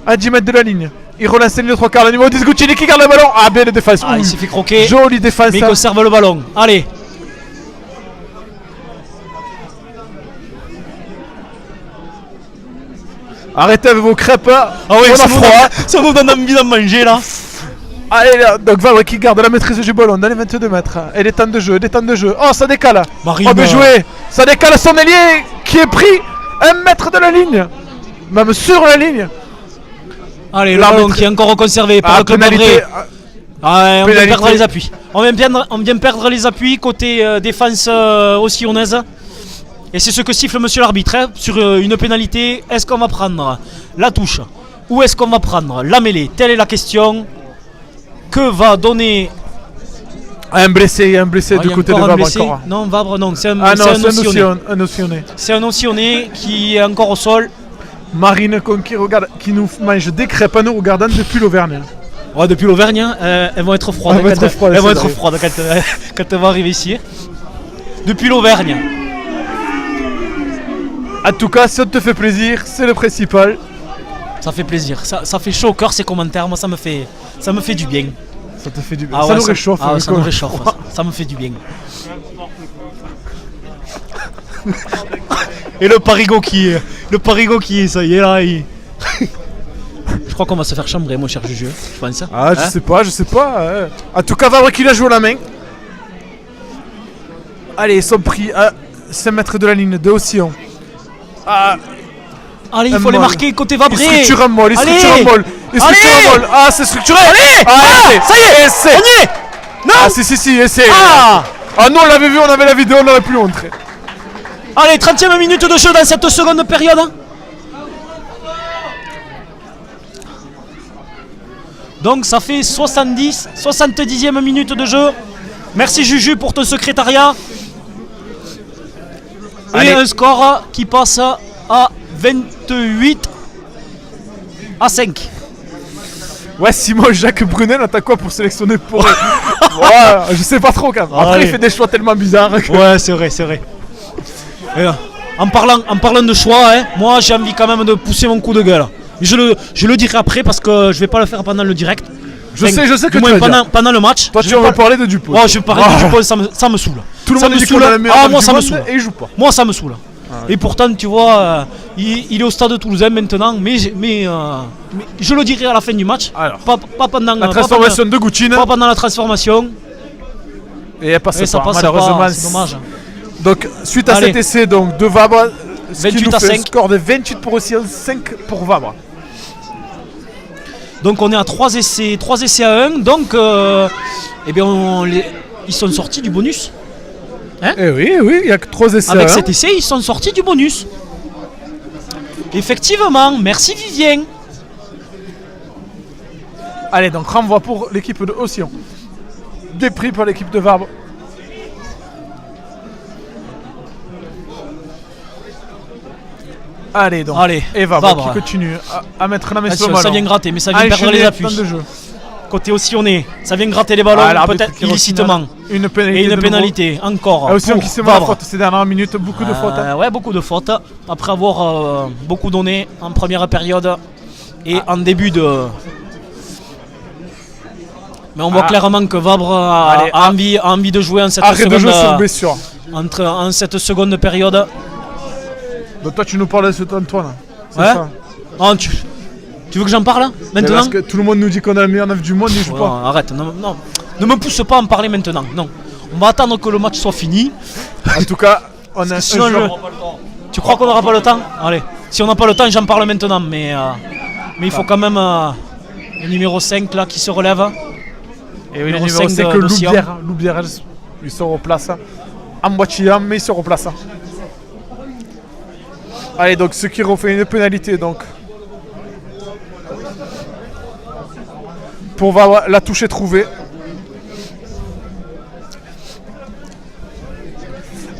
à 10 mètres de la ligne. Il relance le 3 quarts. Le numéro 10, Guccini qui garde le ballon. Ah, belle défense. Ah, Ouh. il s'est fait croquer. Jolie défense. Mais il conserve le ballon. Allez. Arrêtez avec vos crêpes. Ah oui, on a ça froid. ça nous donne envie d'en manger là. Allez, là, donc Vabre qui garde la maîtrise du ballon dans les 22 mètres. Et les temps de jeu, des temps de jeu. Oh, ça décale. Marine. Oh, bien joué. Ça décale son ailier qui est pris 1 mètre de la ligne. Même sur la ligne. Allez, le L'arbitre- ballon qui est encore conservé par Ah, le club pénalité. d'André. Ah, ouais, on vient Pénalité. perdre les appuis. On vient perdre les appuis côté défense ossillonnaise. Et c'est ce que siffle monsieur l'arbitre hein, sur une pénalité. Est-ce qu'on va prendre la touche ou est-ce qu'on va prendre la mêlée? Telle est la question. Que va donner Un blessé du il y a côté de encore un Vabre blessé. encore. Non, Vabre, non, c'est un, Ah non, c'est un c'est Ossillonnais. un Ossillonnais. C'est un Ossillonnais qui est encore au sol. Marine qui regarde, qui nous mange des crêpes à nous regardant depuis l'Auvergne. Ouais, depuis l'Auvergne, hein, elles vont être froides. Elles vont être froides, elles vont c'est être vrai. froides quand elles vont arriver ici. Depuis l'Auvergne. En tout cas, si on te fait plaisir, c'est le principal. Ça fait plaisir. Ça fait chaud au cœur ces commentaires. Moi, ça me fait du bien. Ça te fait du bien. Ah ça ouais, nous réchauffe. Ah ouais, ça nous quoi. réchauffe. Ça me fait du bien. Et le parigot qui est, ça y est là. Je crois qu'on va se faire chambrer, mon cher Juju. Je pense. Ah, je Hein? sais pas. En tout cas, Vabre qui la joue la main. Allez, ils sont pris à 5 mètres de la ligne de Ossillon. Ah, Allez, il Un faut les molle. marquer côté il Vabré. structure un molle, il Allez. structure un molle. Il structure Allez. un molle. Ah, c'est structuré. Allez. Ah, Ça y est. essai. On y est. Non. Ah, si, essai. Ah. Ah non, on l'avait vu, on avait la vidéo, on aurait pu le montrer. Allez, 30e minute de jeu dans cette seconde période. Donc ça fait 70e minute de jeu. Merci Juju pour ton secrétariat. Et Allez. un score qui passe à 28 à 5. Ouais, Simon Jacques Brunel, t'as quoi pour sélectionner pour. Ouais, je sais pas trop quand même. Après, Allez. il fait des choix tellement bizarres. que- Ouais, c'est vrai, c'est vrai. Et là, en parlant de choix, hein, moi j'ai envie quand même de pousser mon coup de gueule. Je le dirai après parce que je vais pas le faire pendant le direct. Je sais que du tu moins vas dire. pendant le match. Toi, je tu vais vas pas- me parler de Dupont. Oh, je vais parler de Dupont, ça me saoule. Tout le Ça monde me dit qu'on saoule. a le meilleur Ah, homme moi du ça me monde saoule. et il joue pas. Moi ça me saoule. Et pourtant, tu vois, il est au stade toulousain maintenant, mais je le dirai à la fin du match. Alors. Pas pendant La transformation de Guccini. pas pendant la transformation. Et elle passe Et ça pas, passe malheureusement. pas, c'est dommage. Donc, suite à Allez. cet essai donc, de Vabre, ce qui 28 nous à fait 5. un score de 28 pour Ossillon, 5 pour Vabre. Donc on est à 3 essais à 1. Donc eh bien ils sont sortis du bonus. Eh oui, il y a que 3 essais. Avec hein. cet essai, ils sont sortis du bonus. Effectivement, merci Vivien. Allez, donc renvoi pour l'équipe de Ossillon. Des prix pour l'équipe de Vabre. Allez, donc. Allez, Et Vabre Vabre. qui continue à mettre la main sur le Ça ballon. vient gratter, mais ça vient À perdre enchaîner les le appuis. temps de jeu. côté Ossillonnais. Ça vient gratter les ballons, Ah, l'arbitre peut-être qui re-signale illicitement. Une pénalité. Et une de nouveau. pénalité, encore. Ah, aussi, pour qui se met la Vabre. faute ces dernières minutes, beaucoup de fautes. Hein. Ouais, beaucoup de fautes. Après avoir beaucoup donné en première période et en début de. Mais on voit clairement que Vabre Allez, a envie de jouer en cette Arrêt de jeu sur seconde, blessure. en cette seconde période. Donc toi tu nous parles de cet Antoine. C'est Ouais. ça. Oh, tu veux que j'en parle Mais maintenant? parce que tout le monde nous dit qu'on a le meilleur neuf du monde, il joue Ouais, pas. arrête, non, ne me pousse pas à en parler maintenant. Non, on va attendre que le match soit fini. En tout cas, on a un Sinon, joueur. tu crois qu'on n'aura pas le temps? Allez, si on n'a pas le temps, j'en parle maintenant. Mais il faut quand même le numéro 5 là qui se relève. Et oui, le numéro numéro 5 5 de Sion. Loubière, il se replace. En Boachia, mais il se replace. Allez, donc ce qui refait une pénalité donc. Pour voir la touche est trouvée.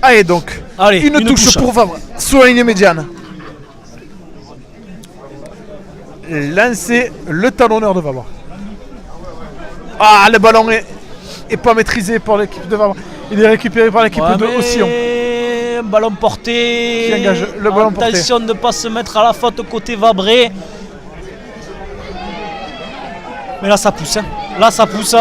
Allez donc, Allez, une touche pour Vabre sur la ligne médiane. Lancer le talonneur de Vabre. Ah, le ballon est pas maîtrisé par l'équipe de Vabre. Il est récupéré par l'équipe de Ossillon. Ballon porté. Qui engage le ballon porté. Attention de ne pas se mettre à la faute côté Vabré. Mais là ça pousse. Hein. Là ça pousse.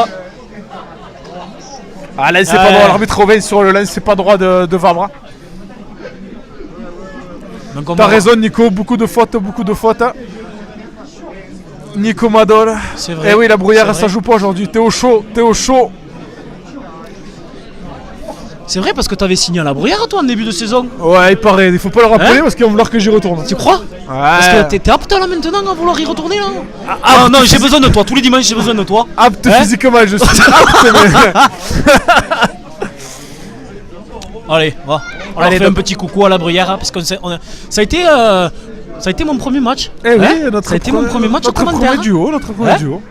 Ah, là c'est pas droit. L'arbitre revient sur le lance, c'est pas droit de Vabre. T'as raison Nico, beaucoup de fautes. Nico Madol. C'est vrai. Eh oui, la brouillère C'est ça vrai. joue pas aujourd'hui. T'es au chaud. C'est vrai parce que t'avais signé à la bruyère toi en début de saison. Ouais, il paraît. Il faut pas le rappeler Hein parce qu'il va vouloir que j'y retourne. Tu crois? Parce que t'es apte là maintenant à vouloir y retourner là. Ah, non, j'ai besoin de toi. Tous les dimanches j'ai besoin de toi. apte Hein physiquement, je suis apte. Mais... Allez, va. On leur Allez, fait un donc. petit coucou à la bruyère hein, parce que ça a été mon premier match. Eh oui, Hein notre ça a été mon premier match au notre commentaire. premier duo, notre premier Hein duo.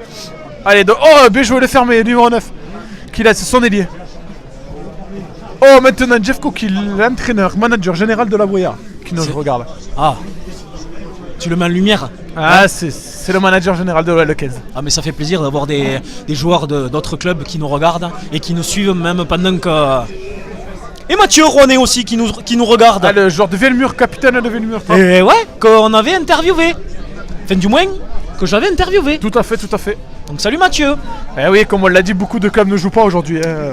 Allez, donc, oh, bien joué le fermé, numéro 9. Qui laisse son ailier. Oh, maintenant Jeff Cook, l'entraîneur, manager général de la Brouillard, qui nous regarde. Ah, tu le mets en lumière. Ah, c'est le manager général de le 15. Ah mais ça fait plaisir d'avoir des joueurs d'autres clubs qui nous regardent et qui nous suivent même pendant que... Et Mathieu Rouanet aussi qui nous regarde. Ah, le joueur de Velmur, capitaine de Velmur. Et ouais, qu'on avait interviewé. Enfin du moins, que j'avais interviewé. Tout à fait. Donc salut Mathieu. Eh oui, comme on l'a dit, beaucoup de clubs ne jouent pas aujourd'hui. Hein.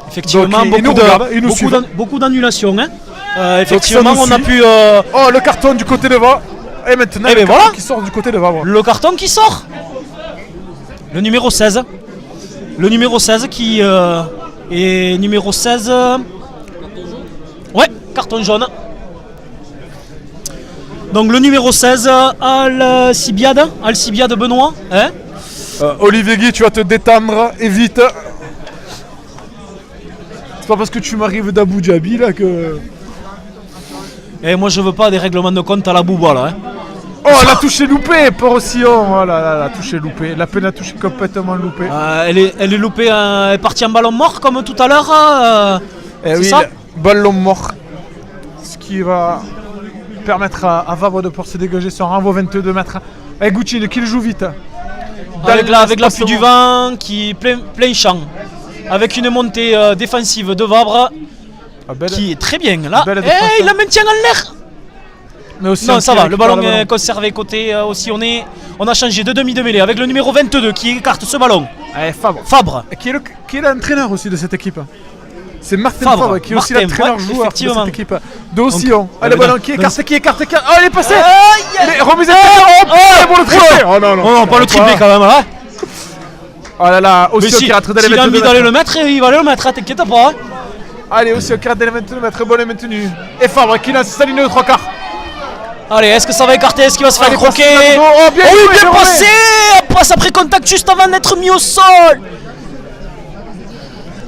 Effectivement, Donc, ils nous regardent, ils nous suivent. beaucoup d'annulations. Hein. Effectivement, nous on a suit. pu... Oh, le carton du côté de Vabre. Et maintenant, Eh le ben carton voilà. qui sort du côté de Vabre. Le carton qui sort. Le numéro 16. Le numéro 16 qui est numéro 16. Ouais, carton jaune. Donc le numéro 16, Alcibiade Benoît. Hein Olivier Guy, tu vas te détendre et vite. C'est pas parce que tu m'arrives d'Abu Dhabi là que. Et moi je veux pas des règlements de compte à la bouba là. Hein. Oh, la touche est loupée, pour Ossillon. Oh là là, la touche est loupée. La peine à touche est complètement loupée. Elle est loupée, elle est partie en ballon mort comme tout à l'heure. Eh c'est oui, ça ballon mort. Ce qui va permettre à Vabre de pouvoir se dégager sur un renvoi 22 mètres. Et Guccini qui le joue vite. Avec l'appui du vent qui plein champ. Avec une montée défensive de Vabre qui est très bien là. belle Et défense. il la maintient en l'air. Mais aussi Non, ça va, le ballon est conservé côté aussi. On a changé de demi de mêlée avec le numéro 22 qui écarte ce ballon. Allez, Fabre. Fabre. Qui est l'entraîneur aussi de cette équipe. C'est Martin Fabre. Fabre qui est aussi Martin, l'entraîneur-joueur de effectivement. cette équipe. De Ossillon. Allez, le donc, ballon qui écarte. Oh, il est passé. Aïe, Il est remis à terre. Pour le triplé. Oh non, Oh non, pas le triplé quand même là. Oh là là, Mais Ossillon si, qui rate d'aller s'il a mettre envie 2 d'aller mètres. le mettre, il va aller le mettre, t'inquiète pas. Hein. Allez, Ossillon qui rate d'aller mettre 2 mètres. Bon est maintenu. Et Fabre qui lance sa ligne de 3 quarts. Allez, est-ce que ça va écarter? Est-ce qu'il va se faire Allez, croquer? passe dans le dos. Oh, bien joué, bien Jérôme. passé! Passe après contact juste avant d'être mis au sol.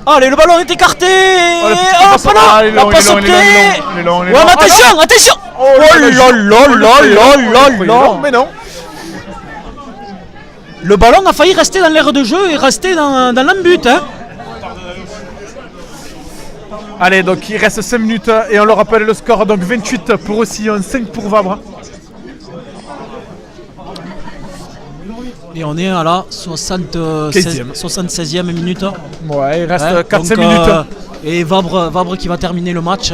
Allez, le ballon est écarté. le petit Hop passe- là, ah, il est la long, passe il est au long, il est pied. long, il est long, il est Ouais, long. mais Ah, attention, attention. Oh là là. là. Mais non. Le ballon a failli rester dans l'aire de jeu et rester dans l'embut. Hein. Allez, donc il reste 5 minutes et on le rappelle le score. Donc 28 pour Ossillon, 5 pour Vabre. Et on est à la 76e minute. Ouais, il reste Ouais, 4-5 donc, minutes. Et Vabre qui va terminer le match.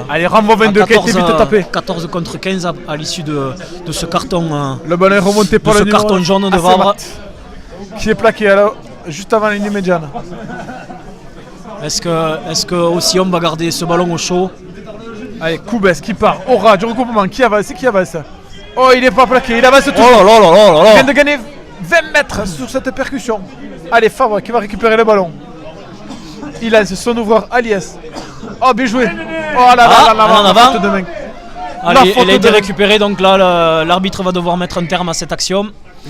Allez, Rambo 22 qui a été vite tapé. 14 contre 15 à l'issue de ce carton. Le ballon est remonté par de le ce carton jaune de Assemat, Vabre. qui est plaqué alors, juste avant la ligne médiane. Est-ce que aussi on va garder ce ballon au chaud? Allez, Koubès qui part. Aura du regroupement. Qui avance? C'est qui avance? Oh, il est pas plaqué. Il avance tout. Oh là là là là là Il là. vient de gagner 20 mètres sur cette percussion. Allez, Fabre qui va récupérer le ballon. Il lance son ouvreur Aliès. Oh, bien joué. Oh là là là là, en la avant. faute de main. Allez, faute elle a été de- récupérée, donc là l'arbitre va devoir mettre un terme à cette action.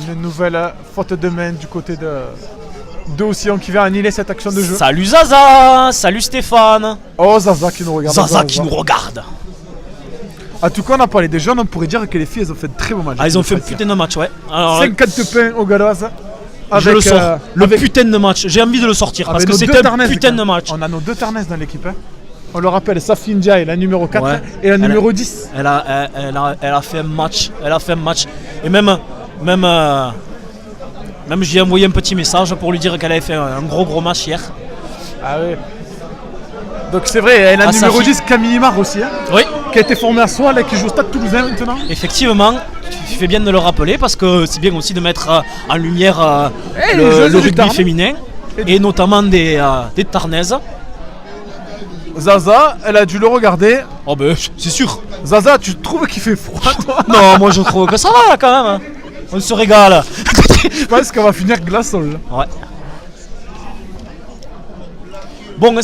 Une nouvelle faute de main du côté de Océan qui vient annuler cette action de jeu. Salut Zaza, salut Stéphane. Oh, Zaza qui nous regarde. Zaza qui nous regarde. En tout cas, on a parlé des jeunes, on pourrait dire que les filles elles ont fait de très beaux matchs. Ah, ils ont fait un putain de match, ouais. Alors, 50 pains aux Galloises. je le sors. Le avec- putain de match. J'ai envie de le sortir parce avec que nos c'était deux un Tarnaises, putain de quand même. match. On a nos deux Tarnaises dans l'équipe. Hein. On le rappelle, Safi Ndiaye, la numéro 4 Ouais. et la Elle numéro 10. Elle a fait un match. Elle a fait un match. Et même je lui ai envoyé un petit message pour lui dire qu'elle avait fait un gros match hier. Ah oui. Donc c'est vrai, et la Ah, numéro Safi. 10, Camille Mar aussi, hein, Oui, qui a été formée à Soie, là, qui joue au Stade Toulousain maintenant. effectivement. Tu fais bien de le rappeler parce que c'est bien aussi de mettre en lumière les joueuses le du rugby Tarn. féminin et notamment des Tarnaises. Zaza, elle a dû le regarder. Oh ben c'est sûr. Zaza, tu trouves qu'il fait froid, toi? Non, moi je trouve que ça va là quand même. On se régale. Je pense qu'on va finir glaçon, là. Ouais. Bon,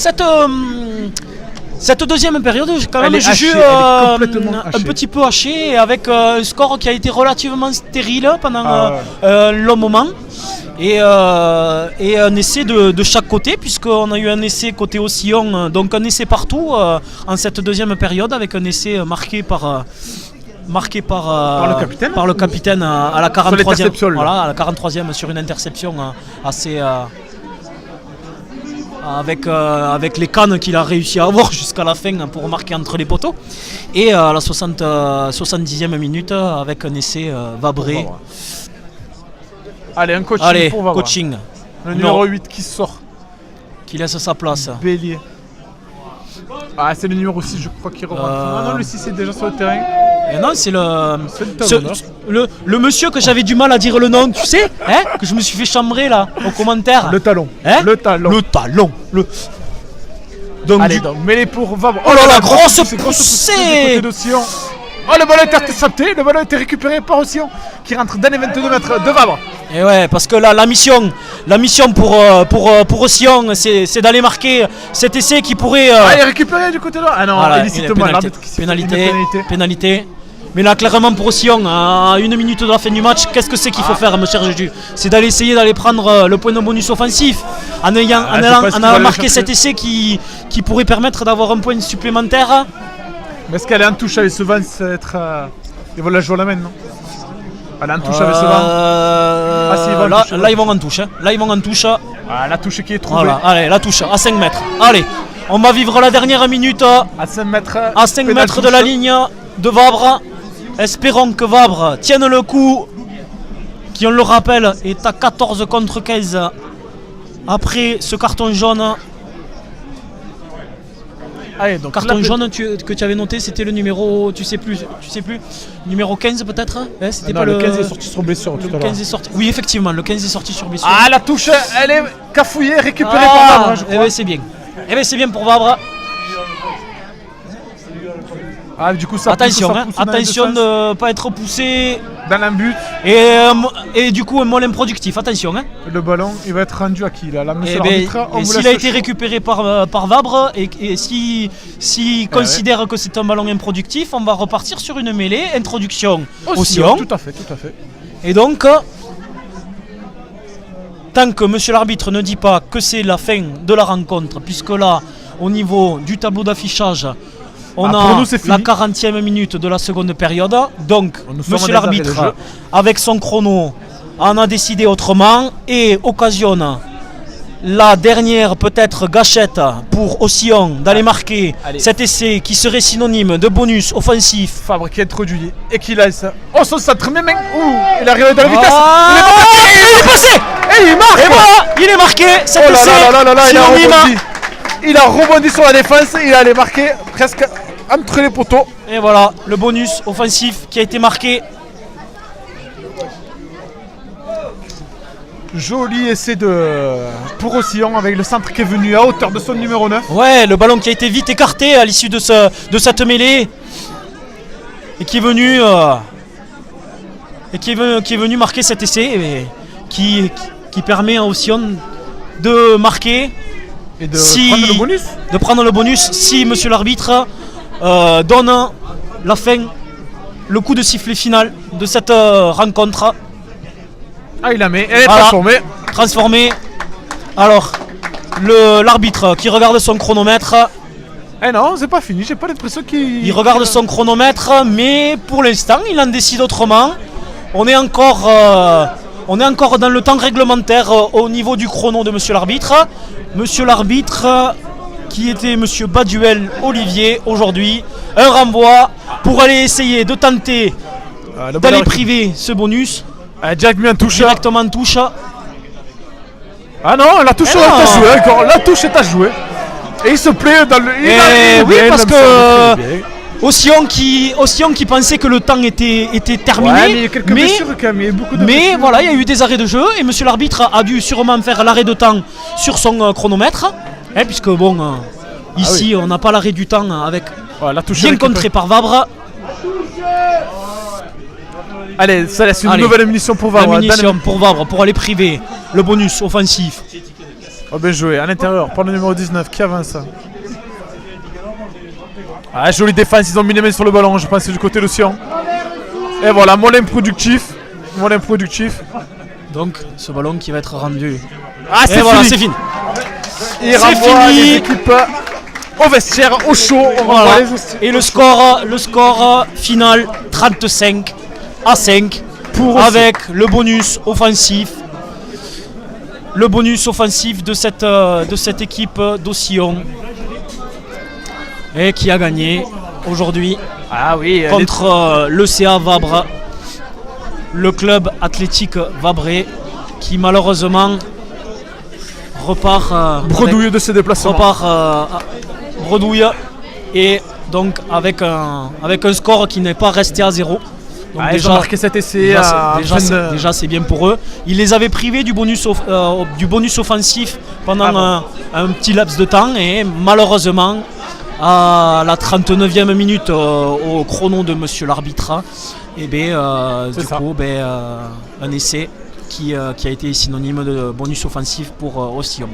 cette deuxième période, quand Elle même, est j'ai hachée, vu elle est complètement un hachée. petit peu haché, avec un score qui a été relativement stérile pendant Ah un long moment. Et un essai de chaque côté, puisqu'on a eu un essai côté Océan, donc un essai partout en cette deuxième période, avec un essai marqué par le capitaine à la 43e. l'interception, là. Voilà, à la 43e sur une interception assez. Avec les cannes qu'il a réussi à avoir jusqu'à la fin pour marquer entre les poteaux. Et à la 70e minute, avec un essai Vabré. Allez, un coaching Allez, pour Vavra. coaching, Le numéro 8 qui sort. qui laisse sa place. Bélier. Ah, c'est le numéro 6, je crois, qui rentre. Ah non, le 6 est déjà sur le terrain. Et non, c'est le, C'est le talonneur. le monsieur que j'avais du mal à dire le nom, tu sais, hein, que je me suis fait chambrer là, aux commentaires. Le talon. Hein Le talon. Le talon. Donc, Allez, du- donc, mêlée pour Vavra. Oh là là, grosse poussée poussée du côté d'Océan. Oh, le ballon est intercepté. Le ballon a été récupéré par Océan, qui rentre dans les 22 mètres de Vavra. Et ouais, parce que là, la mission pour Océan, c'est d'aller marquer cet essai qui pourrait. Ah, il est récupéré du côté là. Ah non, Voilà, illicitement, une l'arbitre qui s'est fait une pénalité. Mais là, clairement, pour Océan, à 1 minute de la fin du match, qu'est-ce que c'est qu'il faut faire, mon cher Jésus? C'est d'aller essayer d'aller prendre le point de bonus offensif en je sais pas allant ce qu'il va aller marquer chercher. cet essai qui pourrait permettre d'avoir un point supplémentaire. Mais est-ce qu'elle est en touche avec ce vent? Ils vont la jouer à la main, non? Elle est en touche avec ce vent. si, ils vont en là, touche, là, ils vont en touche. Hein. Là, ils vont en touche. Ah, la touche qui est trouvée. Voilà, allez, la touche à 5 mètres. Allez, on va vivre la dernière minute À 5 mètres. à 5 pénal mètres de touche. la ligne de Vabre. Espérons que Vabre tienne le coup, qui, on le rappelle, est à 14 contre 15 après ce carton jaune. Allez, donc Carton là, jaune que tu avais noté, c'était le numéro, tu sais plus, numéro 15 peut-être hein, c'était non, pas le 15 est sorti sur blessure tout le à l'heure. 15 est sorti. Oui, effectivement, le 15 est sorti sur blessure. Ah, la touche, elle est cafouillée, récupérée par Vavra, je eh crois. ben, c'est bien. Eh ben, c'est bien pour Vabre. Ah, du coup, ça Attention, pousse, ça hein, pousse dans les attention deux de ne pas être poussé sens. Dans l'embut, et du coup un molin productif. Attention. Hein. le ballon, il va être rendu à qui là? La monsieur Eh ben, l'arbitre, on et vous s'il laisse a le été choix. récupéré par Vabre et s'il considère que c'est un ballon improductif, on va repartir sur une mêlée, introduction Océan. Tout à fait, tout à fait. Et donc, tant que monsieur l'arbitre ne dit pas que c'est la fin de la rencontre, puisque là, au niveau du tableau d'affichage, on pour a nous, c'est la fini. 40e minute de la seconde période. Donc, Nous sommes monsieur en arrêt de l'arbitre, jeu. avec son chrono, en a décidé autrement et occasionne la dernière peut-être gâchette pour Océan d'aller marquer Allez. cet essai qui serait synonyme de bonus offensif. Fabre qui introduit et qui laisse. Oh, son centre, mais ouh, il arrive dans la vitesse. Ah, il est passé. Et il marque. Et voilà, il est marqué. Cet Oh là essai là là là, il a synonyme. rebondi. Il a rebondi sur la défense et il allait marquer presque entre les poteaux. Et voilà, le bonus offensif qui a été marqué. Joli essai pour Océan avec le centre qui est venu à hauteur de son numéro 9. Ouais, le ballon qui a été vite écarté à l'issue de cette mêlée et qui est venu qui est venu marquer cet essai et qui permet à Océan de marquer Et de Si- prendre le bonus. de prendre le bonus si monsieur l'arbitre donne la fin, le coup de sifflet final de cette rencontre Ah, il la met. Elle est Voilà. transformée. transformée. Alors, l'arbitre qui regarde son chronomètre, Eh non, c'est pas fini. J'ai pas l'impression qu'il. il regarde son chronomètre, mais pour l'instant, il en décide autrement. On est encore dans le temps réglementaire au niveau du chrono de monsieur l'arbitre. Monsieur l'arbitre, qui était monsieur Baduel Olivier aujourd'hui, un renvoi pour aller essayer de tenter Le d'aller ballon- priver ce bonus. Jack met un touche. Directement en touche. Ah non, la touche Eh est à non. jouer encore. La touche est à jouer. Et il se plaît dans le. Il a- oui, il parce aime que ça, il fait bien. Océan qui pensait que le temps était terminé. Ouais, mais il y a quelques blessures quand même. Il y a beaucoup de Mais blessures. voilà, il y a eu des arrêts de jeu et monsieur l'arbitre a dû sûrement faire l'arrêt de temps sur son chronomètre. Puisque bon, ici on n'a pas l'arrêt du temps avec Ouais, la touche bien récupérée. contré par Vabre. Allez, ça laisse une Allez. nouvelle munition pour La Vabre. munition pour Vabre pour aller priver le bonus offensif. Oh, bien joué. À l'intérieur, pour le numéro 19 qui avance. Ah, jolie défense. Ils ont mis les mains sur le ballon. Je pense que c'est du côté de Sion. Et voilà, Molin productif. Molin productif. Donc ce ballon qui va être rendu. Ah, Et c'est voilà, fini. c'est fini. Il C'est renvoie fini. les équipes au vestiaire, au chaud. On Voilà. renvoie les vestiaires. Et le score final 35-5 Pour avec le bonus offensif. Le bonus offensif de cette équipe d'Océan. Et qui a gagné aujourd'hui Ah oui, contre le CA Vabre, le club athlétique Vabré, qui malheureusement repart bredouille de ses déplacements. bredouille et donc avec un score qui n'est pas resté à 0. Donc Ils ont marqué cet essai à fin de- déjà, c'est bien pour eux. Ils les avaient privés du bonus offensif pendant un petit laps de temps et malheureusement à la 39e minute au chrono de monsieur l'arbitre, et du ça. coup un essai qui a été synonyme de bonus offensif pour Océan.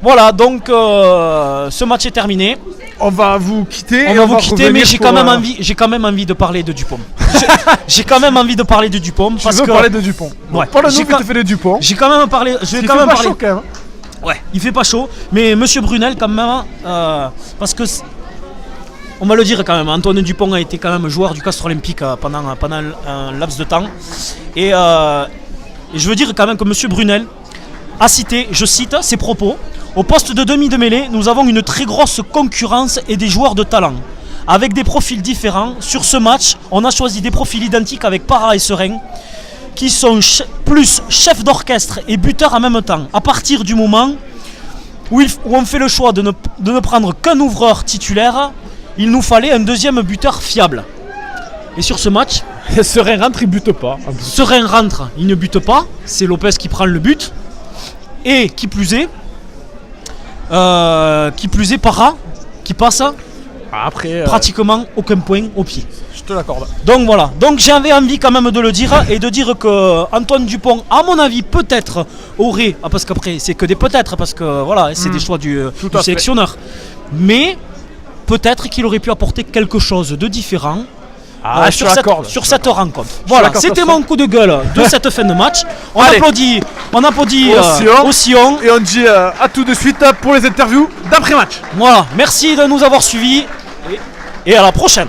Voilà, donc ce match est terminé. On va vous quitter. On et va vous quitter, mais revenir j'ai pour, quand même envie de parler de Dupont. J'ai quand même envie de parler de Dupont Tu parce veux que parler de Dupont. Ouais. Parle-nous J'ai vite quand- fait de Dupont. j'ai quand même parlé. Je vais Il quand fait même pas parler. chaud quand même. Ouais, il fait pas chaud, mais monsieur Brunel quand même, parce que on va le dire quand même, Antoine Dupont a été quand même joueur du Castres Olympique pendant un laps de temps, et je veux dire quand même que monsieur Brunel a cité, je cite ses propos: au poste de demi de mêlée, nous avons une très grosse concurrence et des joueurs de talent, avec des profils différents. Sur ce match, on a choisi des profils identiques avec Para et Serein, qui sont plus chefs d'orchestre et buteurs en même temps. À partir du moment où on fait le choix de ne prendre qu'un ouvreur titulaire, il nous fallait un deuxième buteur fiable. Et sur ce match, Serein rentre, il bute pas. Serein rentre, il ne bute pas, c'est Lopez qui prend le but. Et qui plus est, Para, qui passe Après, pratiquement aucun point au pied. je te l'accorde. Donc voilà, donc j'avais envie quand même de le dire et de dire que Antoine Dupont, à mon avis, peut-être aurait, parce qu'après c'est que des peut-être, parce que voilà, c'est des choix du Tout à fait. sélectionneur, mais peut-être qu'il aurait pu apporter quelque chose de différent Ah, je te l'accorde. sur cette rencontre. Voilà, l'accorde c'était sur ça. mon coup de gueule de cette fin de match. On Allez. applaudit Océan. Océan. Et on dit à tout de suite pour les interviews d'après-match. Voilà, merci de nous avoir suivis et à la prochaine.